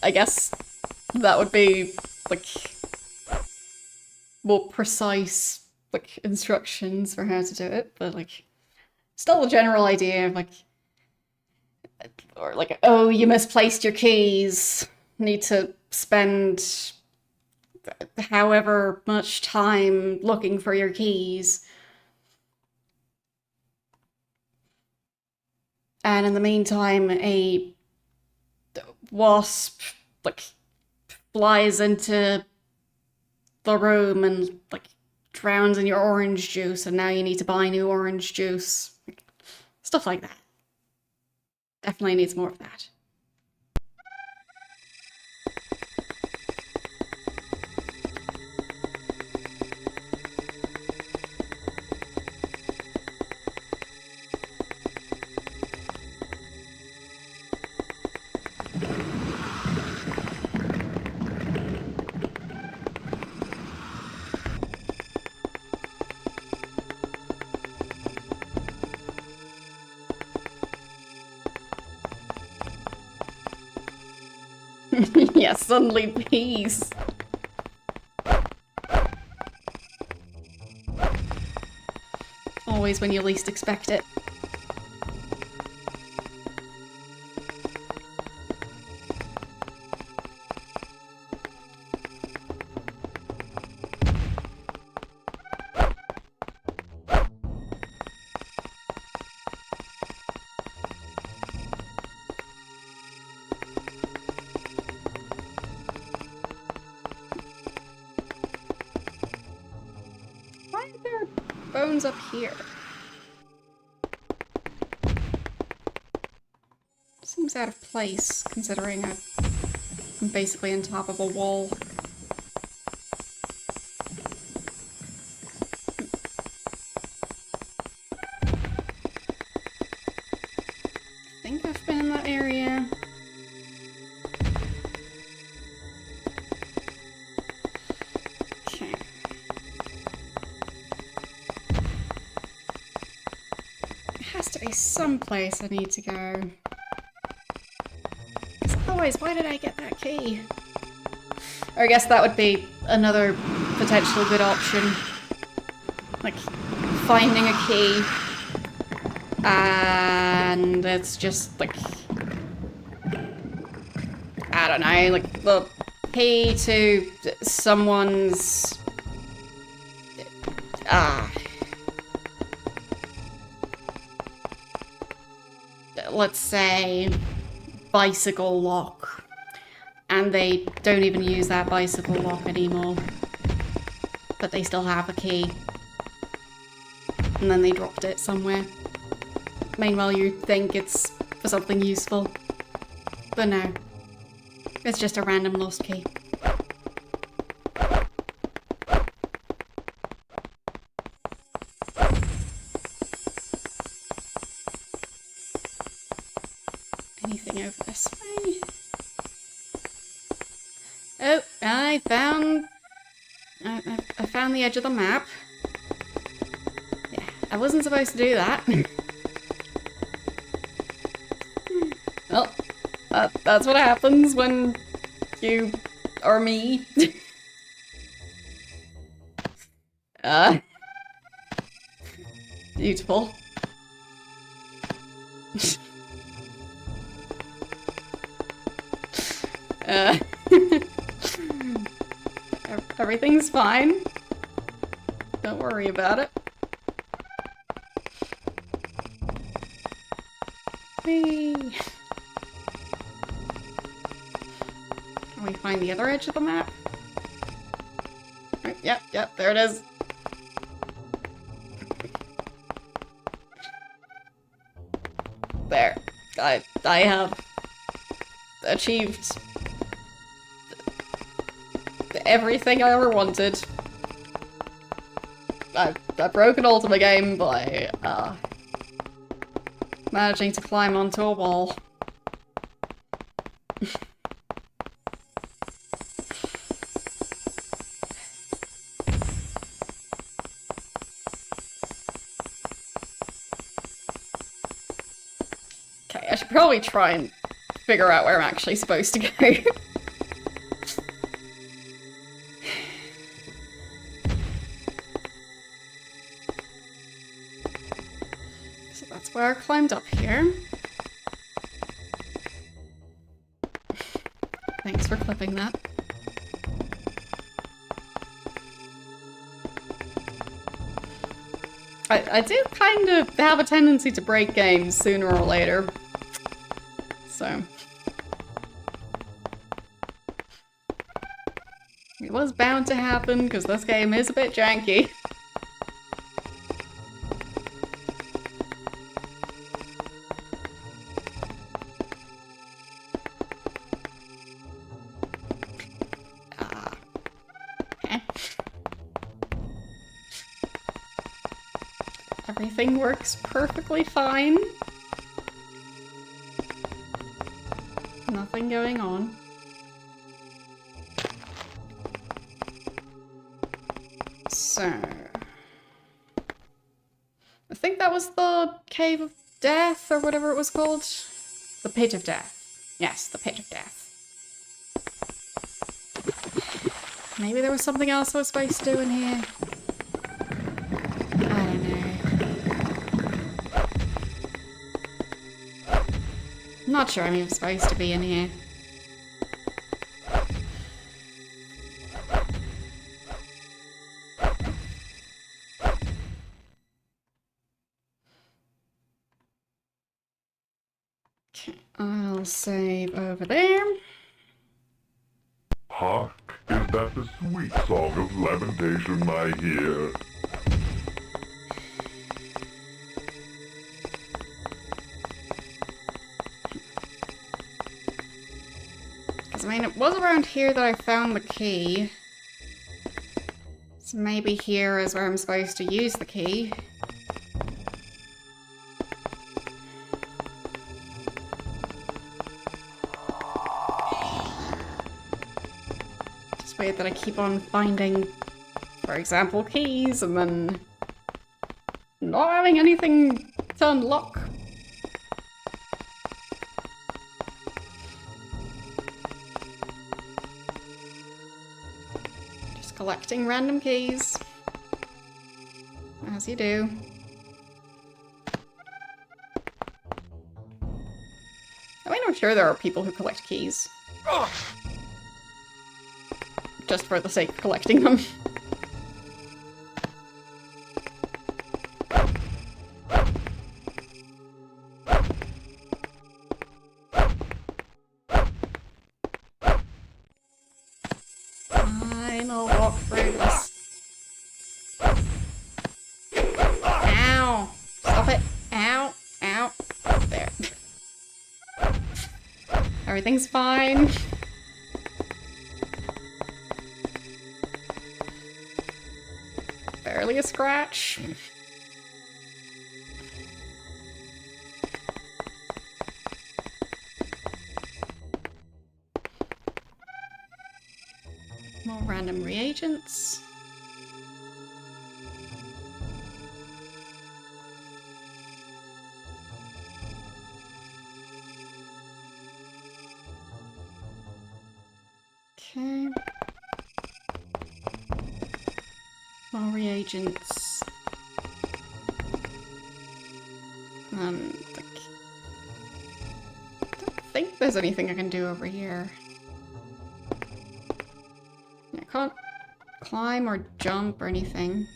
I guess that would be like more precise like instructions for how to do it, but like still the general idea of like, or like, oh, you misplaced your keys, need to spend however much time looking for your keys. And in the meantime, a wasp like flies into the room and like drowns in your orange juice, and now you need to buy new orange juice. Stuff like that. Definitely needs more of that. Yeah, suddenly peace. Always when you least expect it. Bones up here. Seems out of place, considering I'm basically on top of a wall. be someplace I need to go. 'Cause otherwise, why did I get that key? Or I guess that would be another potential good option. Like, finding a key. And it's just, like... I don't know, like, the key to someone's... let's say, bicycle lock. And they don't even use that bicycle lock anymore. But they still have a key. And then they dropped it somewhere. Meanwhile, you think it's for something useful. But no. It's just a random lost key. Anything over this way? Oh, I found the edge of the map. Yeah, I wasn't supposed to do that. Well, that's what happens when you are me. Beautiful. Everything's fine. Don't worry about it. Whee! Can we find the other edge of the map? Yep, there it is. There. I have achieved everything I ever wanted. I broke an Ultima game by managing to climb onto a wall. Okay, I should probably try and figure out where I'm actually supposed to go. So that's where I climbed up here. Thanks for clipping that. I do kind of have a tendency to break games sooner or later. So. It was bound to happen, because this game is a bit janky. Okay. Everything works perfectly fine. Nothing going on. So... I think that was the Cave of Death, or whatever it was called. The Pit of Death. Yes, the Pit of Death. Maybe there was something else I was supposed to do in here. I don't know. I'm not sure I'm even supposed to be in here. Okay, I'll save over there. Hark, is that the sweet song of lamentation I hear? Because, I mean, it was around here that I found the key. So maybe here is where I'm supposed to use the key. Weird that I keep on finding, for example, keys and then not having anything to unlock collecting random keys. As you do. I mean, I'm sure there are people who collect keys. Just for the sake of collecting them. Fine, I'll walk through this. Ow! Stop it! Ow! Ow! There. Everything's fine. Barely a scratch. More random reagents. Okay. More reagents. I don't think there's anything I can do over here. I can't climb or jump or anything.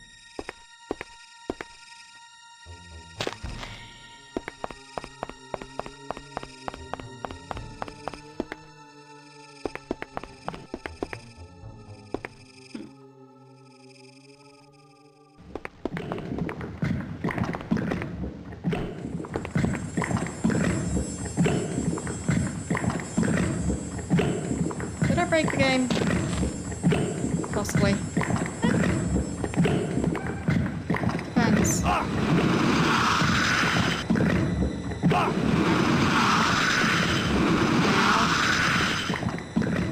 Did I break the game? Possibly. Depends.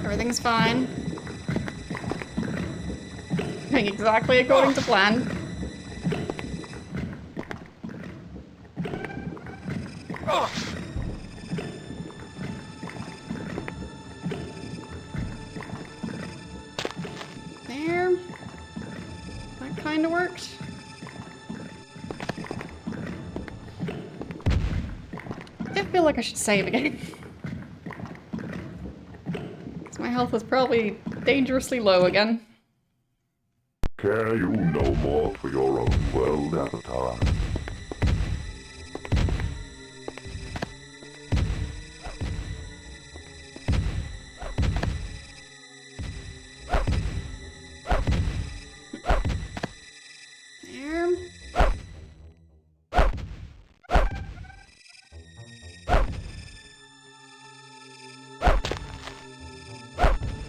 Everything's fine. Going exactly according to plan. There. That kind of worked. I feel like I should save again. Because my health is probably dangerously low again. Care you no more for your own world, Avatar? There.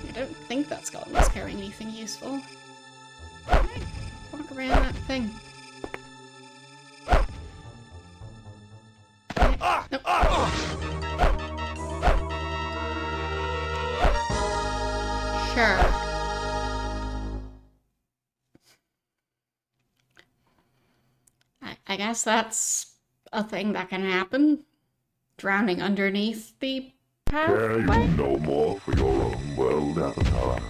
I don't think that skeleton is carrying anything useful. Right. Walk around that thing. Nope. Sure. I guess that's a thing that can happen. Drowning underneath the Care you pathway? no more for your own world, Avatar?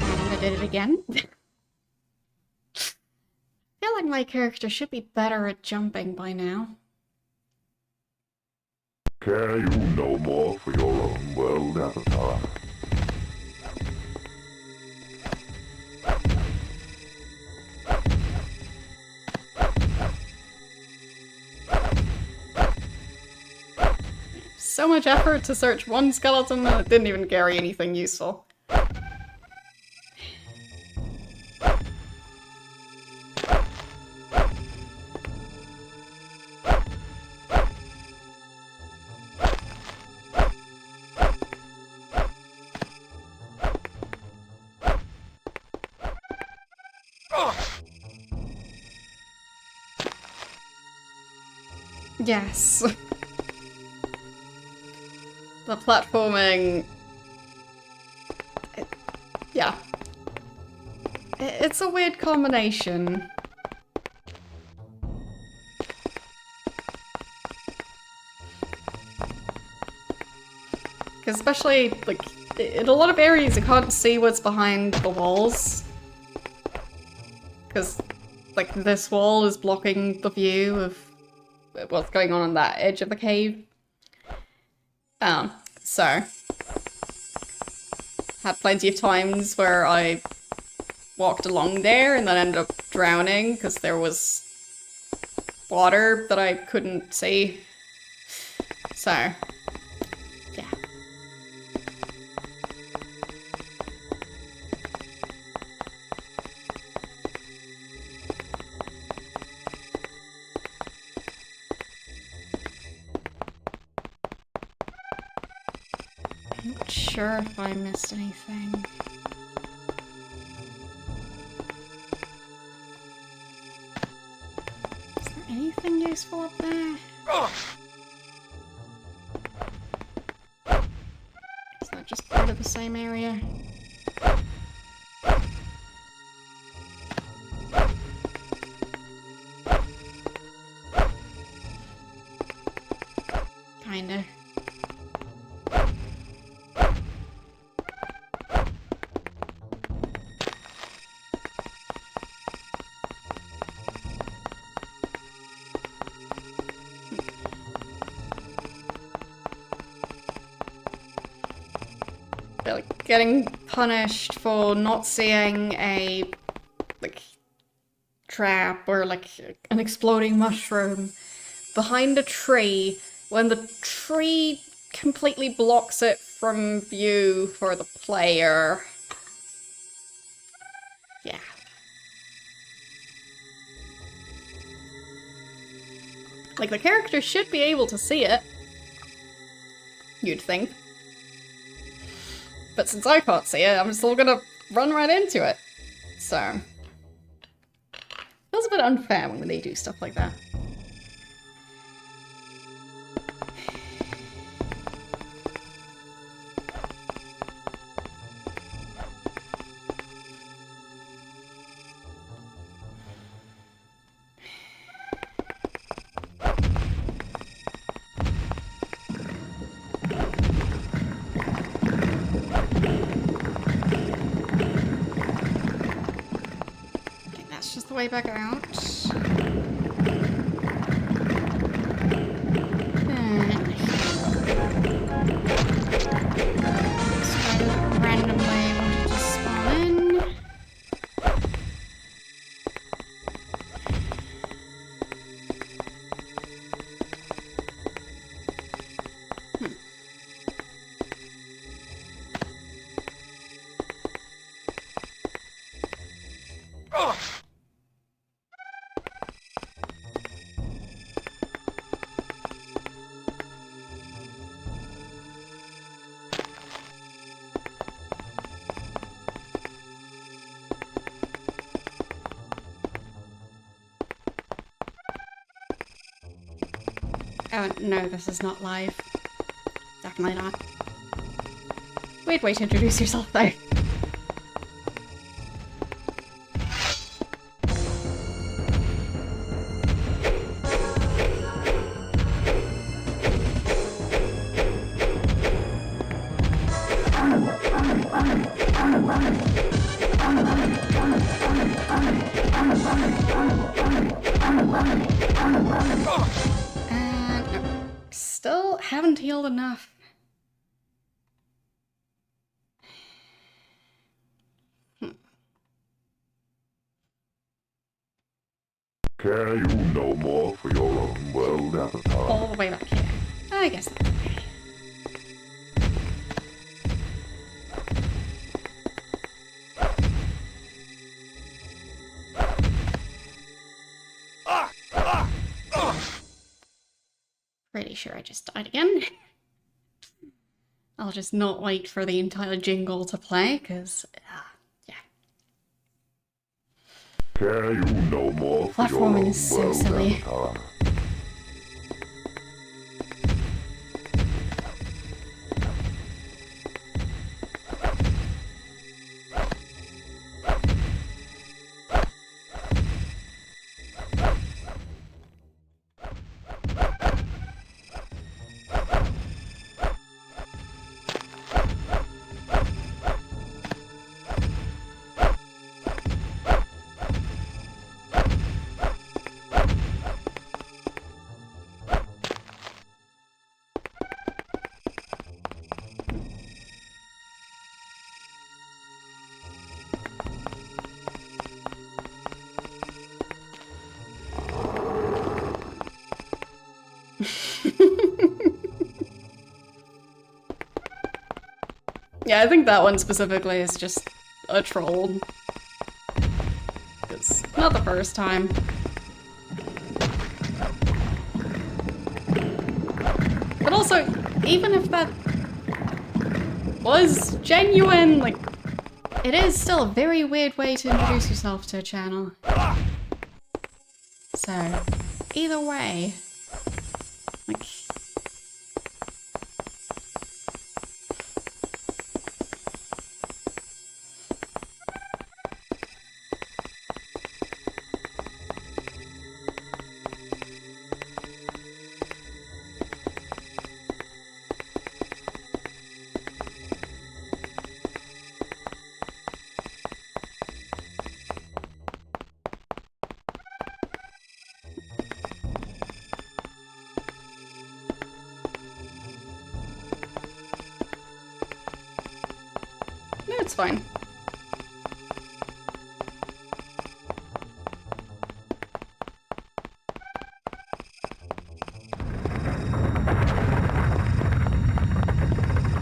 And I did it again. I feel like my character should be better at jumping by now. Care you no more for your own world, Avatar? So much effort to search one skeleton and it didn't even carry anything useful. Yes. The platforming... It's a weird combination. Especially, like, in a lot of areas you can't see what's behind the walls. Because, like, this wall is blocking the view of what's going on that edge of the cave. So had plenty of times where I walked along there and then ended up drowning because there was water that I couldn't see. So, yeah. I'm not sure if I missed anything. Is there anything useful up there? Is that just part of the same area? Kinda. Like, getting punished for not seeing a, like, trap or, like, an exploding mushroom behind a tree when the tree completely blocks it from view for the player. Yeah. Like, the character should be able to see it. You'd think. But since I can't see it, I'm still gonna run right into it. So. Feels a bit unfair when they do stuff like that. The way back out. Spider randomly wanted to spawn. Oh, no, this is not live. Definitely not. Weird way to introduce yourself, though. Still haven't healed enough. Care you no more for your own world, Avatar? All the way back here. I guess that's okay. Pretty sure I just died again. I'll just not wait for the entire jingle to play, because, yeah. Care you no more for your Platforming own is so world, silly. Avatar? Yeah, I think that one specifically is just a troll. It's not the first time. But also, even if that was genuine, like, it is still a very weird way to introduce yourself to a channel. So, either way, like... No, it's fine.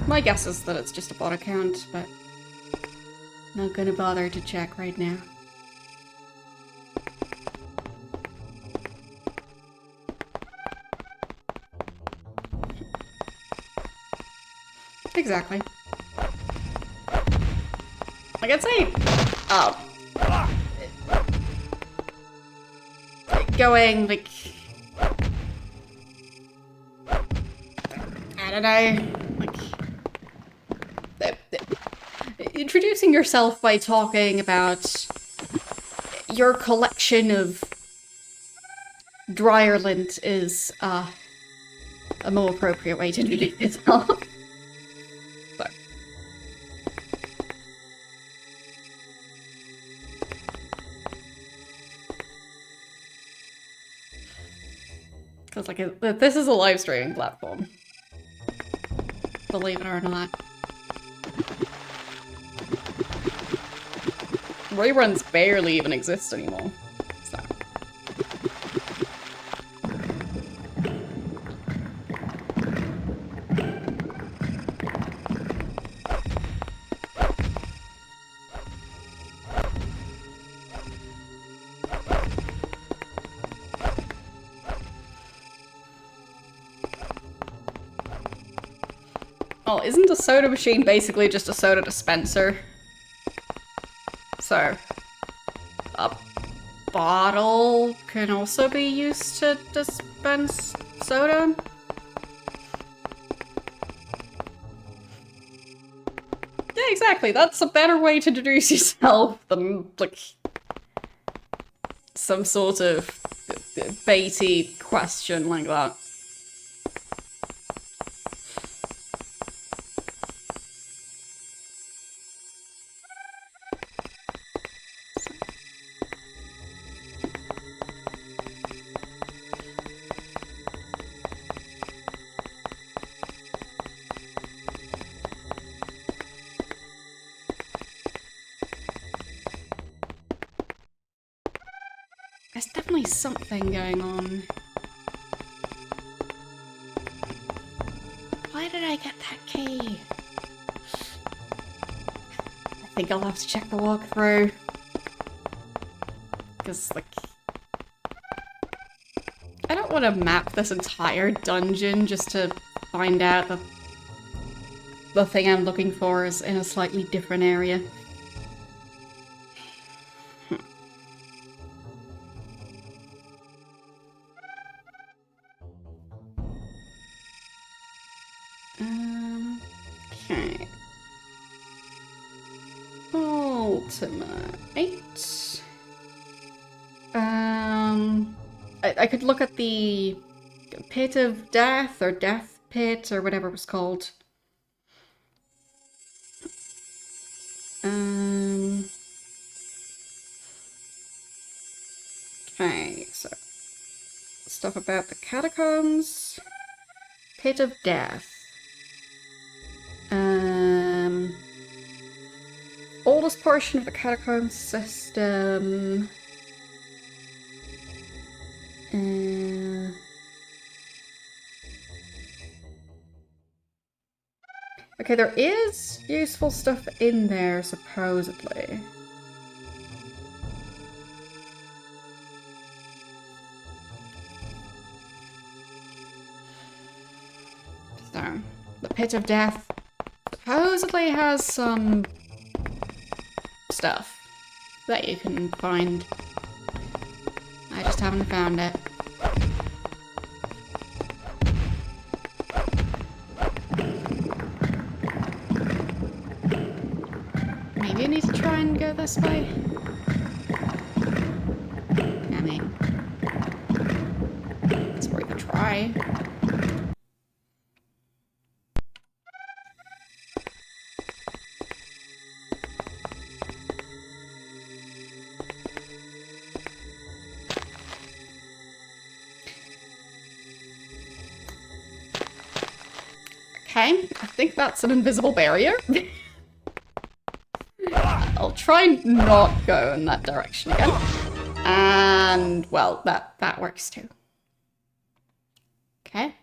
My guess is that it's just a bot account, but not gonna bother to check right now. Exactly. Like I'd say, going like, I don't know, like, introducing yourself by talking about your collection of Dryerlint is, a more appropriate way to introduce yourself. So. Because, like, this is a live streaming platform. Believe it or not. Reruns barely even exist anymore. So. Well, isn't a soda machine basically just a soda dispenser? So, a bottle can also be used to dispense soda? Yeah, exactly. That's a better way to introduce yourself than, like, some sort of baity question like that. There's definitely something going on. Why did I get that key? I think I'll have to check the walkthrough. Because, like... I don't want to map this entire dungeon just to find out that the thing I'm looking for is in a slightly different area. Okay. Ultima 8. I could look at the Pit of Death, or Death Pit, or whatever it was called. Okay, so stuff about the catacombs. Pit of Death. Oldest portion of the catacomb system. Okay, there is useful stuff in there, supposedly. So, the Pit of Death supposedly has some stuff that you can find. I just haven't found it. Maybe I need to try and go this way. I mean, it's worth a try. Okay, I think that's an invisible barrier. I'll try and not go in that direction again. And, well, that works too. Okay.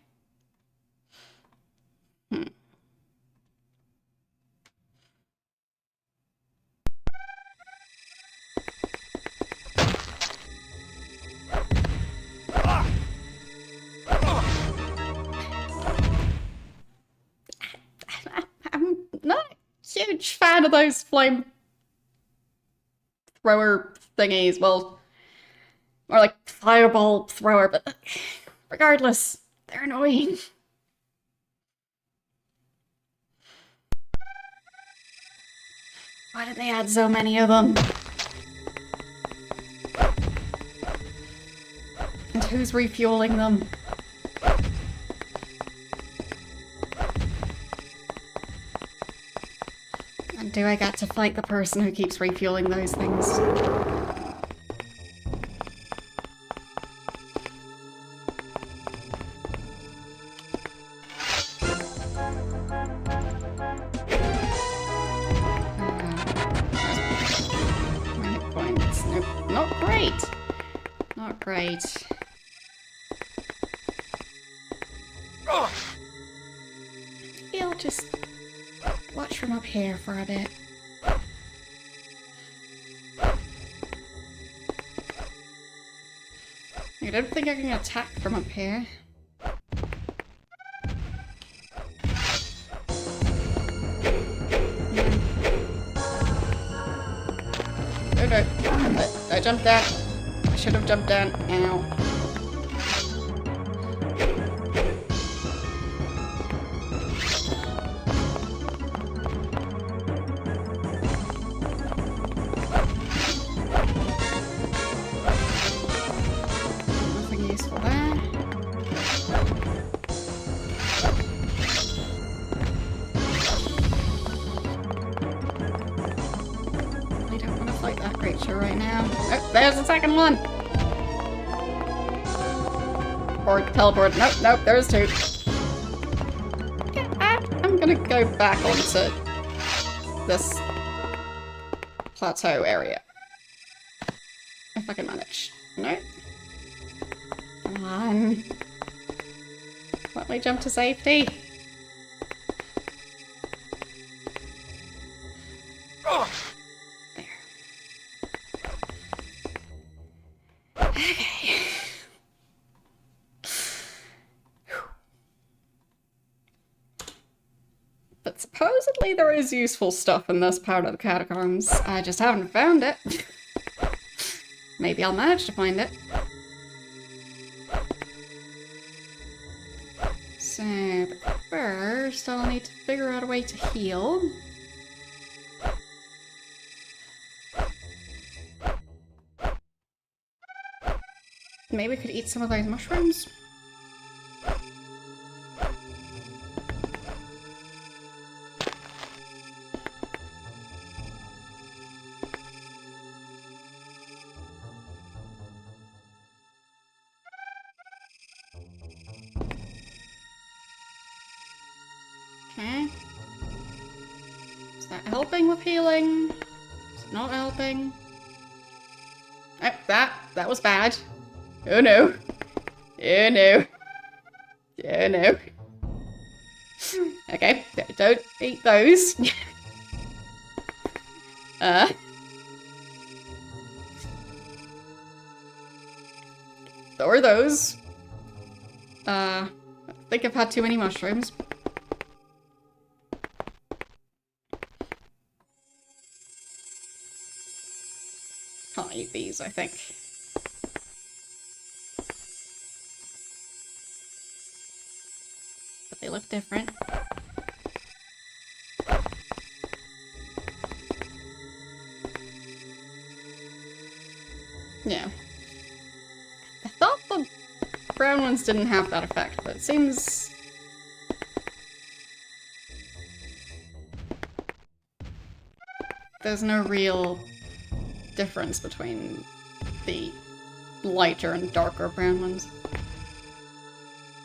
I'm not a huge fan of those flame thrower thingies. Well, more like fireball thrower, but regardless, they're annoying. Why did they add so many of them? And who's refueling them? And do I get to fight the person who keeps refueling those things? My hit points. Nope, not great. Not great. Maybe I'll just watch from up here for a bit. I don't think I can attack from up here. Okay, I jumped down. I should have jumped down. Ow. Nothing useful there. I don't want to fight that creature right now. Oh, there's the second one! Or teleport. Nope, nope, there's two. Yeah, I'm gonna go back onto this plateau area. If I can manage. Nope. Come on. Let me jump to safety. There. Okay. But supposedly there is useful stuff in this part of the catacombs. I just haven't found it. Maybe I'll manage to find it. So, but first I'll need to figure out a way to heal. Maybe we could eat some of those mushrooms. Okay. Is that helping with healing? Is it not helping? Oh, that was bad. Oh no. Oh no. Oh no. Okay, Don't eat those. Or those. I think I've had too many mushrooms. Can't eat these, I think. But they look different. Yeah. I thought the brown ones didn't have that effect, but it seems... there's no real difference between the lighter and darker brown ones.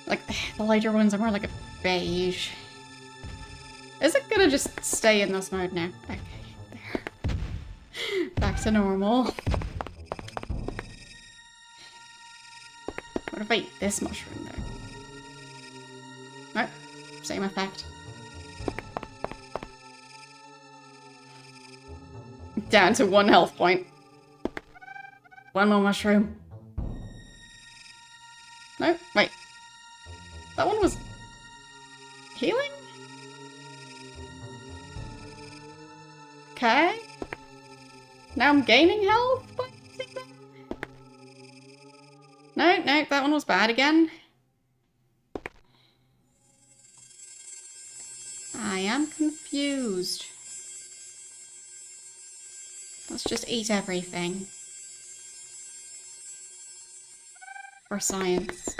Like, the lighter ones are more like a beige. Is it gonna just stay in this mode now? Okay, there. Back to normal. What if I eat this mushroom though? Nope, same effect. Down to 1 health point. 1 more mushroom. No, wait. That one was healing? Okay. Now I'm gaining health by using them? No, that one was bad again. I am confused. Let's just eat everything. For science.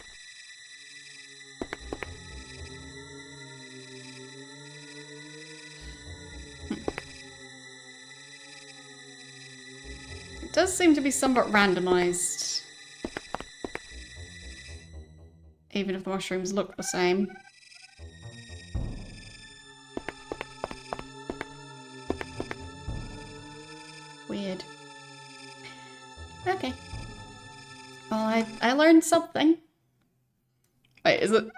It does seem to be somewhat randomized. Even if the mushrooms look the same. Weird. Okay. Well, I learned something. Wait, is it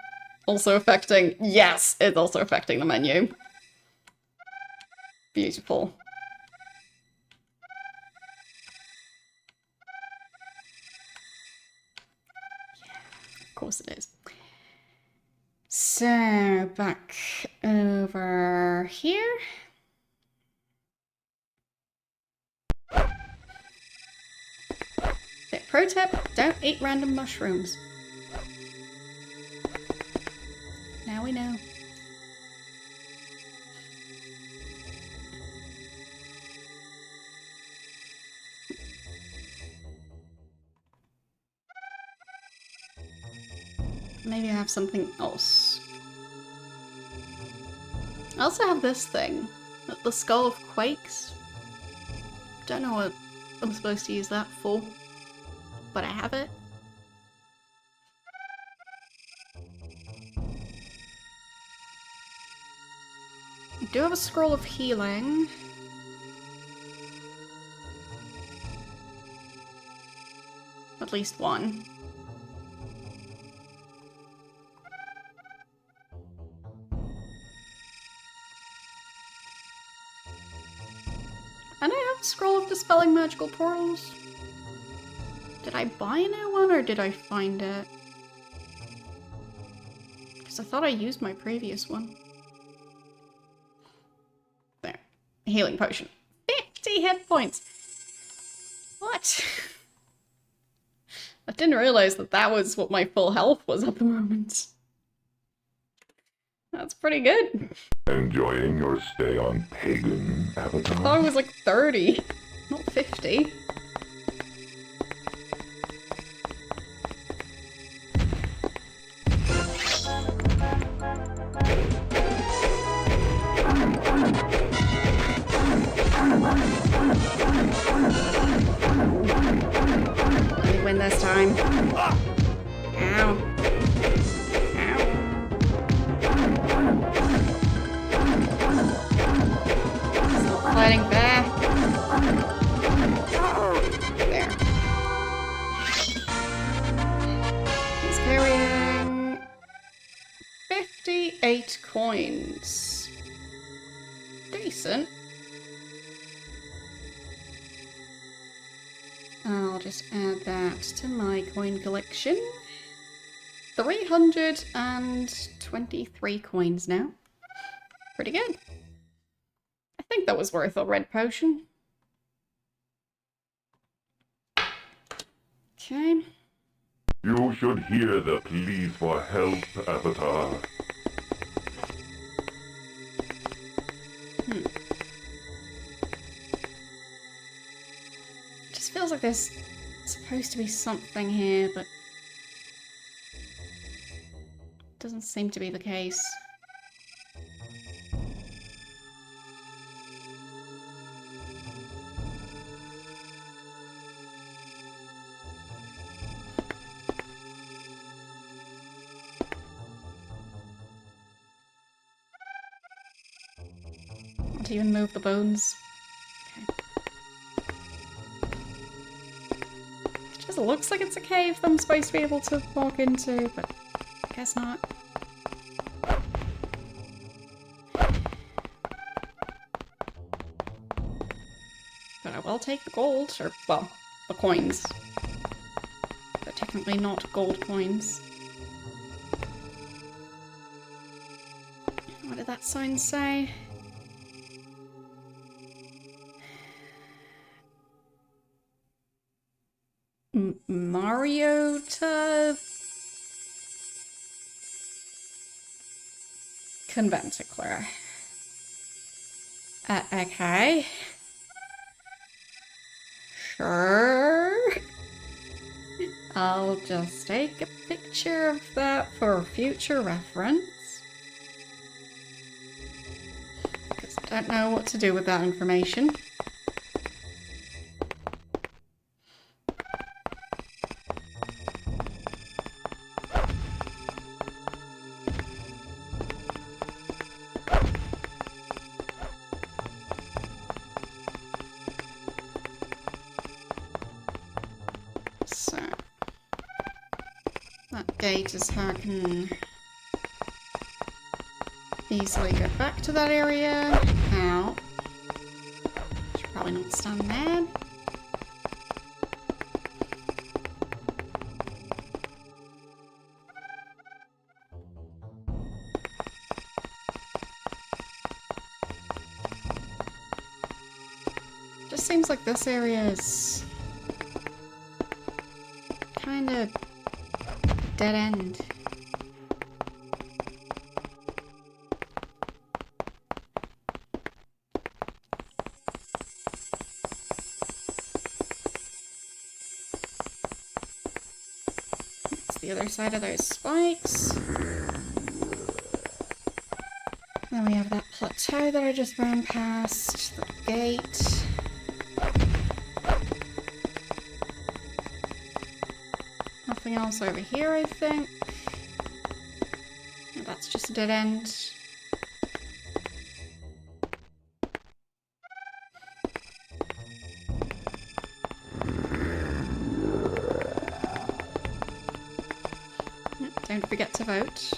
also affecting... Yes, it's also affecting the menu. Beautiful. Yeah, of course it is. So, back over here. Pro tip, don't eat random mushrooms. Now we know. Maybe I have something else. I also have this thing. The Skull of Quakes. Don't know what I'm supposed to use that for. But I have it. I do have a Scroll of Healing. At least one. And I have a Scroll of Dispelling Magical Portals. Did I buy a new one or did I find it? Because I thought I used my previous one. There. Healing potion. 50 hit points! What? I didn't realize that that was what my full health was at the moment. That's pretty good. Enjoying your stay on Pagan, Avatar? I thought it was like 30, not 50. Win this time. Ow. Ow. Stop fighting back. There. He's carrying 58 coins. decent. I'll just add that to my coin collection. 323 coins now. Pretty good. I think that was worth a red potion. Okay. You should hear the pleas for help, Avatar. Just feels like there's supposed to be something here, but doesn't seem to be the case. Not even move the bones. It just looks like it's a cave that I'm supposed to be able to walk into, but I guess not. But I will take the gold, or, well, the coins. They're technically not gold coins. What did that sign say? Mariota Conventicler. Okay. Sure. I'll just take a picture of that for future reference. Because I don't know what to do with that information. So, that gate is how I can easily get back to that area. Ow. Should probably not stand there. Just seems like this area is kind of dead end. That's the other side of those spikes. Then we have that plateau that I just ran past, the gate. Nothing else over here, I think. No, that's just a dead end. Don't forget to vote.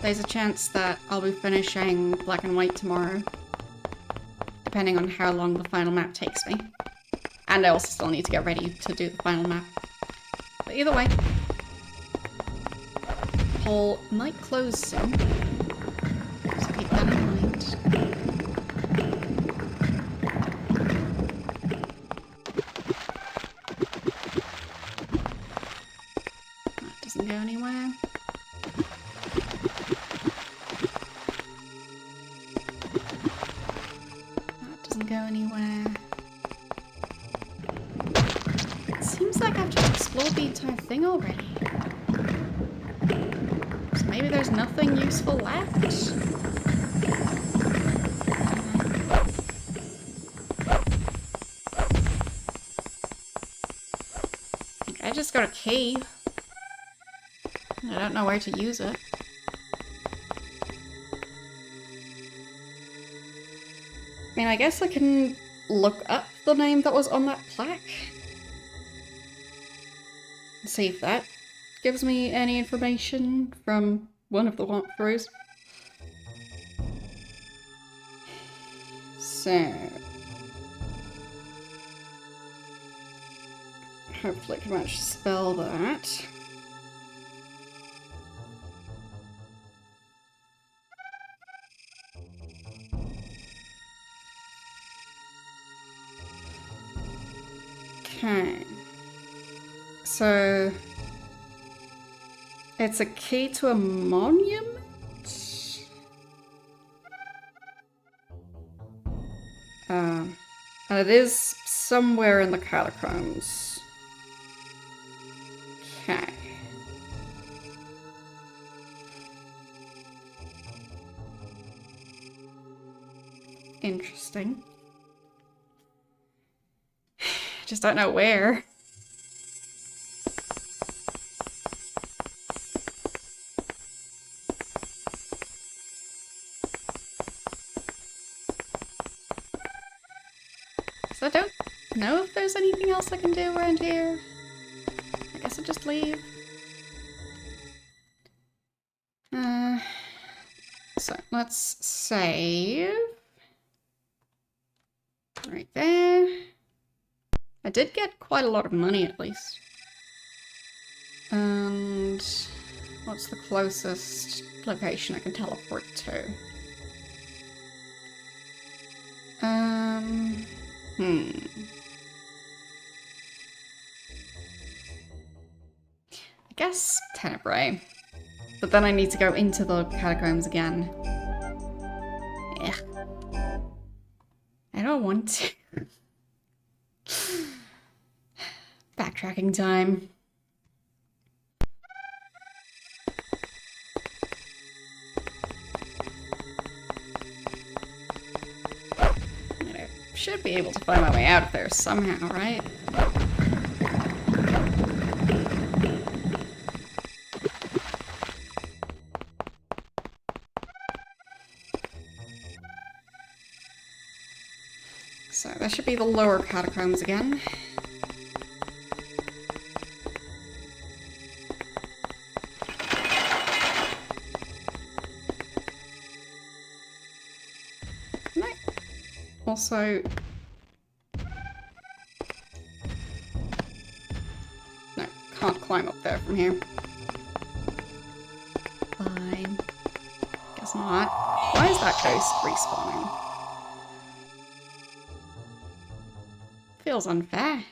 There's a chance that I'll be finishing Black and White tomorrow, depending on how long the final map takes me. And I also still need to get ready to do the final map. But either way, the poll might close soon, so keep that in mind. That doesn't go anywhere. That doesn't go anywhere. Seems like I've just explored the entire thing already. So maybe there's nothing useful left. I just got a key. I don't know where to use it. I mean, I guess I can look up the name that was on that plaque. See if that gives me any information from one of the walkthroughs. So... hopefully I can manage to spell that. Okay. So... it's a key to a monument? And it is somewhere in the catacombs. Okay. Interesting. Just don't know where. So I don't know if there's anything else I can do around here. I guess I'll just leave. So let's save. Right there. I did get quite a lot of money at least. And what's the closest location I can teleport to? I guess Tenebrae. But then I need to go into the catacombs again. Yeah. I don't want to. Backtracking time. I should be able to find my way out of there somehow, right? So that should be the lower catacombs again. No. Also... no, can't climb up there from here. Fine. Guess not. Why is that ghost respawning? Feels unfair.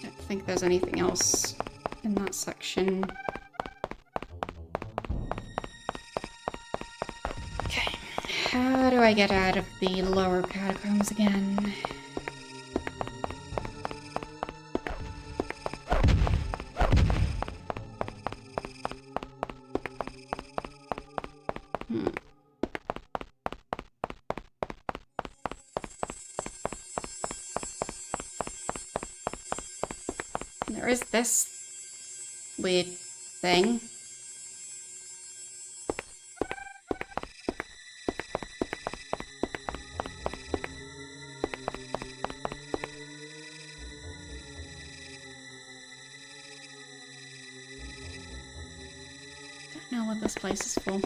Don't think there's anything else in that section. Okay, how do I get out of the lower catacombs again? There is this weird thing. Don't know what this place is for.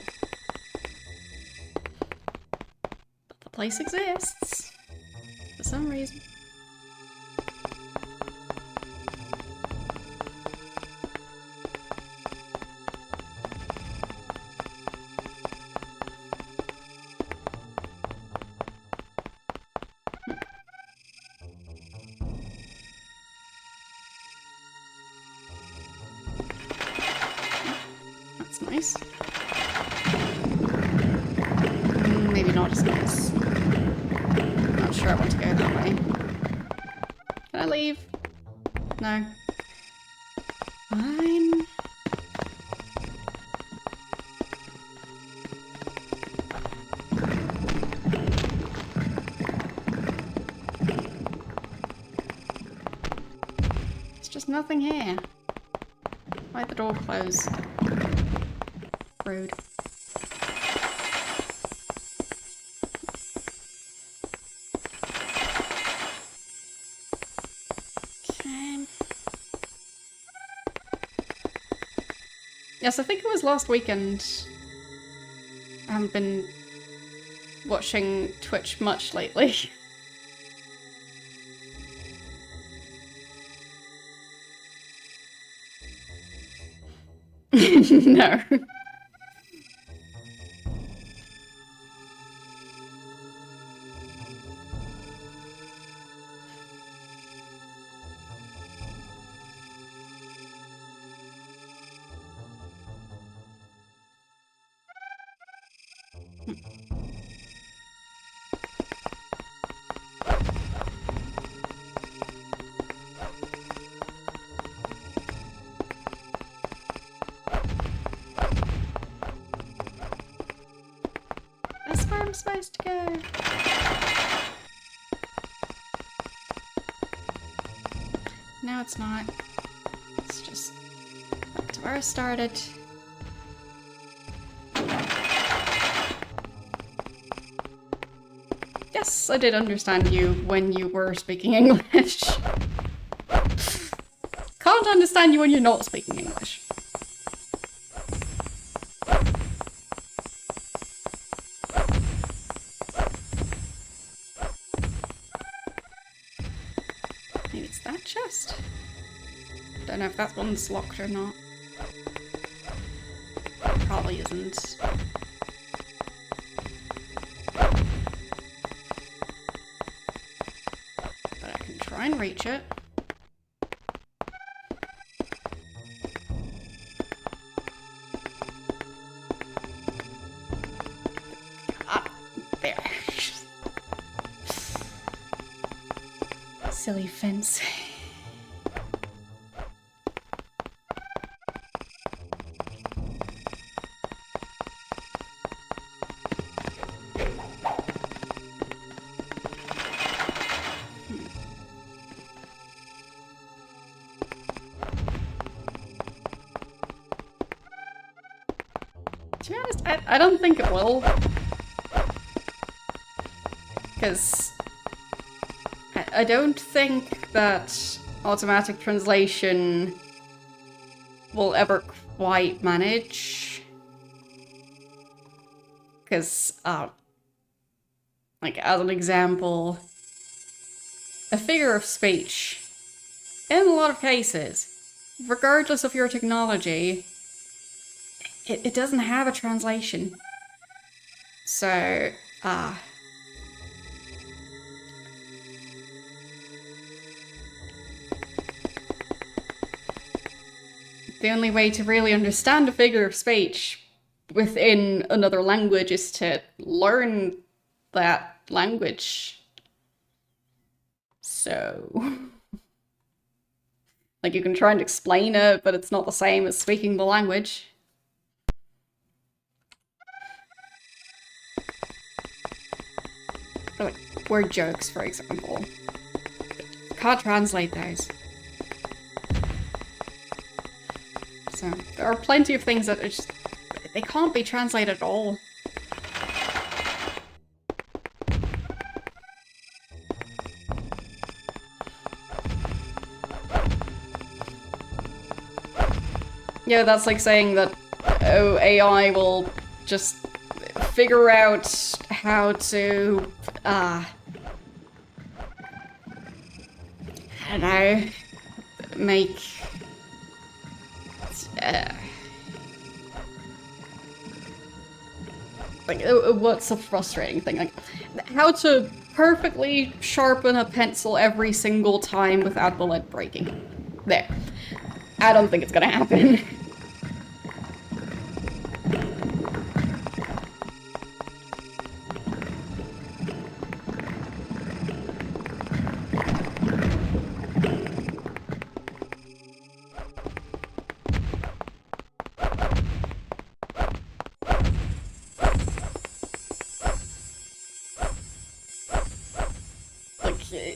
But the place exists. For some reason. That's nice. Maybe not as nice. Not sure I want to go that way. Can I leave? No. Fine. There's just nothing here. Why'd the door close? Rude. Yes, I think it was last weekend. I haven't been watching Twitch much lately. No. That's where I'm supposed to go. No, it's not. It's just back to where I started. Yes, I did understand you when you were speaking English. Can't understand you when you're not speaking English. Maybe it's that chest? Don't know if that one's locked or not. Probably isn't. But I can try and reach it. There. Silly fence. To be honest, I don't think it will. Because I don't think that automatic translation will ever quite manage. Because, like, as an example, a figure of speech, in a lot of cases, regardless of your technology, it doesn't have a translation. So, the only way to really understand a figure of speech within another language is to learn that language. So, like, you can try and explain it, but it's not the same as speaking the language. Or like word jokes, for example. Can't translate those. So there are plenty of things that are just, they can't be translated at all. Yeah, that's like saying that AI will just figure out how to, I don't know, make, like, what's a frustrating thing? Like, how to perfectly sharpen a pencil every single time without the lead breaking. There. I don't think it's gonna happen.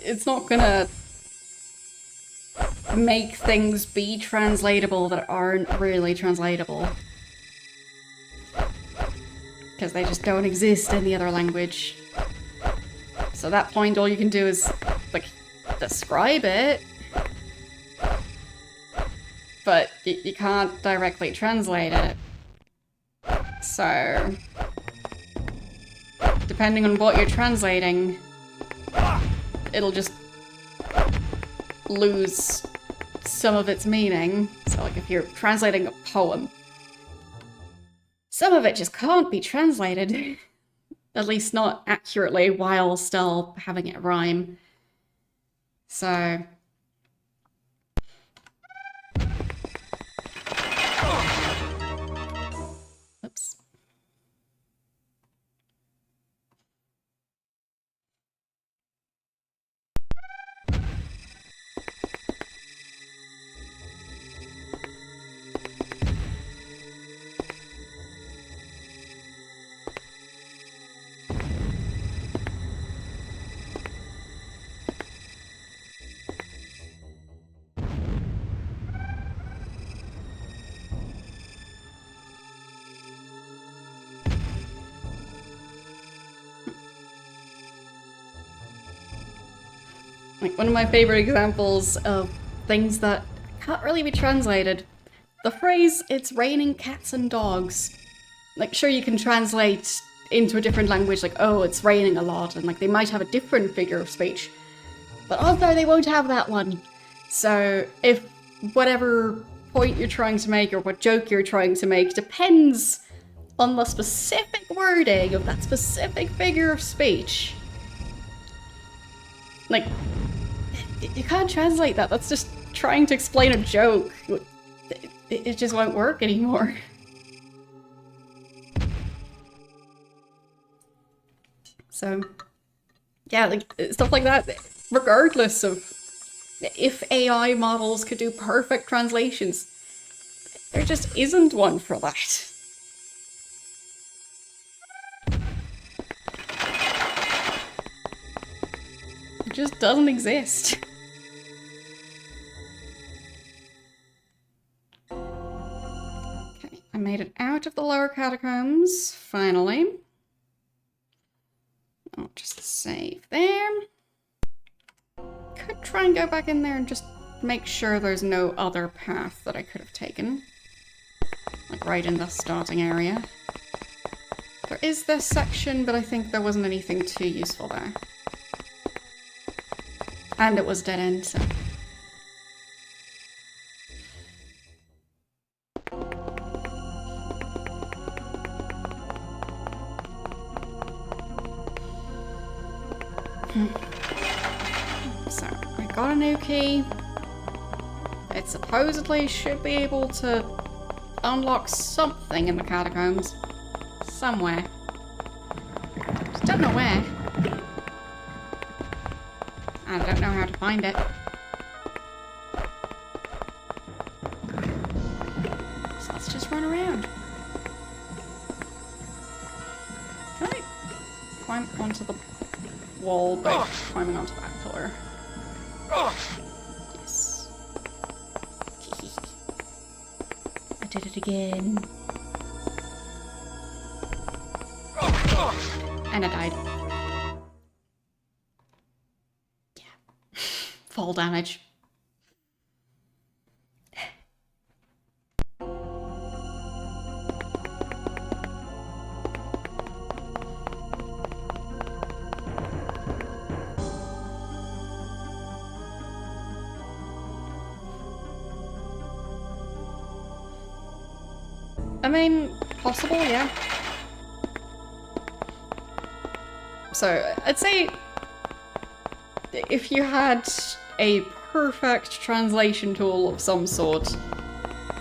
It's not gonna make things be translatable that aren't really translatable. Because they just don't exist in the other language. So at that point, all you can do is, like, describe it. but you can't directly translate it. So, depending on what you're translating, it'll just lose some of its meaning. So like if you're translating a poem, some of it just can't be translated, at least not accurately, while still having it rhyme. So... Oops. Like, one of my favorite examples of things that can't really be translated. The phrase, "it's raining cats and dogs." Like, sure, you can translate into a different language, like, oh, it's raining a lot, and like, they might have a different figure of speech. But odds are they won't have that one. So, if whatever point you're trying to make or what joke you're trying to make depends on the specific wording of that specific figure of speech, like, you can't translate that. That's just trying to explain a joke. It just won't work anymore. So, yeah, like, stuff like that, regardless of if AI models could do perfect translations, there just isn't one for that. It just doesn't exist. Okay, I made it out of the lower catacombs, finally. I'll just save there. Could try and go back in there and just make sure there's no other path that I could have taken. Like right in the starting area. There is this section, but I think there wasn't anything too useful there. And it was dead end, so... So, I got a new key. It supposedly should be able to unlock something in the catacombs. Somewhere. Just don't know where. I don't know how to find it. So let's just run around. Can I climb onto the wall by climbing onto that pillar? Yes. I did it again. And I died. Fall damage. I mean, possible, yeah. So, I'd say if you had a perfect translation tool of some sort,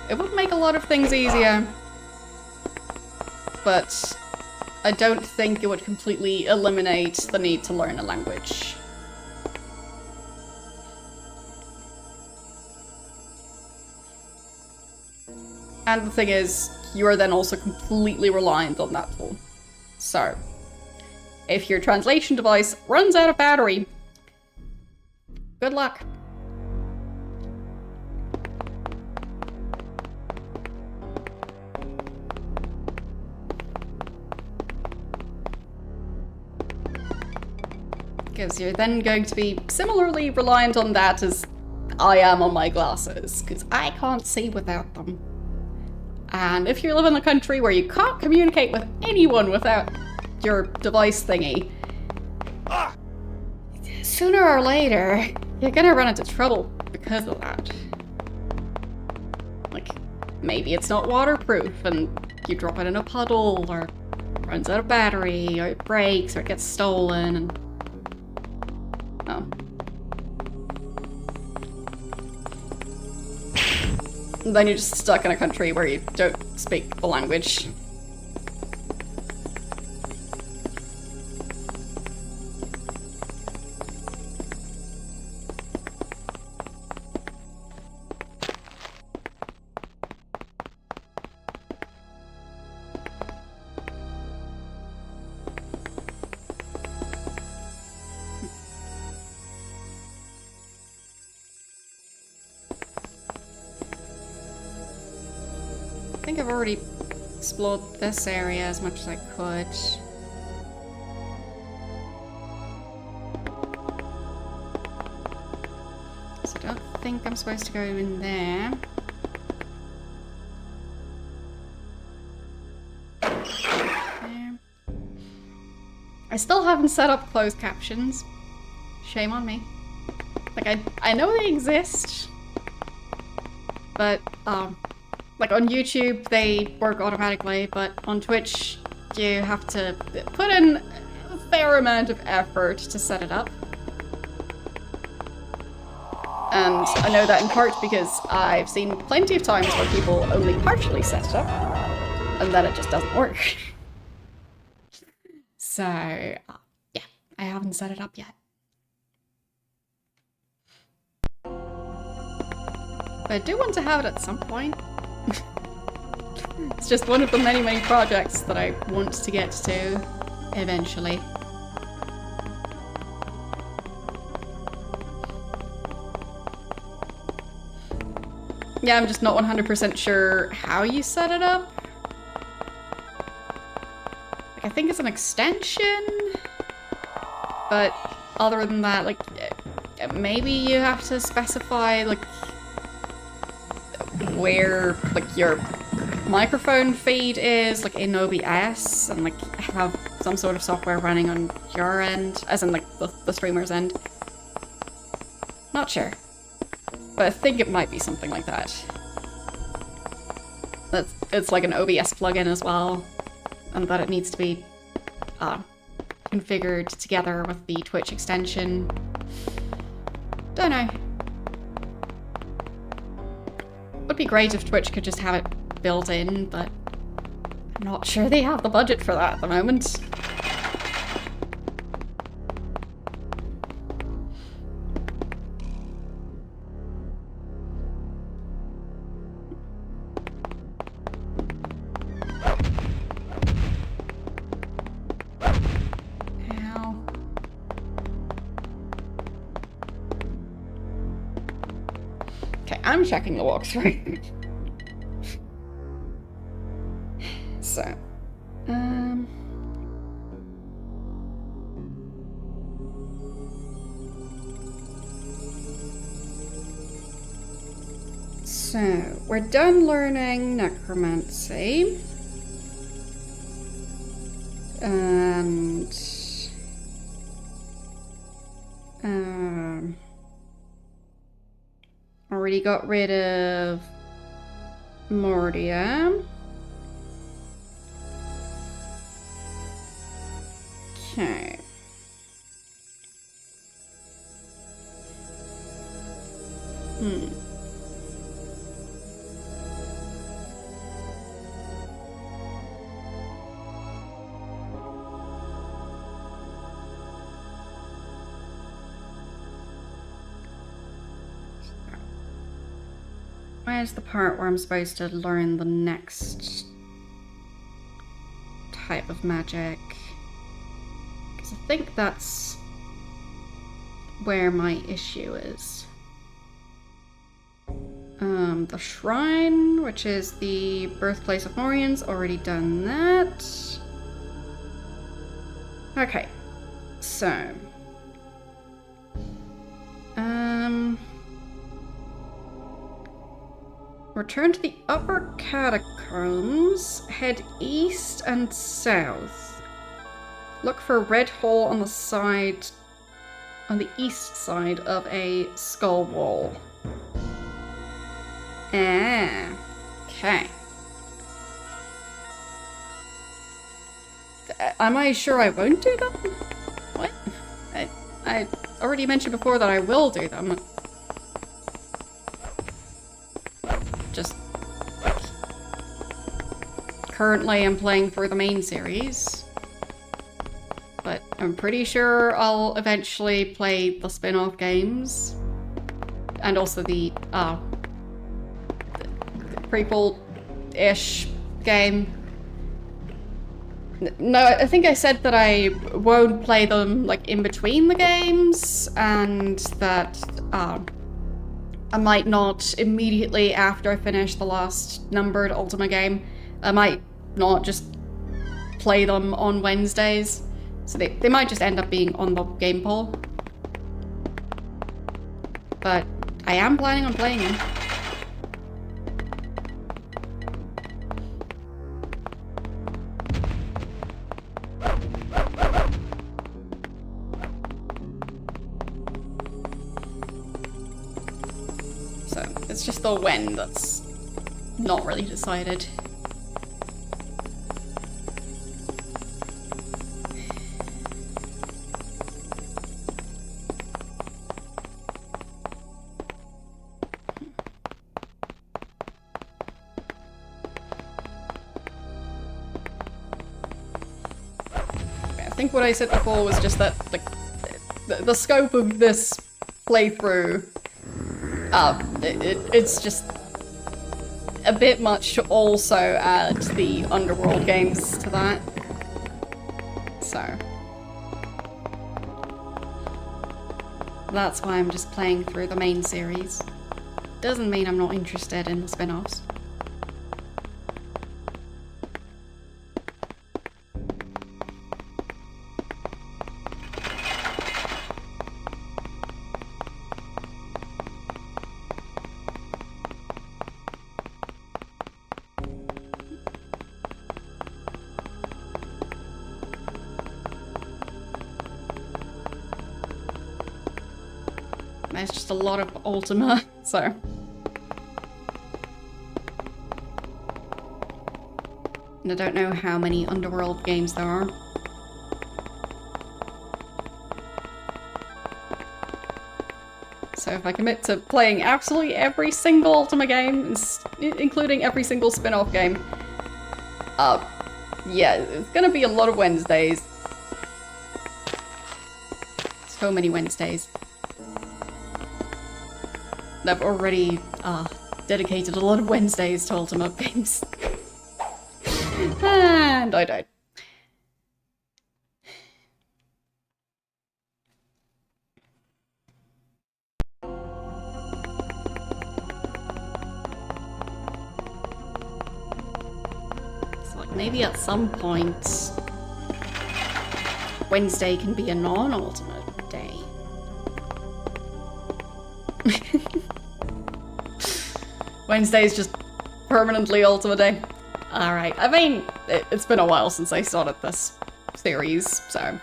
it would make a lot of things easier, but I don't think it would completely eliminate the need to learn a language. And the thing is, you are then also completely reliant on that tool. So, if your translation device runs out of battery, good luck. Because you're then going to be similarly reliant on that as I am on my glasses, because I can't see without them. And if you live in a country where you can't communicate with anyone without your device thingy, sooner or later, you're gonna run into trouble because of that. Like, maybe it's not waterproof and you drop it in a puddle, or runs out of battery, or it breaks, or it gets stolen, and... oh. And then you're just stuck in a country where you don't speak the language. I think I've already explored this area as much as I could. So I don't think I'm supposed to go in there. There. I still haven't set up closed captions. Shame on me. Like, I know they exist, but, like on YouTube, they work automatically, but on Twitch, you have to put in a fair amount of effort to set it up. And I know that in part because I've seen plenty of times where people only partially set it up, and then it just doesn't work. So, yeah, I haven't set it up yet. But I do want to have it at some point. It's just one of the many, many projects that I want to get to eventually. Yeah, I'm just not 100% sure how you set it up. Like, I think it's an extension, but other than that, like, maybe you have to specify, like, where, like, your microphone feed is, like, in OBS, and, like, have some sort of software running on your end, as in, like, the streamer's end. Not sure. But I think it might be something like that. It's like an OBS plugin as well, and that it needs to be configured together with the Twitch extension. Don't know. Would be great if Twitch could just have it built in, but I'm not sure they have the budget for that at the moment. I'm checking the walkthrough. So, So, we're done learning necromancy. And... already got rid of Mordia. Okay. Where's the part where I'm supposed to learn the next type of magic? Because I think that's where my issue is. The shrine, which is the birthplace of Morians, already done that. Okay, so Return to the upper catacombs. Head east and south. Look for a red hole on the side, on the east side of a skull wall. Ah, okay. Am I sure I won't do them? What? I already mentioned before that I will do them. Just... currently I'm playing through the main series. But I'm pretty sure I'll eventually play the spin-off games. And also the prequel-ish game. No, I think I said that I won't play them like in between the games, and that I might not immediately after I finish the last numbered Ultima game, I might not just play them on Wednesdays. So they might just end up being on the game poll. But I am planning on playing them. So it's just the when that's not really decided. I think what I said before was just that the scope of this playthrough, it's just a bit much to also add the Underworld games to that. So that's why I'm just playing through the main series. Doesn't mean I'm not interested in the spin-offs. There's just a lot of Ultima, so... And I don't know how many Underworld games there are. So if I commit to playing absolutely every single Ultima game, including every single spin-off game, yeah, it's gonna be a lot of Wednesdays. So many Wednesdays. I've already dedicated a lot of Wednesdays to Ultima games. And I died. So like maybe at some point Wednesday can be a non-Ultimate day. Wednesday's just permanently Ultima Day. Alright, I mean, it's been a while since I started this series, so...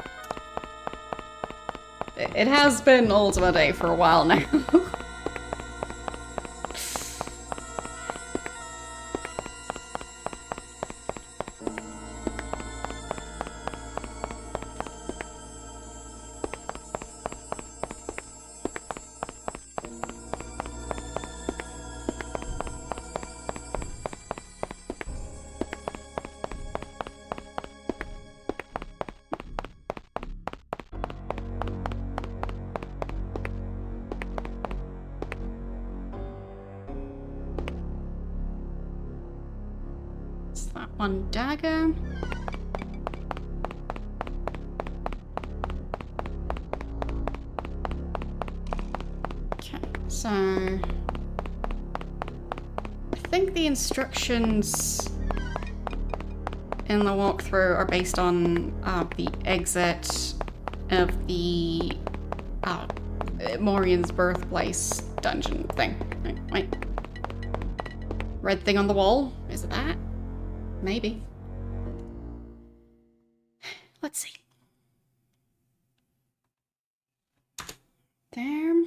It has been Ultima Day for a while now. One dagger. Okay, so I think the instructions in the walkthrough are based on the exit of the Morian's birthplace dungeon thing. Wait. Red thing on the wall? Is it that? Maybe. Let's see. Damn.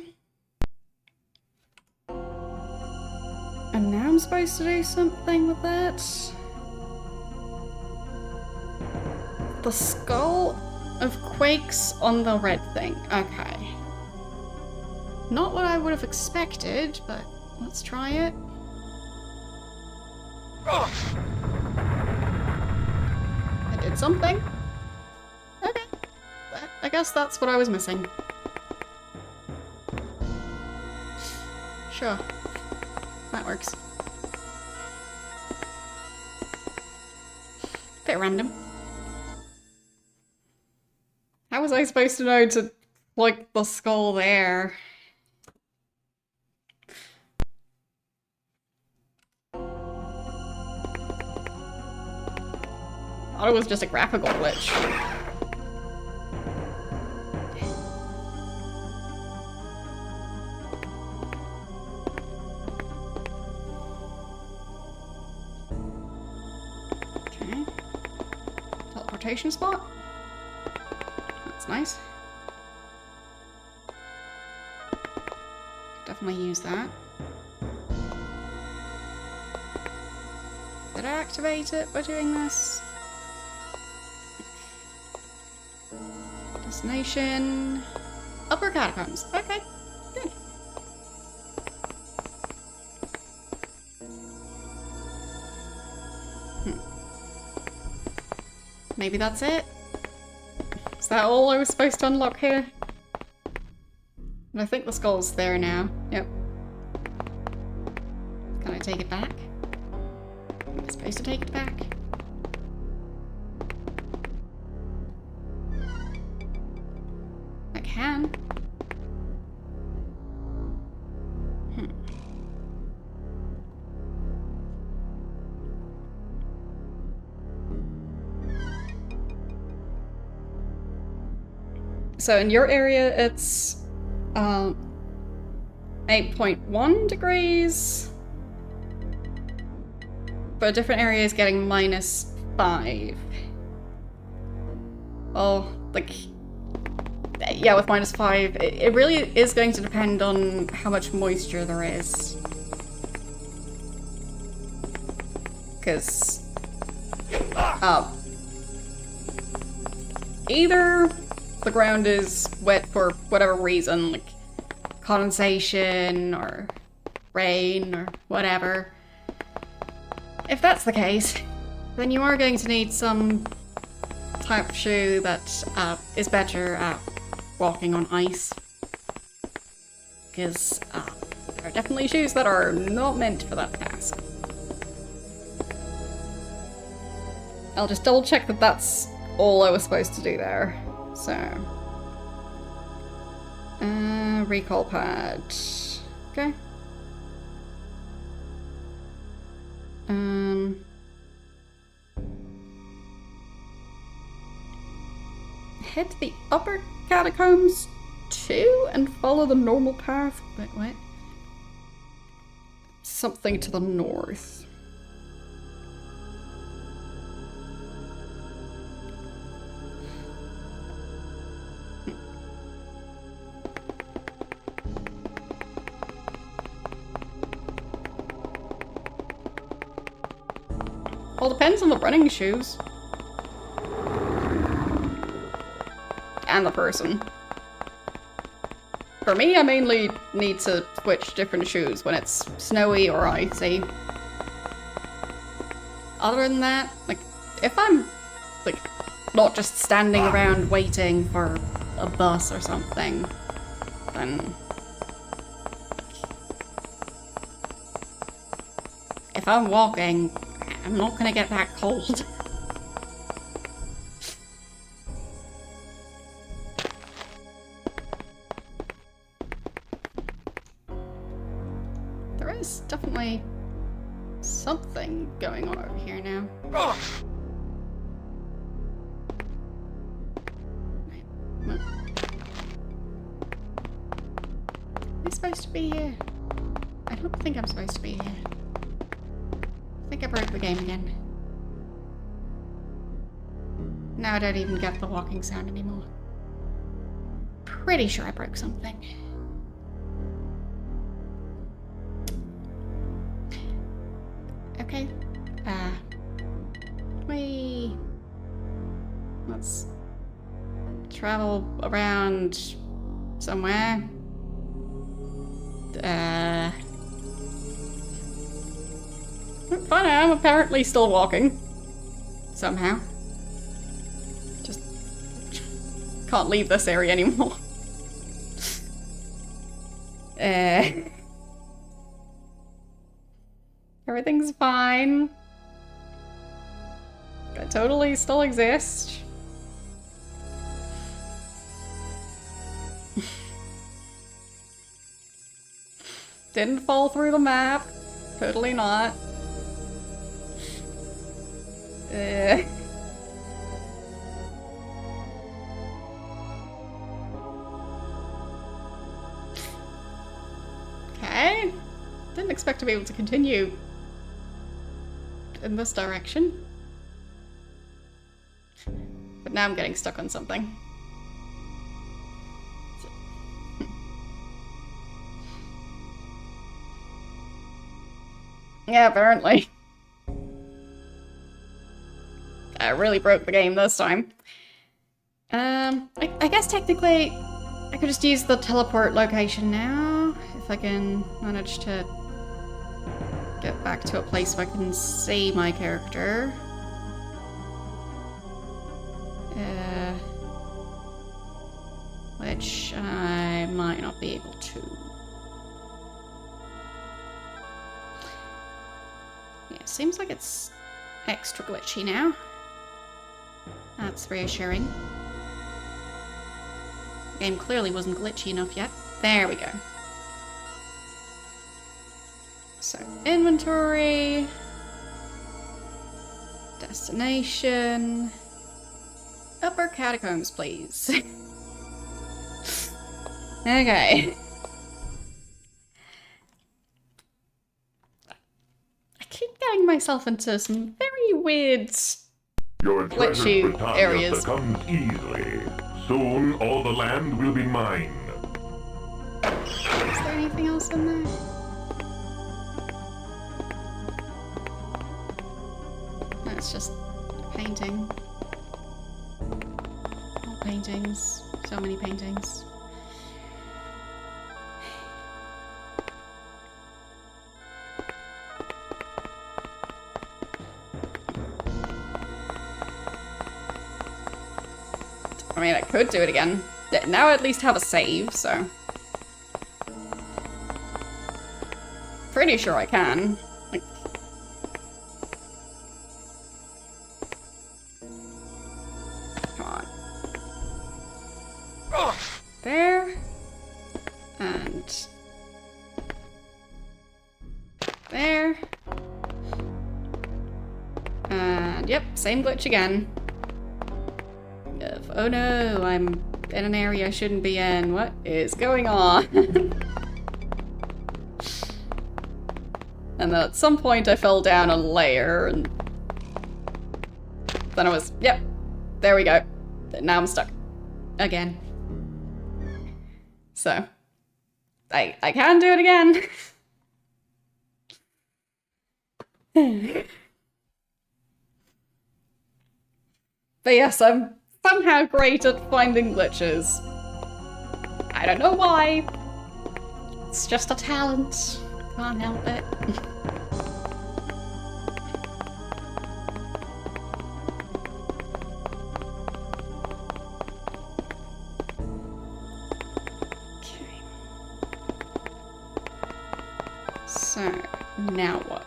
And now I'm supposed to do something with that? The skull of Quakes on the red thing. Okay. Not what I would have expected, but let's try it. I did something. Okay. I guess that's what I was missing. Sure. That works. Bit random. How was I supposed to know to like the skull there? I thought it was just a graphical glitch. Okay. Teleportation spot? That's nice. Definitely use that. Did I activate it by doing this? Destination. Upper catacombs. Okay, good. Maybe that's it? Is that all I was supposed to unlock here? And I think the skull's there now. Yep. Can I take it back? Am I supposed to take it back? I can. So in your area, it's 8.1 degrees, but a different area is getting -5. Oh, like, yeah, with -5, it really is going to depend on how much moisture there is. Because, either the ground is wet for whatever reason, like condensation or rain or whatever. If that's the case, then you are going to need some type of shoe that is better at walking on ice. Because there are definitely shoes that are not meant for that task. I'll just double check that that's all I was supposed to do there. So, recall pad. Okay. Head to the upper catacombs too and follow the normal path. Wait, what? Something to the north. Well, depends on the running shoes. And the person. For me, I mainly need to switch different shoes when it's snowy or icy. Other than that, like, if I'm, like, not just standing around waiting for a bus or something, then... if I'm walking, I'm not gonna get that cold. There is definitely something going on over here now. Am I supposed to be here? I don't think I'm supposed to be here. think I broke the game again. Now I don't even get the walking sound anymore. Pretty sure I broke something. Okay. Let's travel around somewhere. Fine, I'm apparently still walking. Somehow. Just can't leave this area anymore. Everything's fine. I totally still exist. Didn't fall through the map. Totally not. Okay. Didn't expect to be able to continue in this direction. But now I'm getting stuck on something. Yeah, apparently. I really broke the game this time. I guess technically I could just use the teleport location now, if I can manage to get back to a place where I can see my character. Which I might not be able to. Yeah, seems like it's extra glitchy now. That's reassuring. The game clearly wasn't glitchy enough yet. There we go. So, inventory. Destination. Upper catacombs, please. Okay. I keep getting myself into some very weird, Your treasure glitchy Britannia areas. becomes easily. Soon all the land will be mine. Is there anything else in there? No, it's just a painting. More paintings. So many paintings. I mean, I could do it again. Now I at least have a save, so... Pretty sure I can. Like... Come on. There. And... There. And yep, same glitch again. Oh no, I'm in an area I shouldn't be in. What is going on? And then at some point I fell down a layer and then I was, yep, there we go. Now I'm stuck. Again. So, I can do it again. But yes, I'm somehow great at finding glitches. I don't know why. It's just a talent. Can't help it. Okay. So, now what?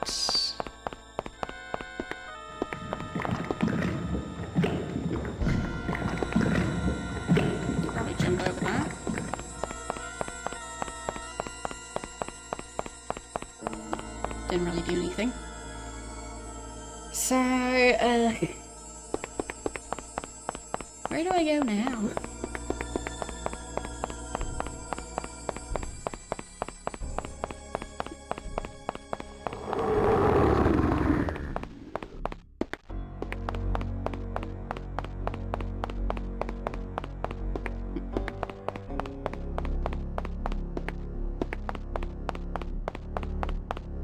Over that. Didn't really do anything. So, where do I go now?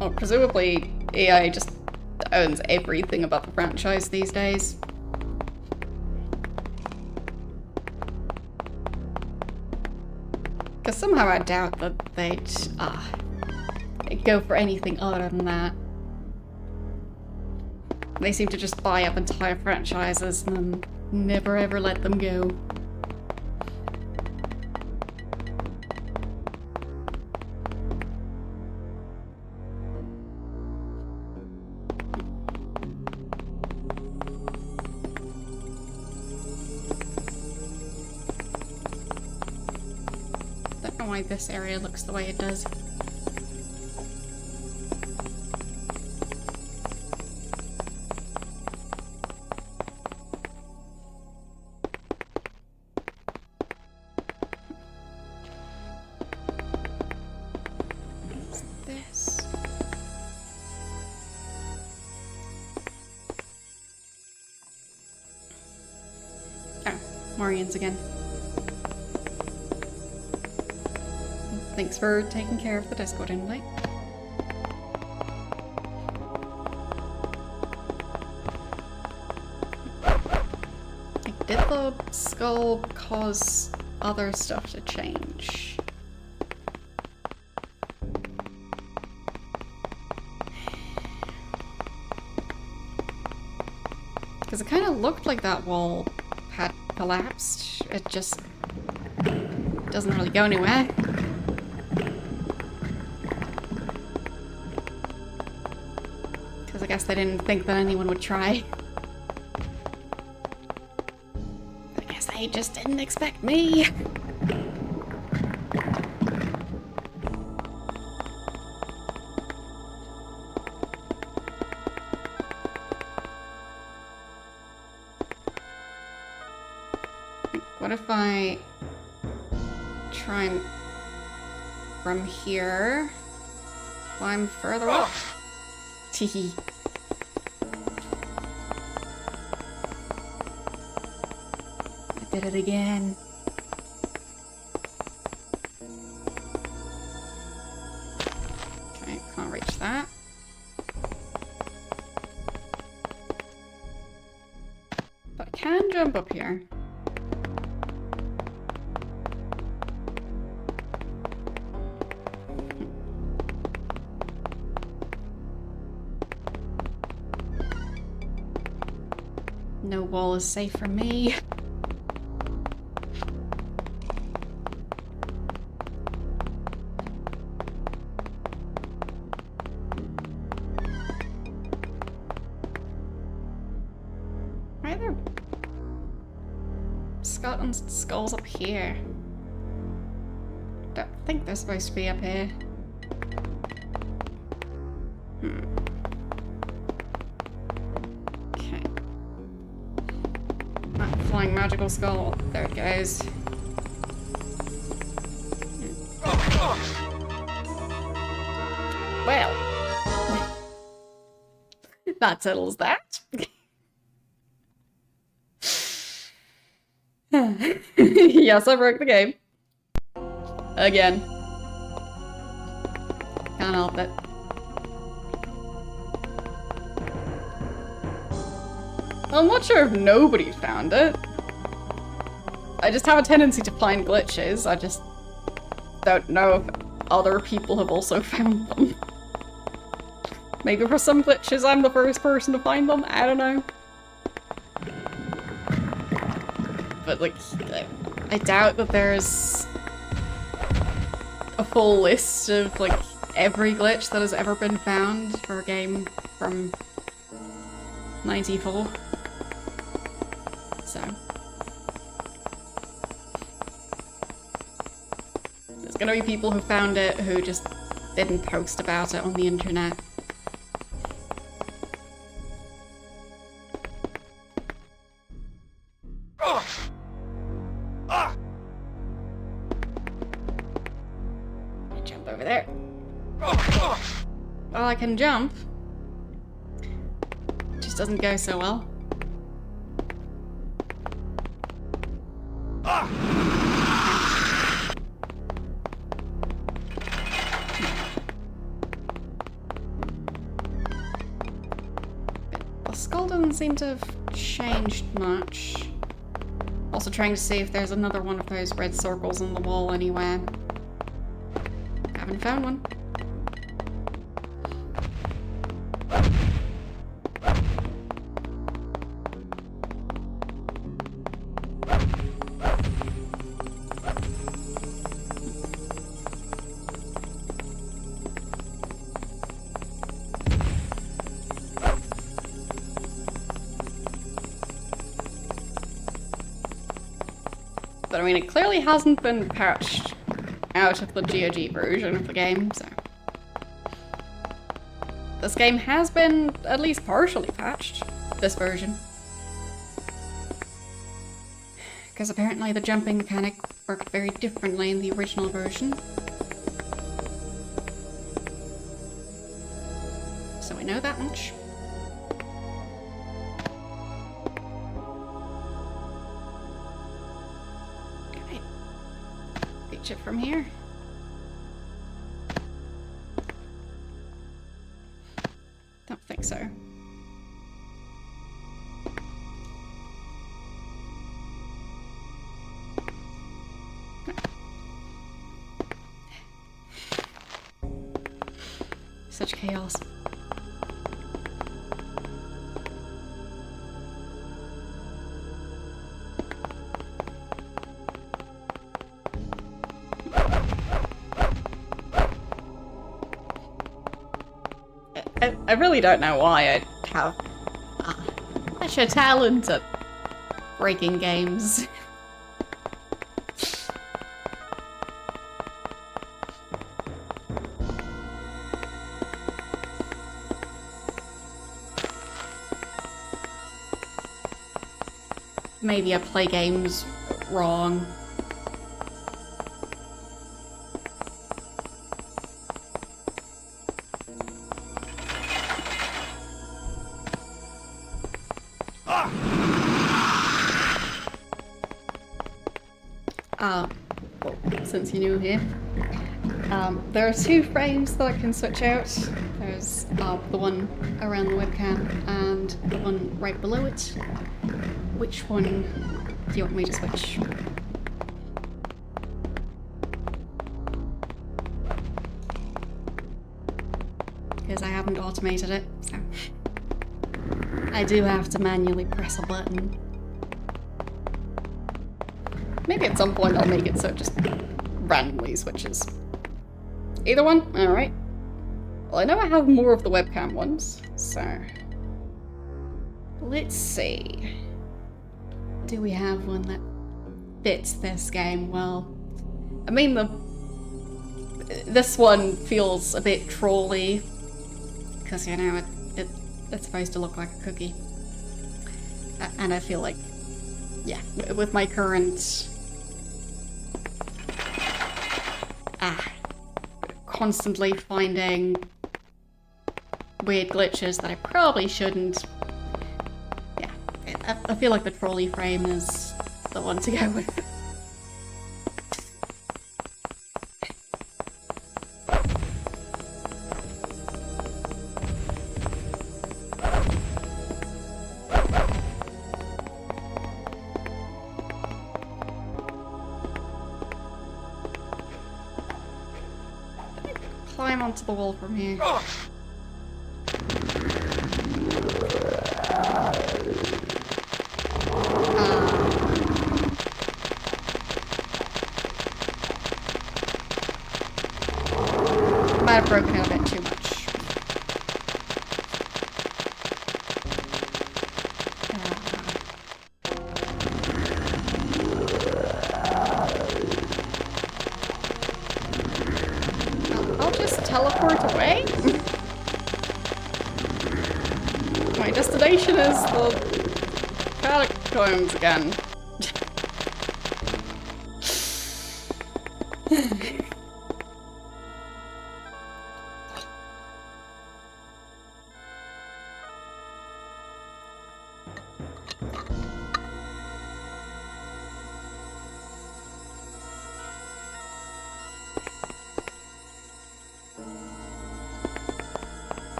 Well, presumably EA just owns everything about the franchise these days. Because somehow I doubt that they'd go for anything other than that. They seem to just buy up entire franchises and then never ever let them go. Don't know why this area looks the way it does. Morians again. Thanks for taking care of the Discord invite. Like, did the skull cause other stuff to change? Because it kind of looked like that wall had collapsed. It just doesn't really go anywhere. Because I guess they didn't think that anyone would try. I guess they just didn't expect me. What if I try and from here climb further up? Teehee. I did it again. Okay, can't reach that. But I can jump up here. No wall is safe for me. Why are there skeletons and skulls up here? Don't think they're supposed to be up here. Flying magical skull. There it goes. Well. That settles that. Yes, I broke the game. Again. Can't help it. I'm not sure if nobody found it. I just have a tendency to find glitches. I just don't know if other people have also found them. Maybe for some glitches I'm the first person to find them. I don't know. But like, I doubt that there's a full list of like every glitch that has ever been found for a game from 94. So there's gonna be people who found it who just didn't post about it on the internet. I jump over there. Well, I can jump. It just doesn't go so well. doesn't seem to have changed much. Also trying to see if there's another one of those red circles on the wall anywhere. Haven't found one. But I mean, it clearly hasn't been patched out of the GOG version of the game, so... This game has been at least partially patched, this version. Because apparently the jumping mechanic worked very differently in the original version. So we know that much. Reach it from here. Don't think so. No. Such chaos. I really don't know why I have such a talent at breaking games. Maybe I play games wrong. Well, since you're new here, there are two frames that I can switch out. There's the one around the webcam and the one right below it. Which one do you want me to switch? Because I haven't automated it, so I do have to manually press a button. Maybe at some point I'll make it so it just randomly switches. Either one? Alright. Well, I know I have more of the webcam ones, so... Let's see. Do we have one that fits this game well? I mean, this one feels a bit trolly, because, you know, it's supposed to look like a cookie. And I feel like, yeah, with my current... constantly finding weird glitches that I probably shouldn't. Yeah, I feel like the trolley frame is the one to go with. Climb onto the wall from here. Might have broken it a bit too much. I'll just teleport away. My destination is the catacombs again.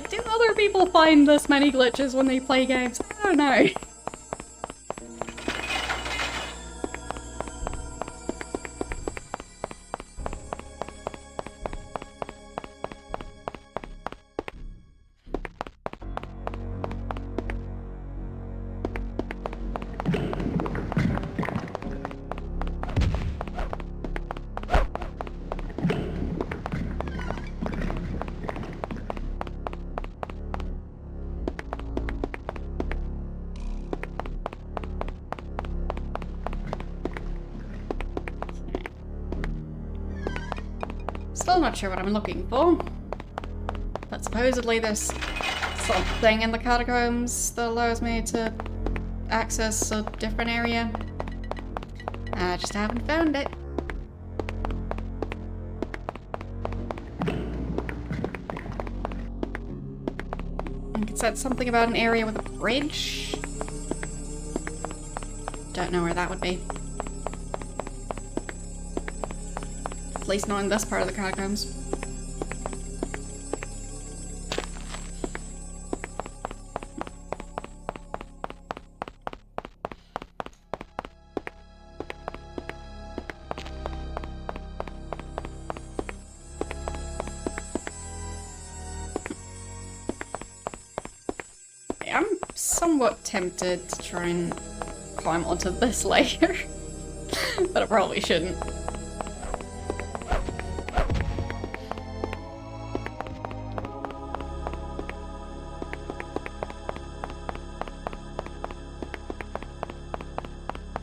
like, do other people find this many glitches when they play games? I don't know. Still not sure what I'm looking for, but supposedly there's something in the catacombs that allows me to access a different area. I just haven't found it. I think it said something about an area with a bridge. Don't know where that would be. At least not in this part of the catacombs. I'm somewhat tempted to try and climb onto this layer, but I probably shouldn't.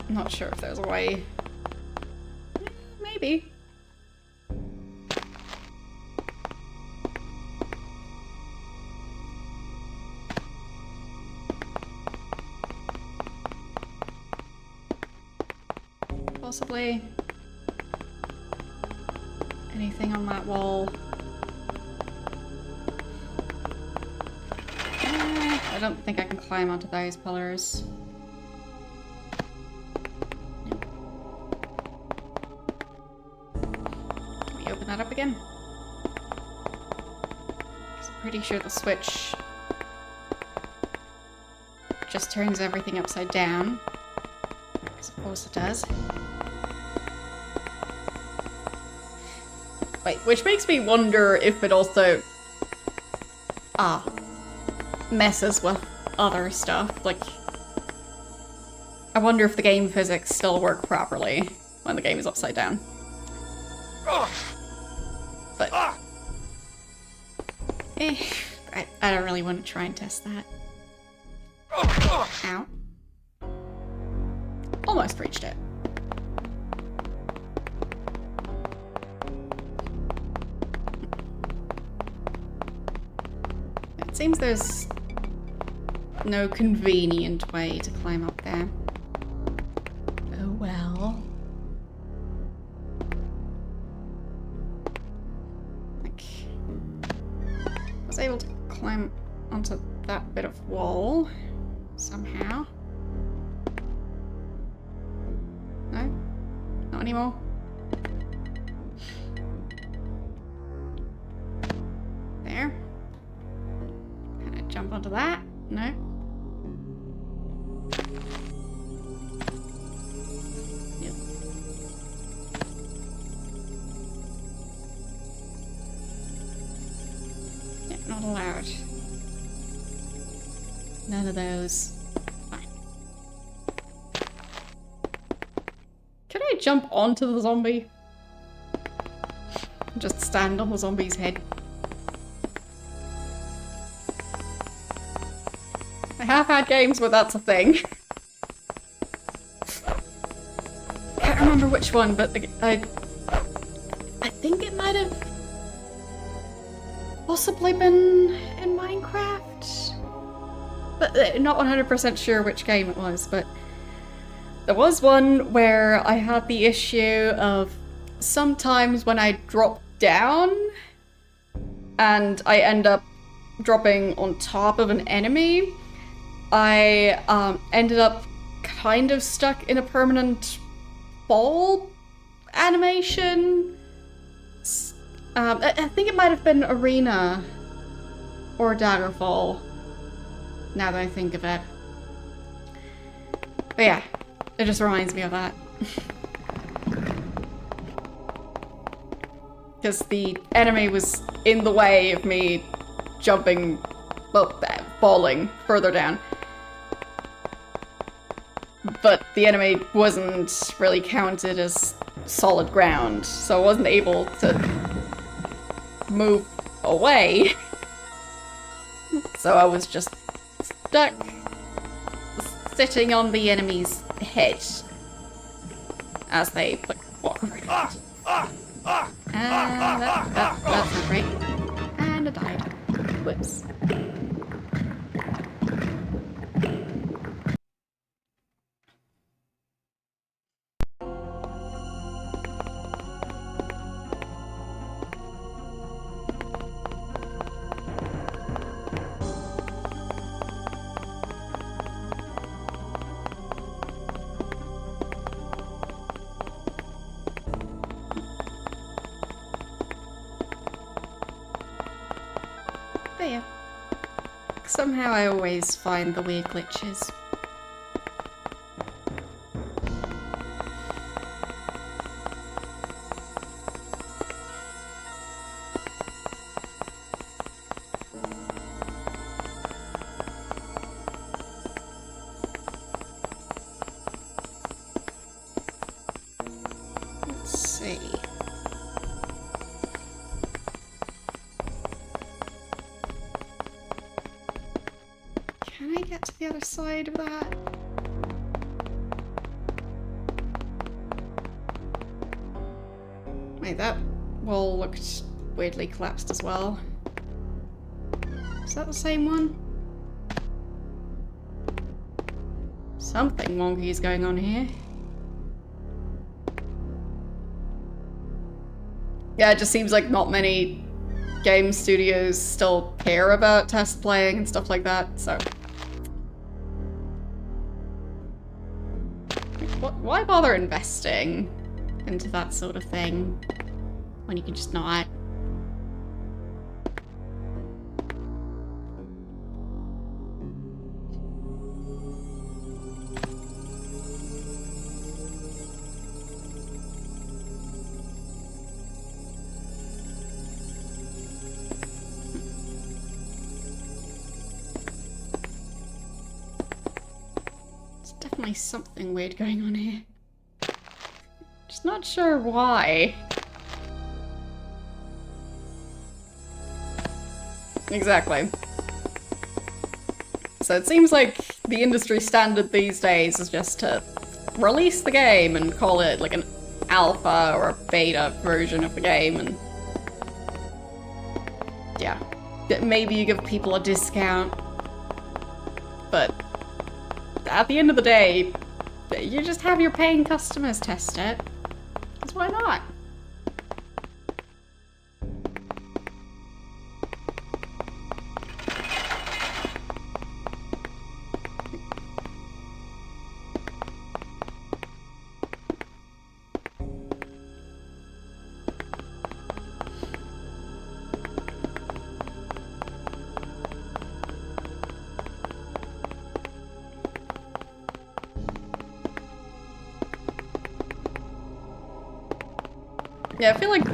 Not sure if there's a way. Maybe. Possibly. Anything on that wall? I don't think I can climb onto those pillars. That up again. I'm pretty sure the switch just turns everything upside down. I suppose it does. Wait, which makes me wonder if it also messes with other stuff. Like, I wonder if the game physics still work properly when the game is upside down. But I don't really want to try and test that. Ow. Almost reached it. It seems there's no convenient way to climb up there. Oh well. I was able to climb onto that bit of wall somehow. No? Not anymore? There. Can I jump onto that? No? Yep. Not allowed. None of those. Fine. Can I jump onto the zombie? Just stand on the zombie's head. I have had games where that's a thing. Can't remember which one, but I think it might have possibly been in Minecraft, but not 100% sure which game it was. But there was one where I had the issue of sometimes when I drop down and I end up dropping on top of an enemy, I ended up kind of stuck in a permanent fall animation. I think it might have been Arena or Daggerfall, now that I think of it. But yeah, it just reminds me of that. Because the enemy was in the way of me jumping, well, falling further down. But the enemy wasn't really counted as solid ground, so I wasn't able to move away. So I was just stuck sitting on the enemy's head as they walk around. That's not great. And I died. Whoops. But yeah. Somehow I always find the weird glitches. Let's see. Can I get to the other side of that? Wait, that wall looked weirdly collapsed as well. Is that the same one? Something wonky is going on here. Yeah, it just seems like not many game studios still care about test playing and stuff like that, so... Why bother investing into that sort of thing when you can just not? Definitely something weird going on here. Just not sure why. Exactly. So it seems like the industry standard these days is just to release the game and call it like an alpha or a beta version of the game, and yeah, maybe you give people a discount, but at the end of the day, you just have your paying customers test it. Because why not? Yeah, I feel like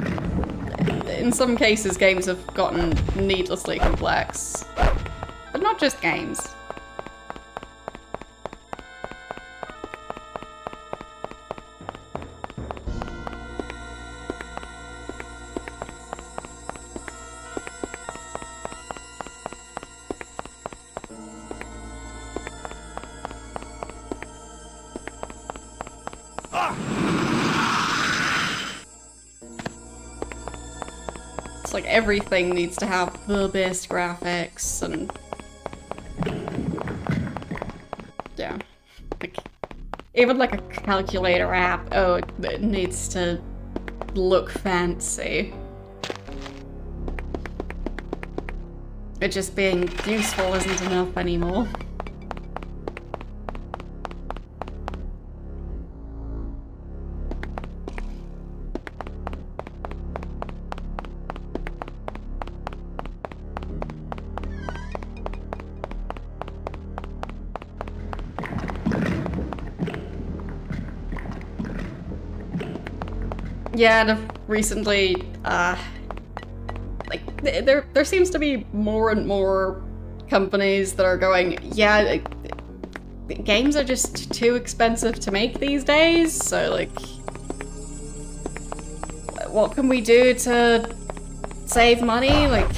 in some cases games have gotten needlessly complex. But not just games. It's like everything needs to have the best graphics and... yeah. Like, even like a calculator app, oh, it needs to look fancy. It just being useful isn't enough anymore. Yeah, and recently, like, there seems to be more and more companies that are going, yeah, games are just too expensive to make these days, so, like, what can we do to save money? Like,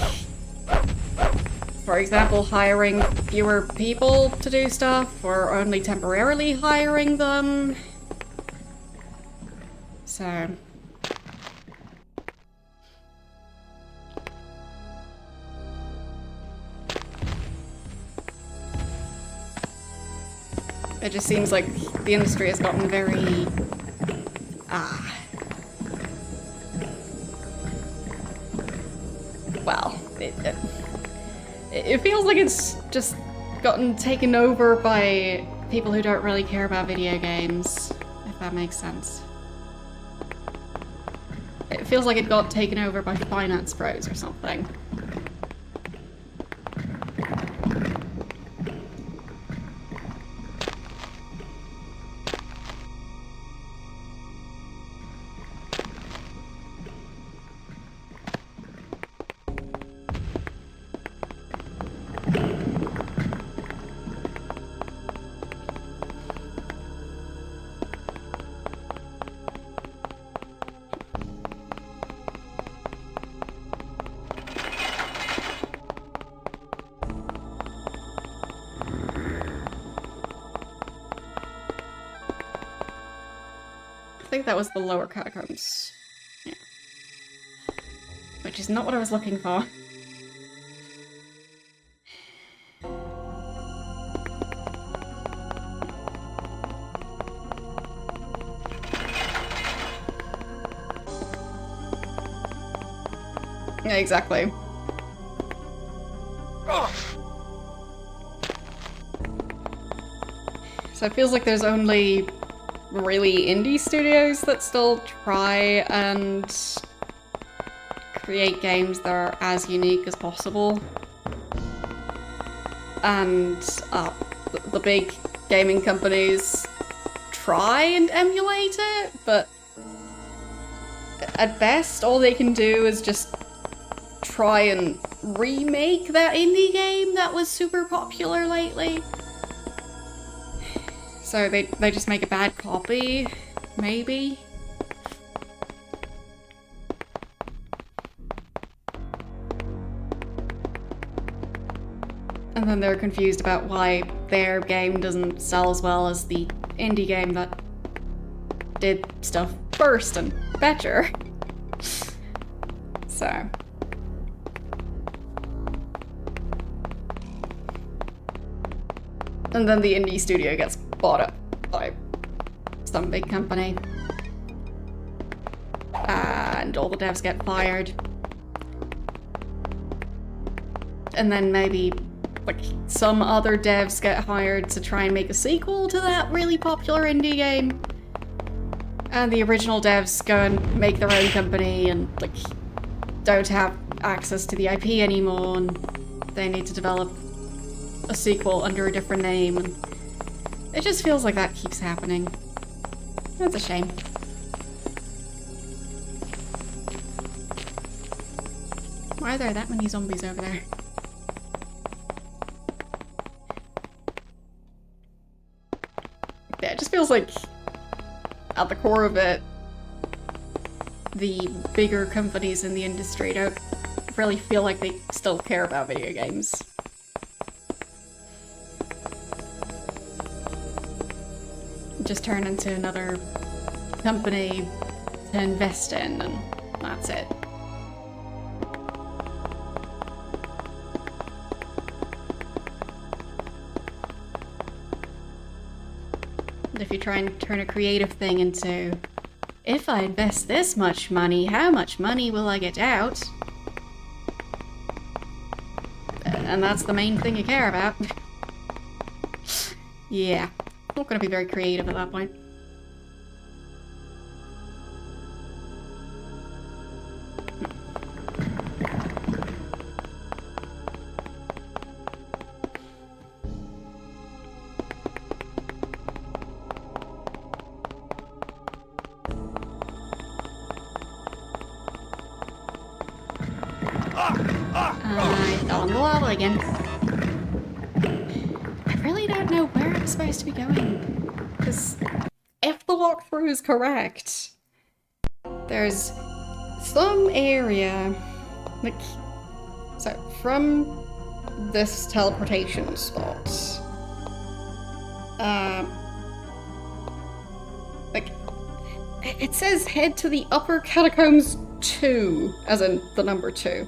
for example, hiring fewer people to do stuff, or only temporarily hiring them. So... it just seems like the industry has gotten very... well, it feels like it's just gotten taken over by people who don't really care about video games, if that makes sense. It feels like it got taken over by finance pros or something. I think that was the lower catacombs. Yeah. Which is not what I was looking for. Yeah, exactly. So it feels like there's only really indie studios that still try and create games that are as unique as possible. And the big gaming companies try and emulate it, but at best all they can do is just try and remake that indie game that was super popular lately. So they just make a bad copy, maybe? And then they're confused about why their game doesn't sell as well as the indie game that did stuff first and better. So... and then the indie studio gets bought up by some big company. And all the devs get fired. And then maybe, like, some other devs get hired to try and make a sequel to that really popular indie game. And the original devs go and make their own company and, like, don't have access to the IP anymore, and they need to develop a sequel under a different name, and it just feels like that keeps happening. That's a shame. Why are there that many zombies over there? Yeah, it just feels like at the core of it, the bigger companies in the industry don't really feel like they still care about video games. Just turn into another company to invest in, and that's it. And if you try and turn a creative thing into, if I invest this much money, how much money will I get out? And that's the main thing you care about. Yeah. Not gonna be very creative at that point. the lava again. I really don't know where I'm supposed to be going. Because if the walkthrough is correct, there's some area, like, so from this teleportation spot, like, it says head to the upper catacombs 2, as in the number 2.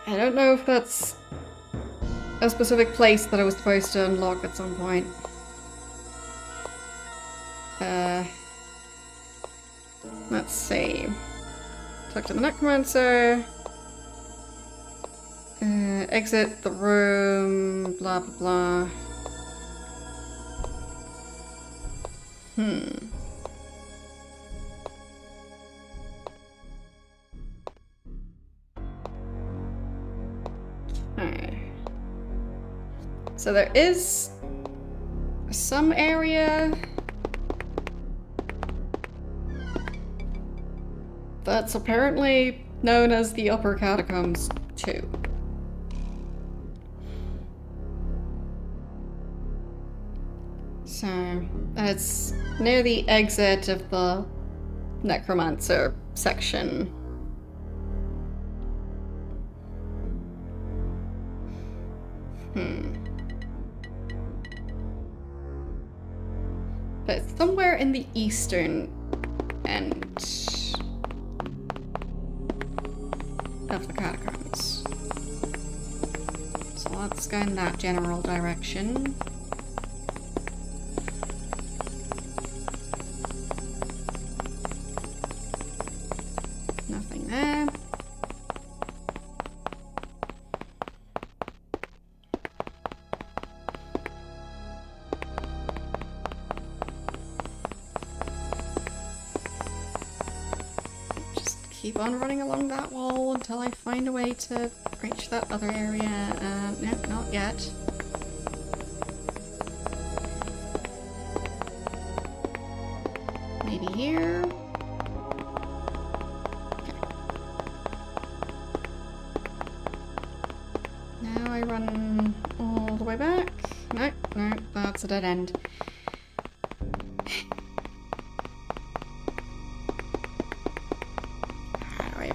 I don't know if that's a specific place that I was supposed to unlock at some point. Let's see. Talk to the necromancer. Exit the room, blah blah blah. Okay. So there is some area that's apparently known as the Upper Catacombs 2. So, it's near the exit of the Necromancer section. But it's somewhere in the eastern end of the catacombs. So let's go in that general direction. Nothing there. Keep on running along that wall until I find a way to reach that other area. No, not yet. Maybe here? Okay. Now I run all the way back. No, no, that's a dead end.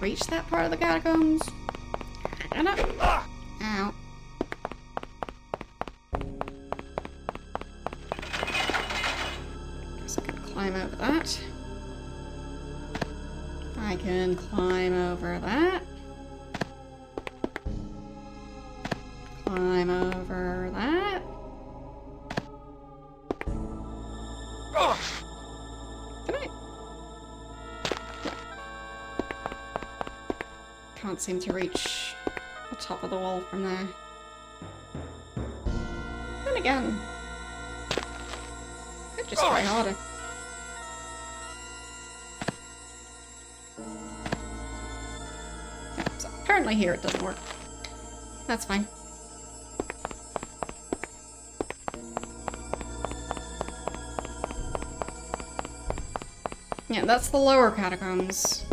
Reach that part of the catacombs? I don't know. Ow. Guess I can climb over that. I can climb over that. Climb over that. Can I? Can't seem to reach the top of the wall from there. Then again, could just try harder. Yeah, so apparently here it doesn't work. That's fine. Yeah, that's the lower catacombs.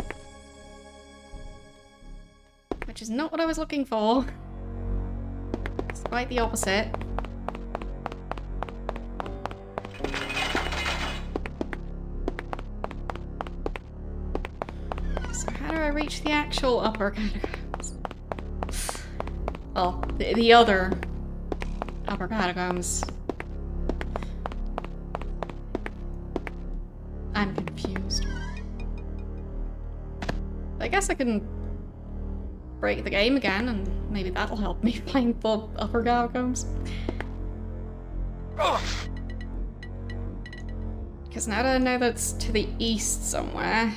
Which is not what I was looking for. It's quite the opposite. So how do I reach the actual upper catacombs? Well, the other upper catacombs. I'm confused. I guess I can break the game again, and maybe that'll help me find the upper catacombs. Because now that I know that's to the east somewhere.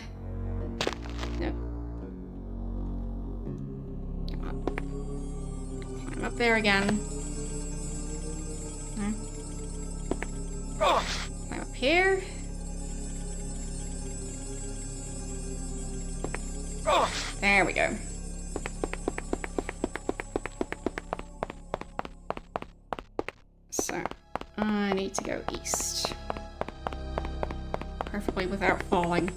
No. Come on. Climb up there again. No. Climb up here. There we go. So, I need to go east. Preferably without falling.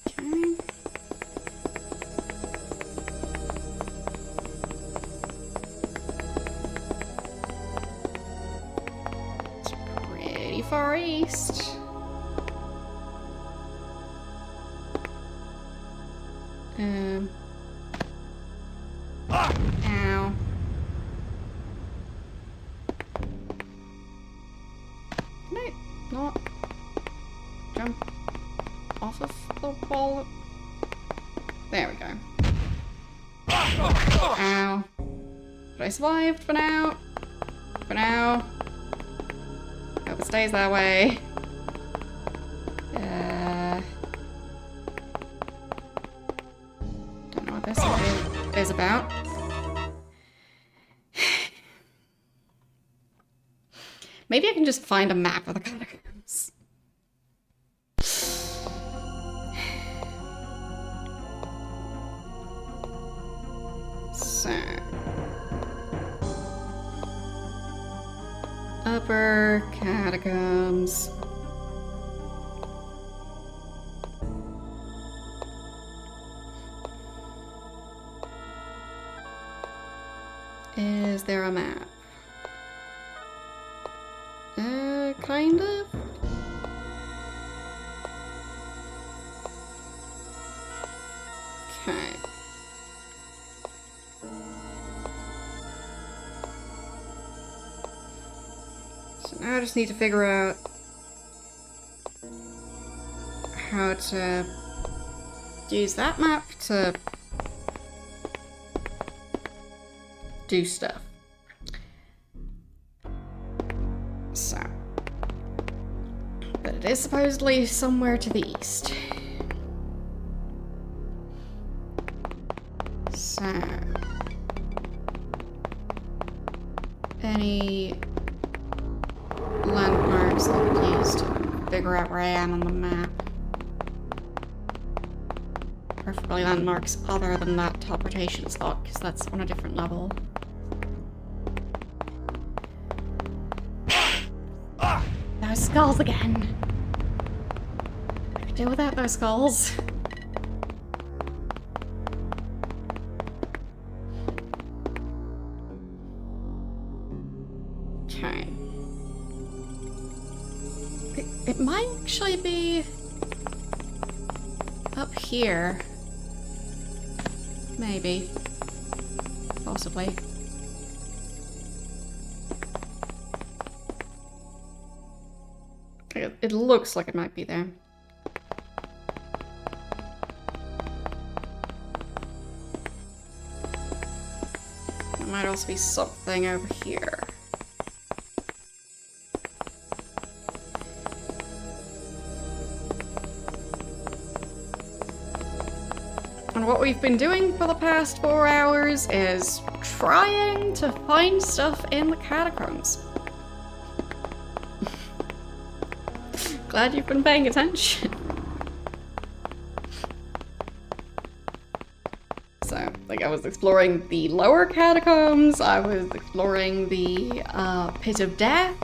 Okay. It's pretty far east. Ow. Can I not jump off of the wall? There we go. Ow. But I survived for now. For now. Hope it stays that way. Don't know what this is about. Maybe I can just find a map of the catacombs. So... Upper catacombs. Is there a map? Kind of? Okay. So now I just need to figure out how to use that map to do stuff. So. But it is supposedly somewhere to the east. So. Any landmarks I could use to figure out where I am on the map. Preferably landmarks other than that teleportation spot, because that's on a different level. Those skulls again. I could do without those skulls. Okay. It might actually be up here. Maybe. Possibly. It looks like it might be there. There might also be something over here. And what we've been doing for the past 4 hours is trying to find stuff in the catacombs. Glad you've been paying attention. So, like, I was exploring the lower catacombs, I was exploring the pit of death.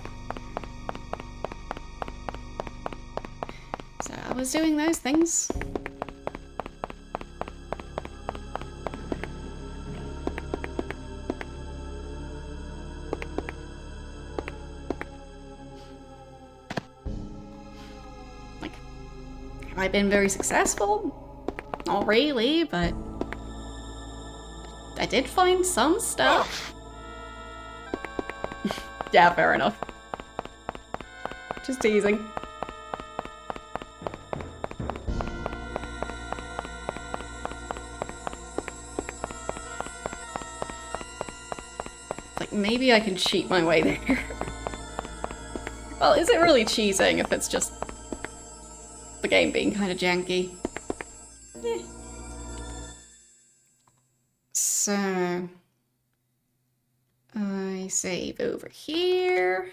So I was doing those things. Have I been very successful? Not really, but I did find some stuff. Yeah, fair enough. Just teasing. Like, maybe I can cheat my way there. Well, is it really cheating if it's just the game being kind of janky? Eh. So I save over here.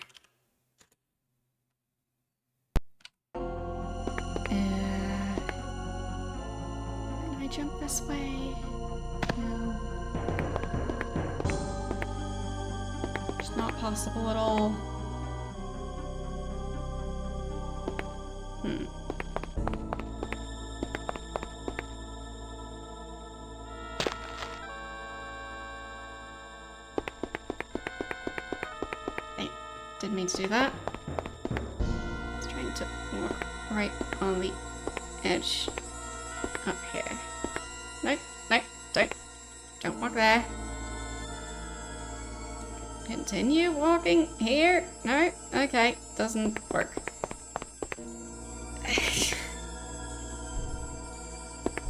Can I jump this way? No. Just Not possible at all. Hey, didn't mean to do that. I was trying to walk right on the edge up here. No, no, don't walk there. Continue walking here. No, okay, doesn't work.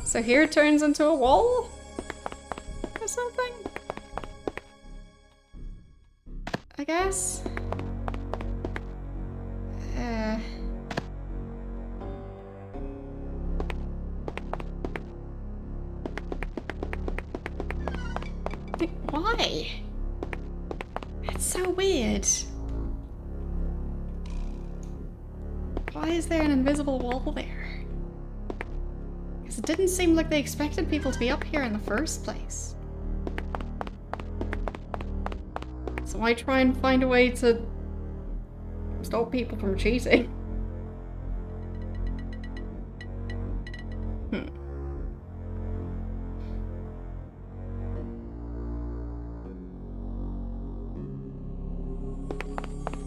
So here it turns into a wall? Or something? I guess? Why? It's so weird. Why is there an invisible wall there? Because it didn't seem like they expected people to be up here in the first place. So why try and find a way to stop people from cheating?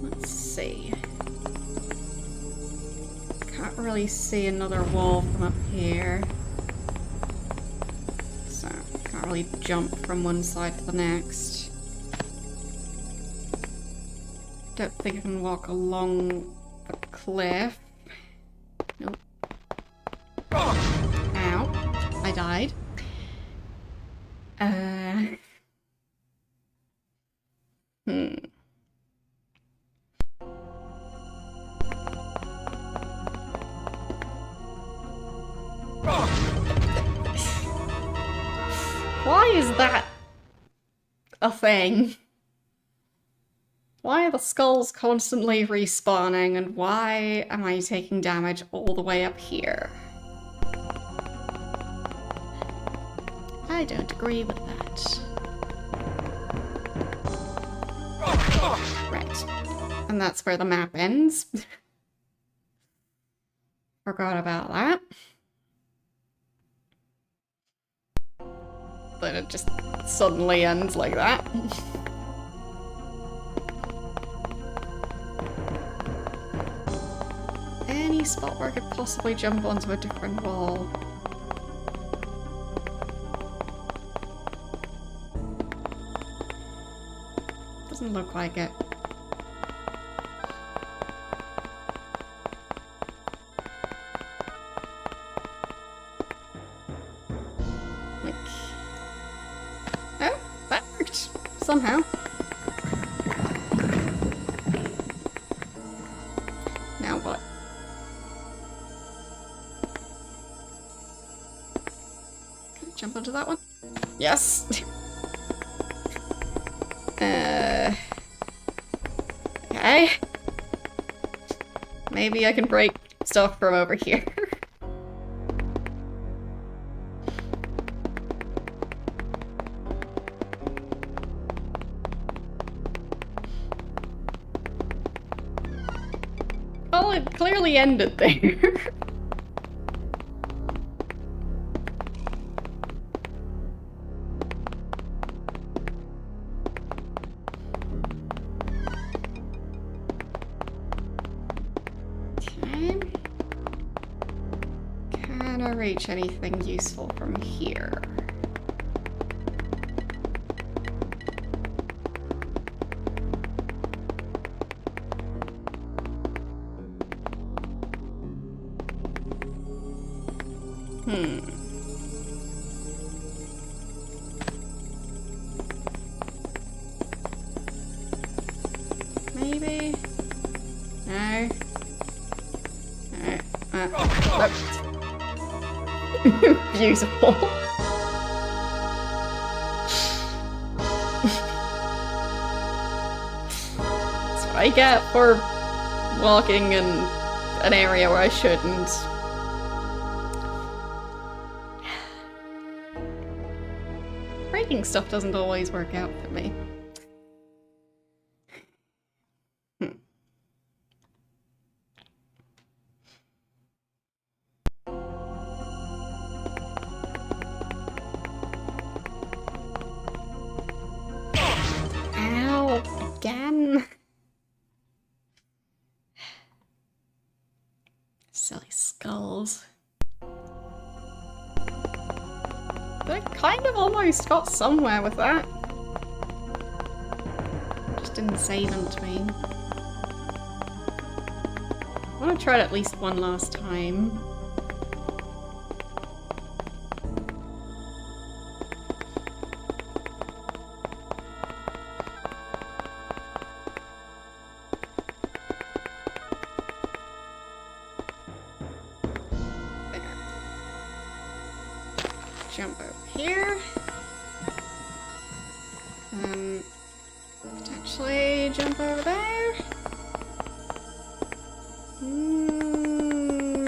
Let's see. Can't really see another wall from up here. So, can't really jump from one side to the next. Don't think I can walk along the cliff. Nope. Ow. I died. Why is that a thing? Why are the skulls constantly respawning, and why am I taking damage all the way up here? I don't agree with that. Right. And that's where the map ends. Forgot about that. Then it just suddenly ends like that. Any spot where I could possibly jump onto a different wall. Doesn't look like it. Oh, that worked somehow. Now what? Can I jump onto that one? Yes! Okay. Maybe I can break stuff from over here. Well, it clearly ended there. Okay. Can I reach anything useful from here? Maybe? No. No. Beautiful. That's what I get for walking in an area where I shouldn't. Breaking stuff doesn't always work out for me. Silly skulls. But I kind of almost got somewhere with that. Just didn't save in between. I want to try it at least one last time. Jump over here. Potentially jump over there.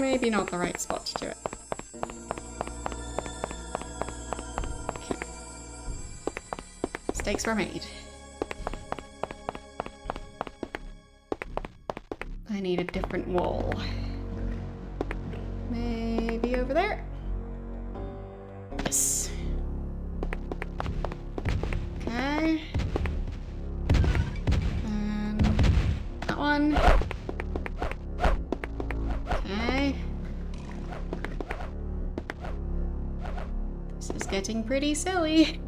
Maybe not the right spot to do it. Okay. Mistakes were made. I need a different wall. Maybe over there? Yes. Okay. And that one. Okay. This is getting pretty silly.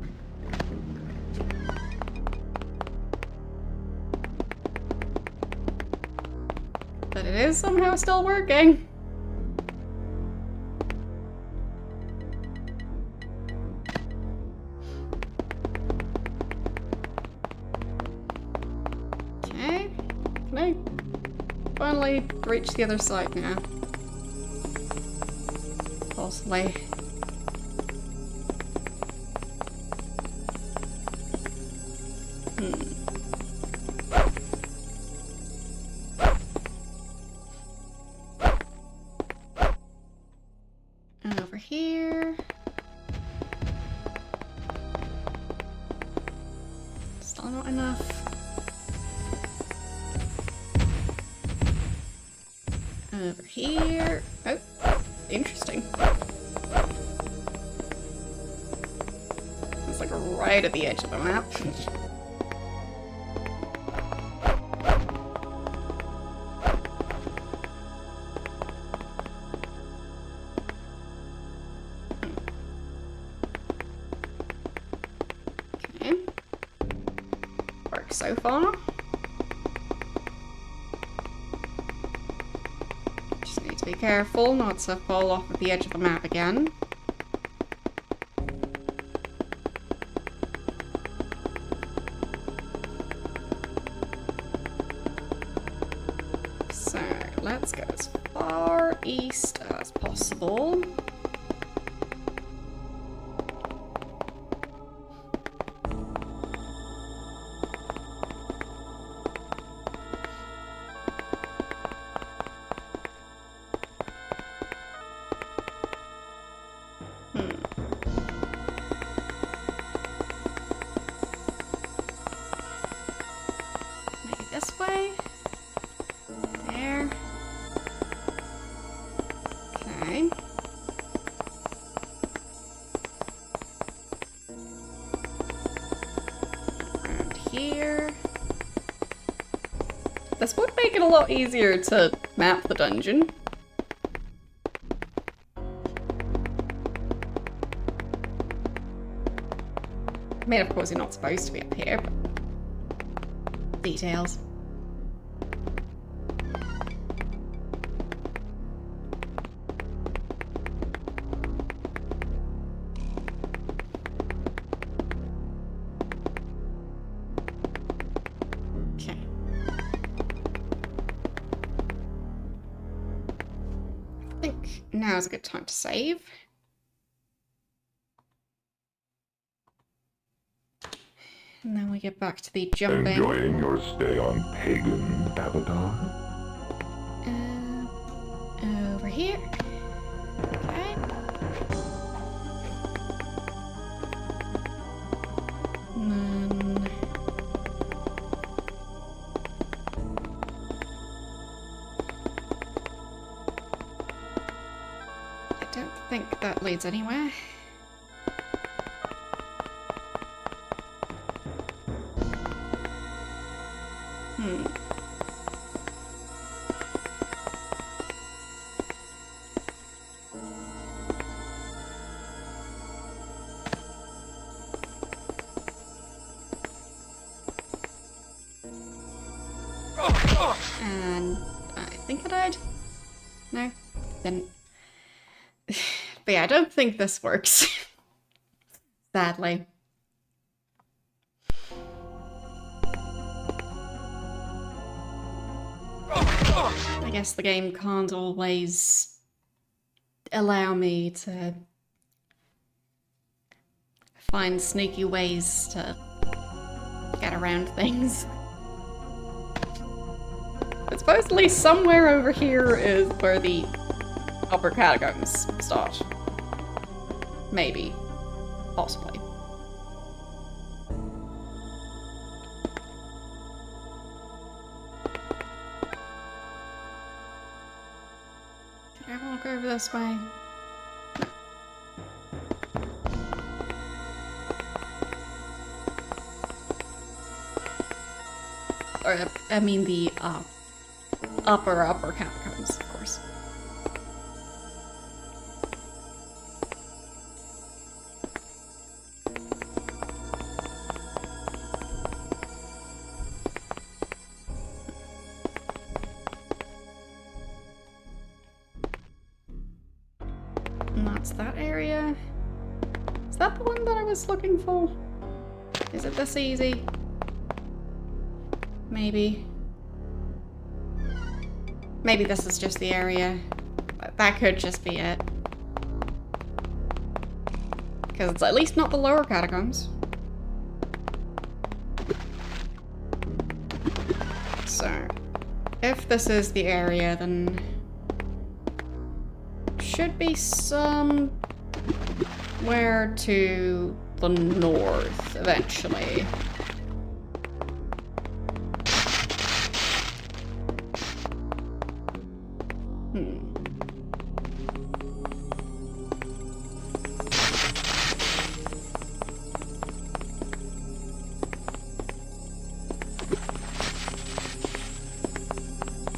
But it is somehow still working. Okay. Can I finally reach the other side now? Possibly. And over here. Still not enough. Over here. Oh, interesting. It's like right at the edge of the map. Okay. Works so far. Just need to be careful not to fall off at the edge of the map again. So, let's go as far east as possible. Maybe this way? There. Okay. Around here. This would make it a lot easier to map the dungeon. I mean, of course, you're not supposed to be up here, but details. Okay. I think now's a good time to save. And then we get back to the jumping. Enjoying your stay on Pagan, Avatar? Over here. Okay. And then... I don't think that leads anywhere. And I think I died? No? Didn't. But yeah, I don't think this works. Sadly. I guess the game can't always allow me to find sneaky ways to get around things. But supposedly somewhere over here is where the upper catacombs start. Maybe. Possibly. Can I walk over this way? Or, I mean the, upper catacombs, of course. And that's that area. Is that the one that I was looking for? Is it this easy? Maybe. Maybe this is just the area. That could just be it. Because it's at least not the lower catacombs. So, if this is the area, then should be somewhere to the north eventually.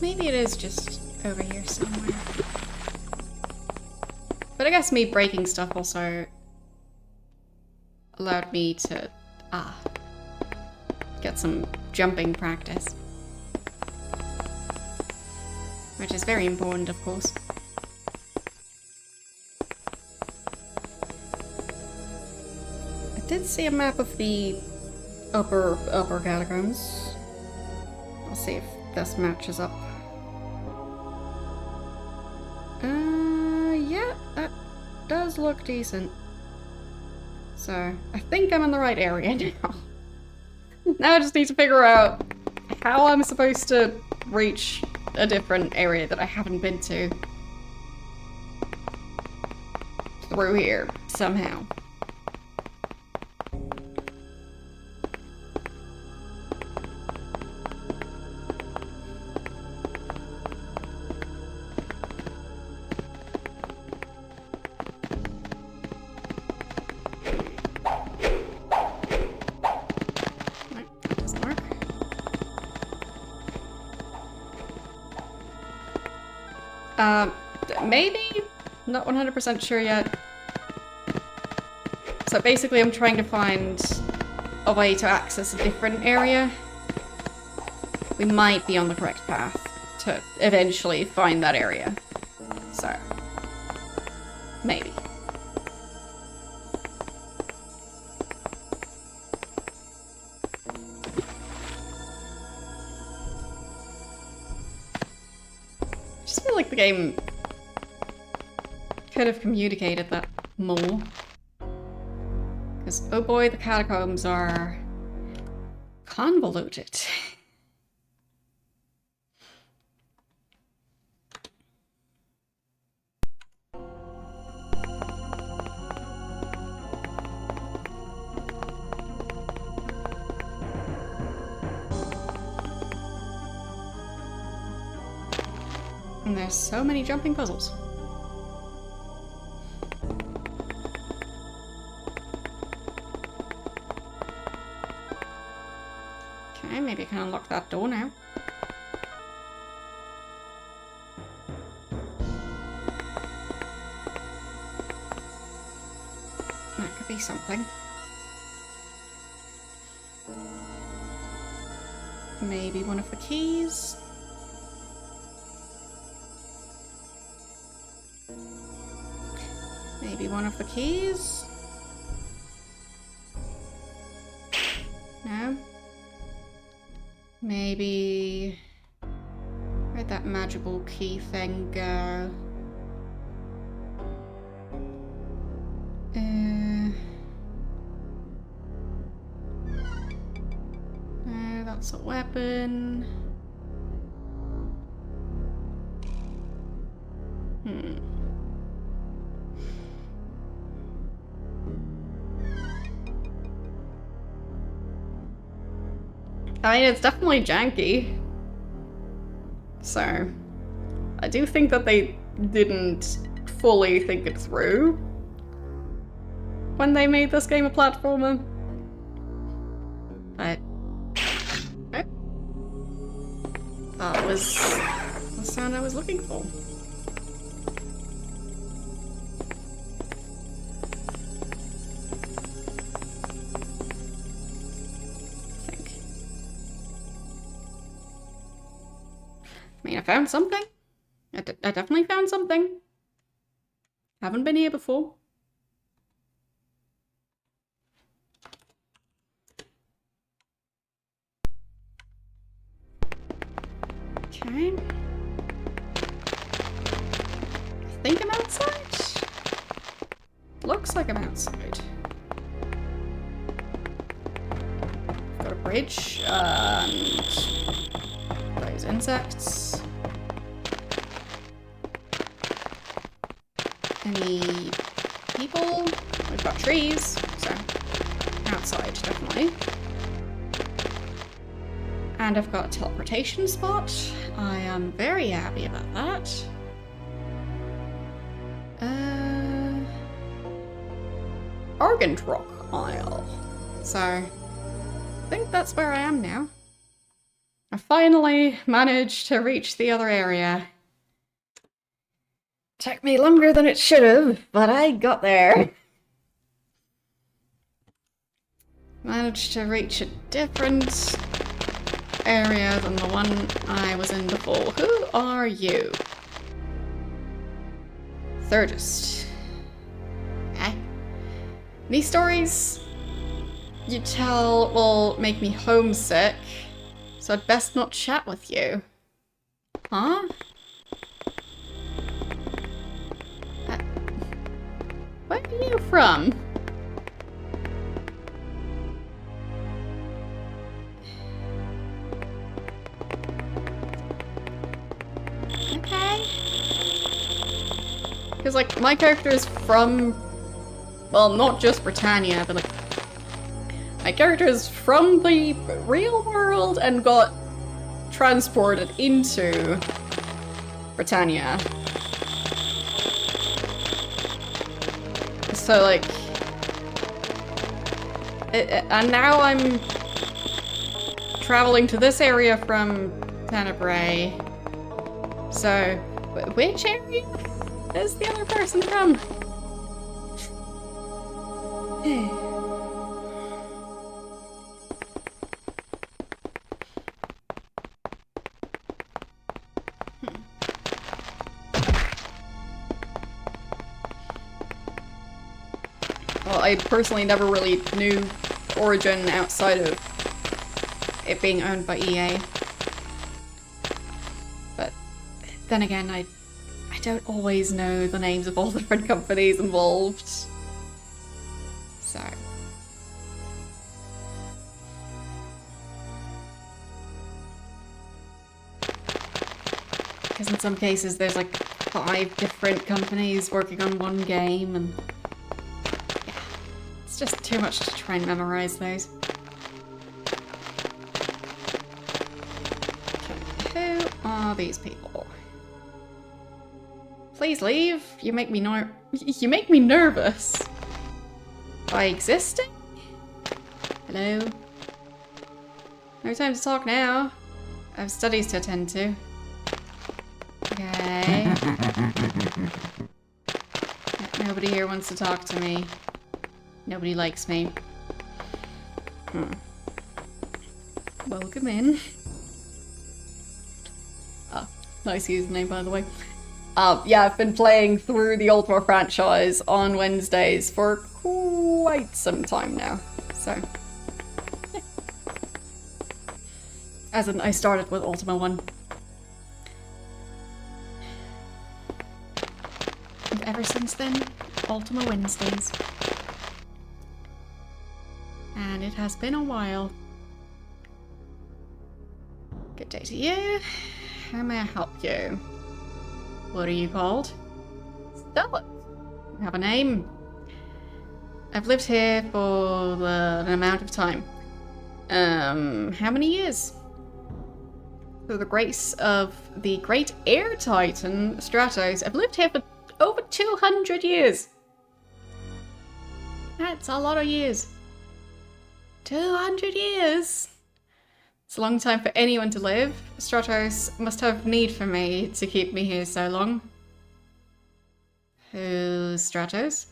Maybe it is just over here somewhere. But I guess me breaking stuff also allowed me to, get some jumping practice. Which is very important, of course. I did see a map of the upper catacombs. I'll see if this matches up. Yeah, that does look decent. So, I think I'm in the right area now. Now I just need to figure out how I'm supposed to reach a different area that I haven't been to. Through here, somehow. Maybe? Not 100% sure yet. So basically I'm trying to find a way to access a different area. We might be on the correct path to eventually find that area. So, maybe. I just feel like the game could have communicated that more. Because, oh boy, the catacombs are convoluted. And there's so many jumping puzzles. Okay, maybe I can unlock that door now. That could be something. Maybe one of the keys? Maybe one of the keys? No? Maybe... Where'd that magical key thing go? No, that's a weapon. I mean, it's definitely janky. So, I do think that they didn't fully think it through when they made this game a platformer. But... Oh. That was the sound I was looking for. I mean, I found something. I definitely found something. Haven't been here before. Okay. I think I'm outside. Looks like I'm outside. Got a bridge and those insects. Any people? We've got trees, so outside definitely. And I've got a teleportation spot. I am very happy about that. Argent Rock Isle. So I think that's where I am now. I finally managed to reach the other area. Took me longer than it should have, but I got there. Managed to reach a different area than the one I was in before. Who are you? Thirdest. Okay. These stories you tell will make me homesick, so I'd best not chat with you. Huh? Where are you from? Okay. Because, like, my character is from... Well, not just Britannia, but, like... My character is from the real world and got transported into Britannia. So, like, and now I'm traveling to this area from Tenebrae. So, which area is the other person from? Well, I personally never really knew Origin outside of it being owned by EA. But then again, I don't always know the names of all the different companies involved. So. Because in some cases there's like 5 different companies working on one game, and yeah, it's just too much to try and memorize those. Okay, who are these people? Please leave. You make me nervous. By existing? Hello? No time to talk now. I have studies to attend to. Okay. Nobody here wants to talk to me. Nobody likes me. Welcome in. Ah, nice username, by the way. Yeah, I've been playing through the Ultima franchise on Wednesdays for quite some time now. So, yeah. As in, I started with Ultima 1. And ever since then, Ultima Wednesdays. And it has been a while. Good day to you. How may I help you? What are you called? Stella. You have a name. I've lived here for an amount of time. How many years? Through the grace of the great air titan, Stratos, I've lived here for over 200 years. That's a lot of years. 200 years? It's a long time for anyone to live. Stratos must have need for me to keep me here so long. Who's Stratos?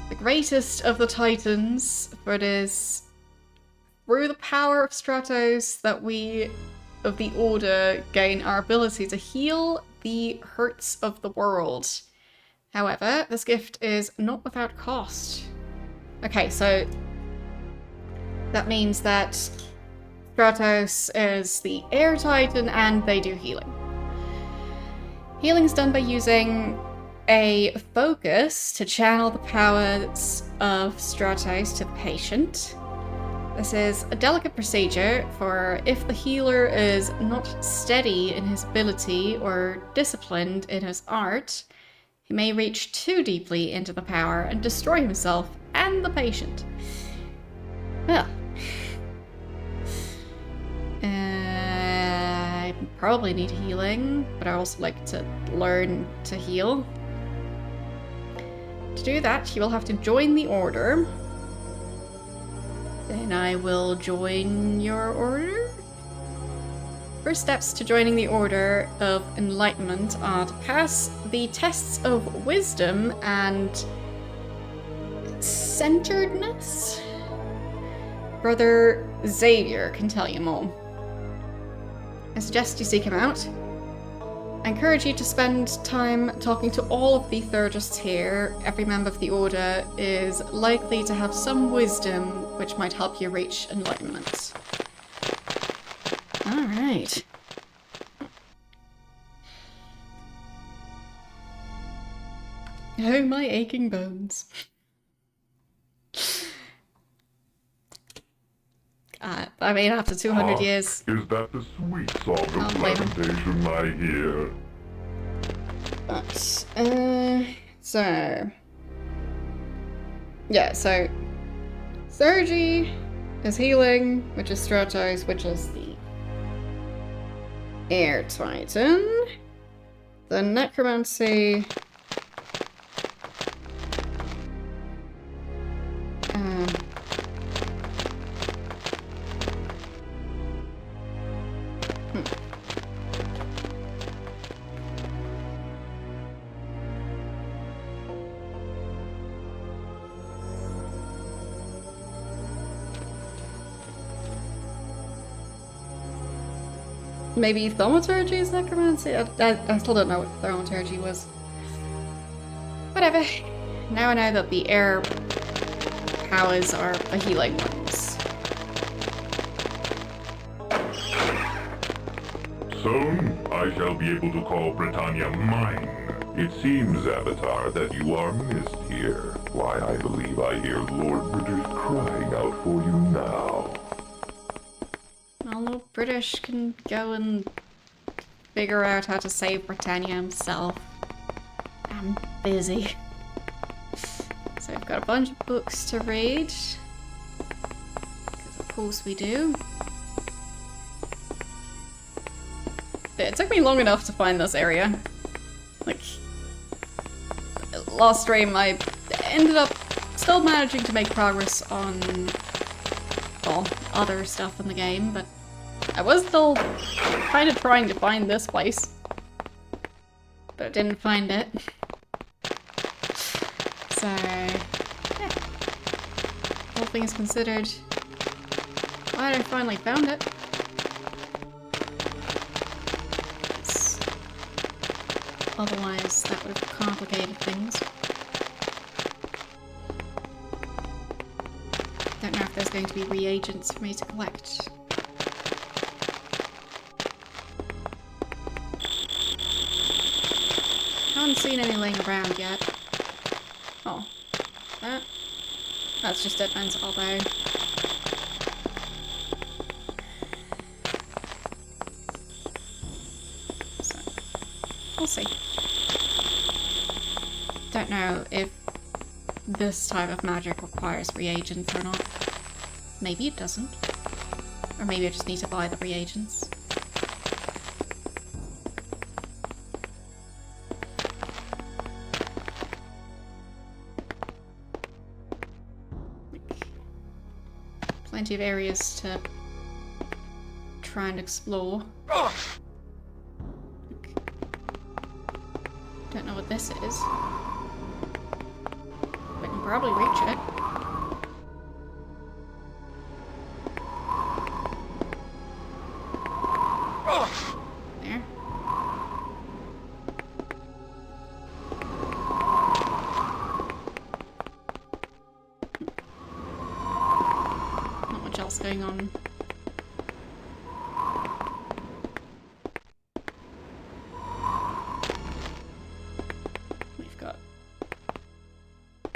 The greatest of the Titans, for it is through the power of Stratos that we, of the Order, gain our ability to heal the hurts of the world. However, this gift is not without cost. Okay, so that means that Stratos is the air titan and they do healing. Healing is done by using a focus to channel the powers of Stratos to the patient. This is a delicate procedure for if the healer is not steady in his ability or disciplined in his art, he may reach too deeply into the power and destroy himself and the patient. Well, I probably need healing, but I also like to learn to heal. To do that, you will have to join the Order. Then I will join your Order. First steps to joining the Order of Enlightenment are to pass the tests of wisdom and centeredness. Brother Xavier can tell you more. I suggest you seek him out. I encourage you to spend time talking to all of the Thurgists here. Every member of the Order is likely to have some wisdom which might help you reach enlightenment. Alright. Oh, my aching bones. I mean, after 200 years... Is that the sweet song of lamentation I hear? But, so... Yeah, so... Sergi is healing, which is Stratos, which is the Air Titan. The Necromancy... Maybe Thaumaturgy is Necromancy? I still don't know what Thaumaturgy was. Whatever. Now I know that the air powers are the healing ones. Soon, I shall be able to call Britannia mine. It seems, Avatar, that you are missed here. Why, I believe I hear Lord British crying out for you now. Well, Lord British can go and figure out how to save Britannia himself. I'm busy. So I've got a bunch of books to read. Because of course we do. It took me long enough to find this area. Like, last stream I ended up still managing to make progress on, well, other stuff in the game, but I was still kind of trying to find this place. But I didn't find it. So, yeah. All things considered, glad I finally found it. Otherwise, that would have complicated things. Don't know if there's going to be reagents for me to collect. Haven't seen any laying around yet. Oh, that's just Dead Man's elbow. So, we'll see. Don't know if this type of magic requires reagents or not. Maybe it doesn't. Or maybe I just need to buy the reagents. Plenty of areas to try and explore. Don't know what this is. We can probably reach it. There. Not much else going on. We've got a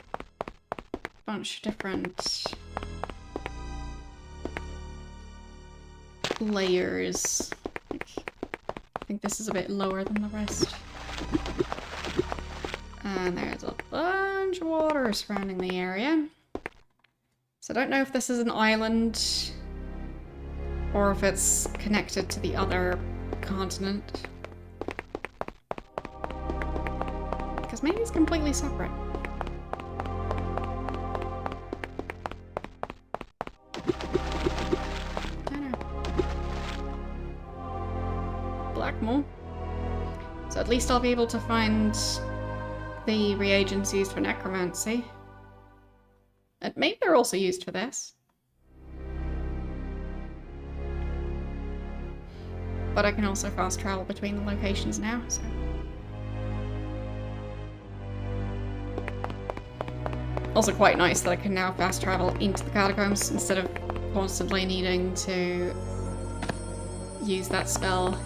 bunch of different layers. I think this is a bit lower than the rest. And there's a bunch of water surrounding the area. So I don't know if this is an island or if it's connected to the other continent. Because maybe it's completely separate. Don't know. Blackmore. So at least I'll be able to find the reagents used for necromancy. And maybe they're also used for this. But I can also fast travel between the locations now, so... Also quite nice that I can now fast travel into the catacombs instead of constantly needing to use that spell.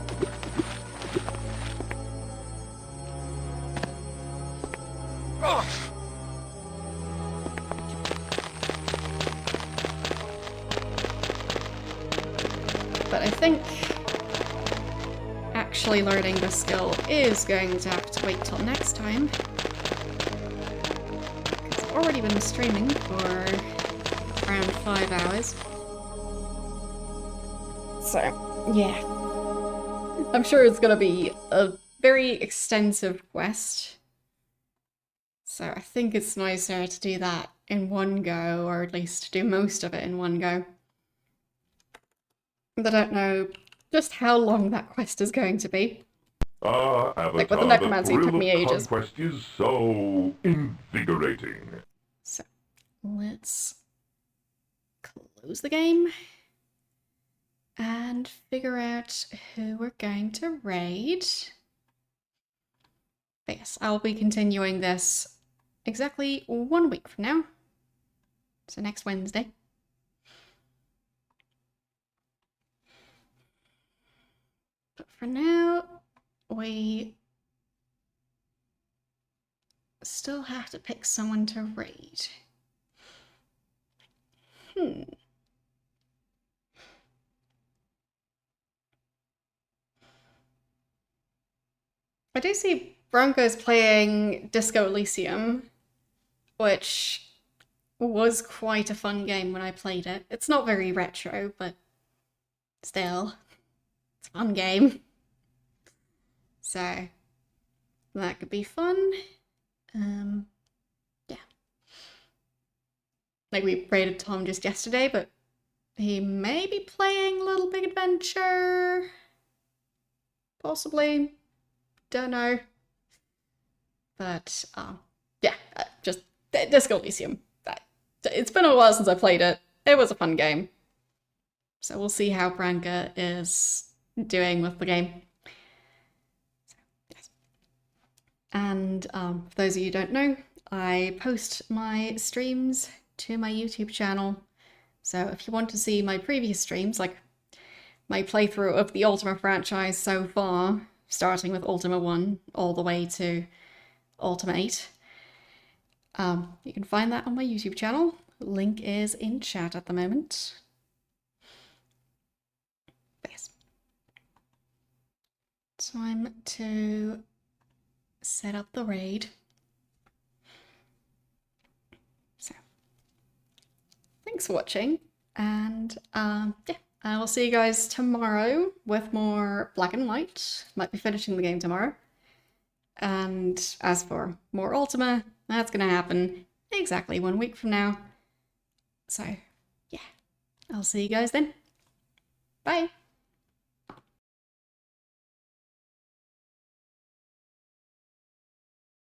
But I think actually learning this skill is going to have to wait till next time. Because I've already been streaming for around 5 hours. So, yeah. I'm sure it's gonna be a very extensive quest. So I think it's nicer to do that in one go, or at least do most of it in one go. But I don't know just how long that quest is going to be. Avatar, Like with the necromancy, it took me thrill of ages. conquest is so invigorating. So let's close the game and figure out who we're going to raid. But yes, I'll be continuing this exactly 1 week from now. So next Wednesday. But for now, we still have to pick someone to raid. I do see Branko's playing Disco Elysium, which was quite a fun game when I played it. It's not very retro, but still, it's a fun game. So, that could be fun. Yeah. Like, we raided Tom just yesterday, but he may be playing Little Big Adventure. Possibly. Don't know. But, yeah, just Disco Elysium. It's been a while since I played it. It was a fun game. So we'll see how Branka is doing with the game. So, yes. And for those of you who don't know, I post my streams to my YouTube channel. So if you want to see my previous streams, like my playthrough of the Ultima franchise so far, starting with Ultima 1 all the way to Ultima 8, you can find that on my YouTube channel. Link is in chat at the moment. But yes. Time to set up the raid. So, thanks for watching, and yeah, I will see you guys tomorrow with more Black and White. Might be finishing the game tomorrow. And as for more Ultima, that's gonna happen exactly 1 week from now. So, yeah, I'll see you guys then. Bye!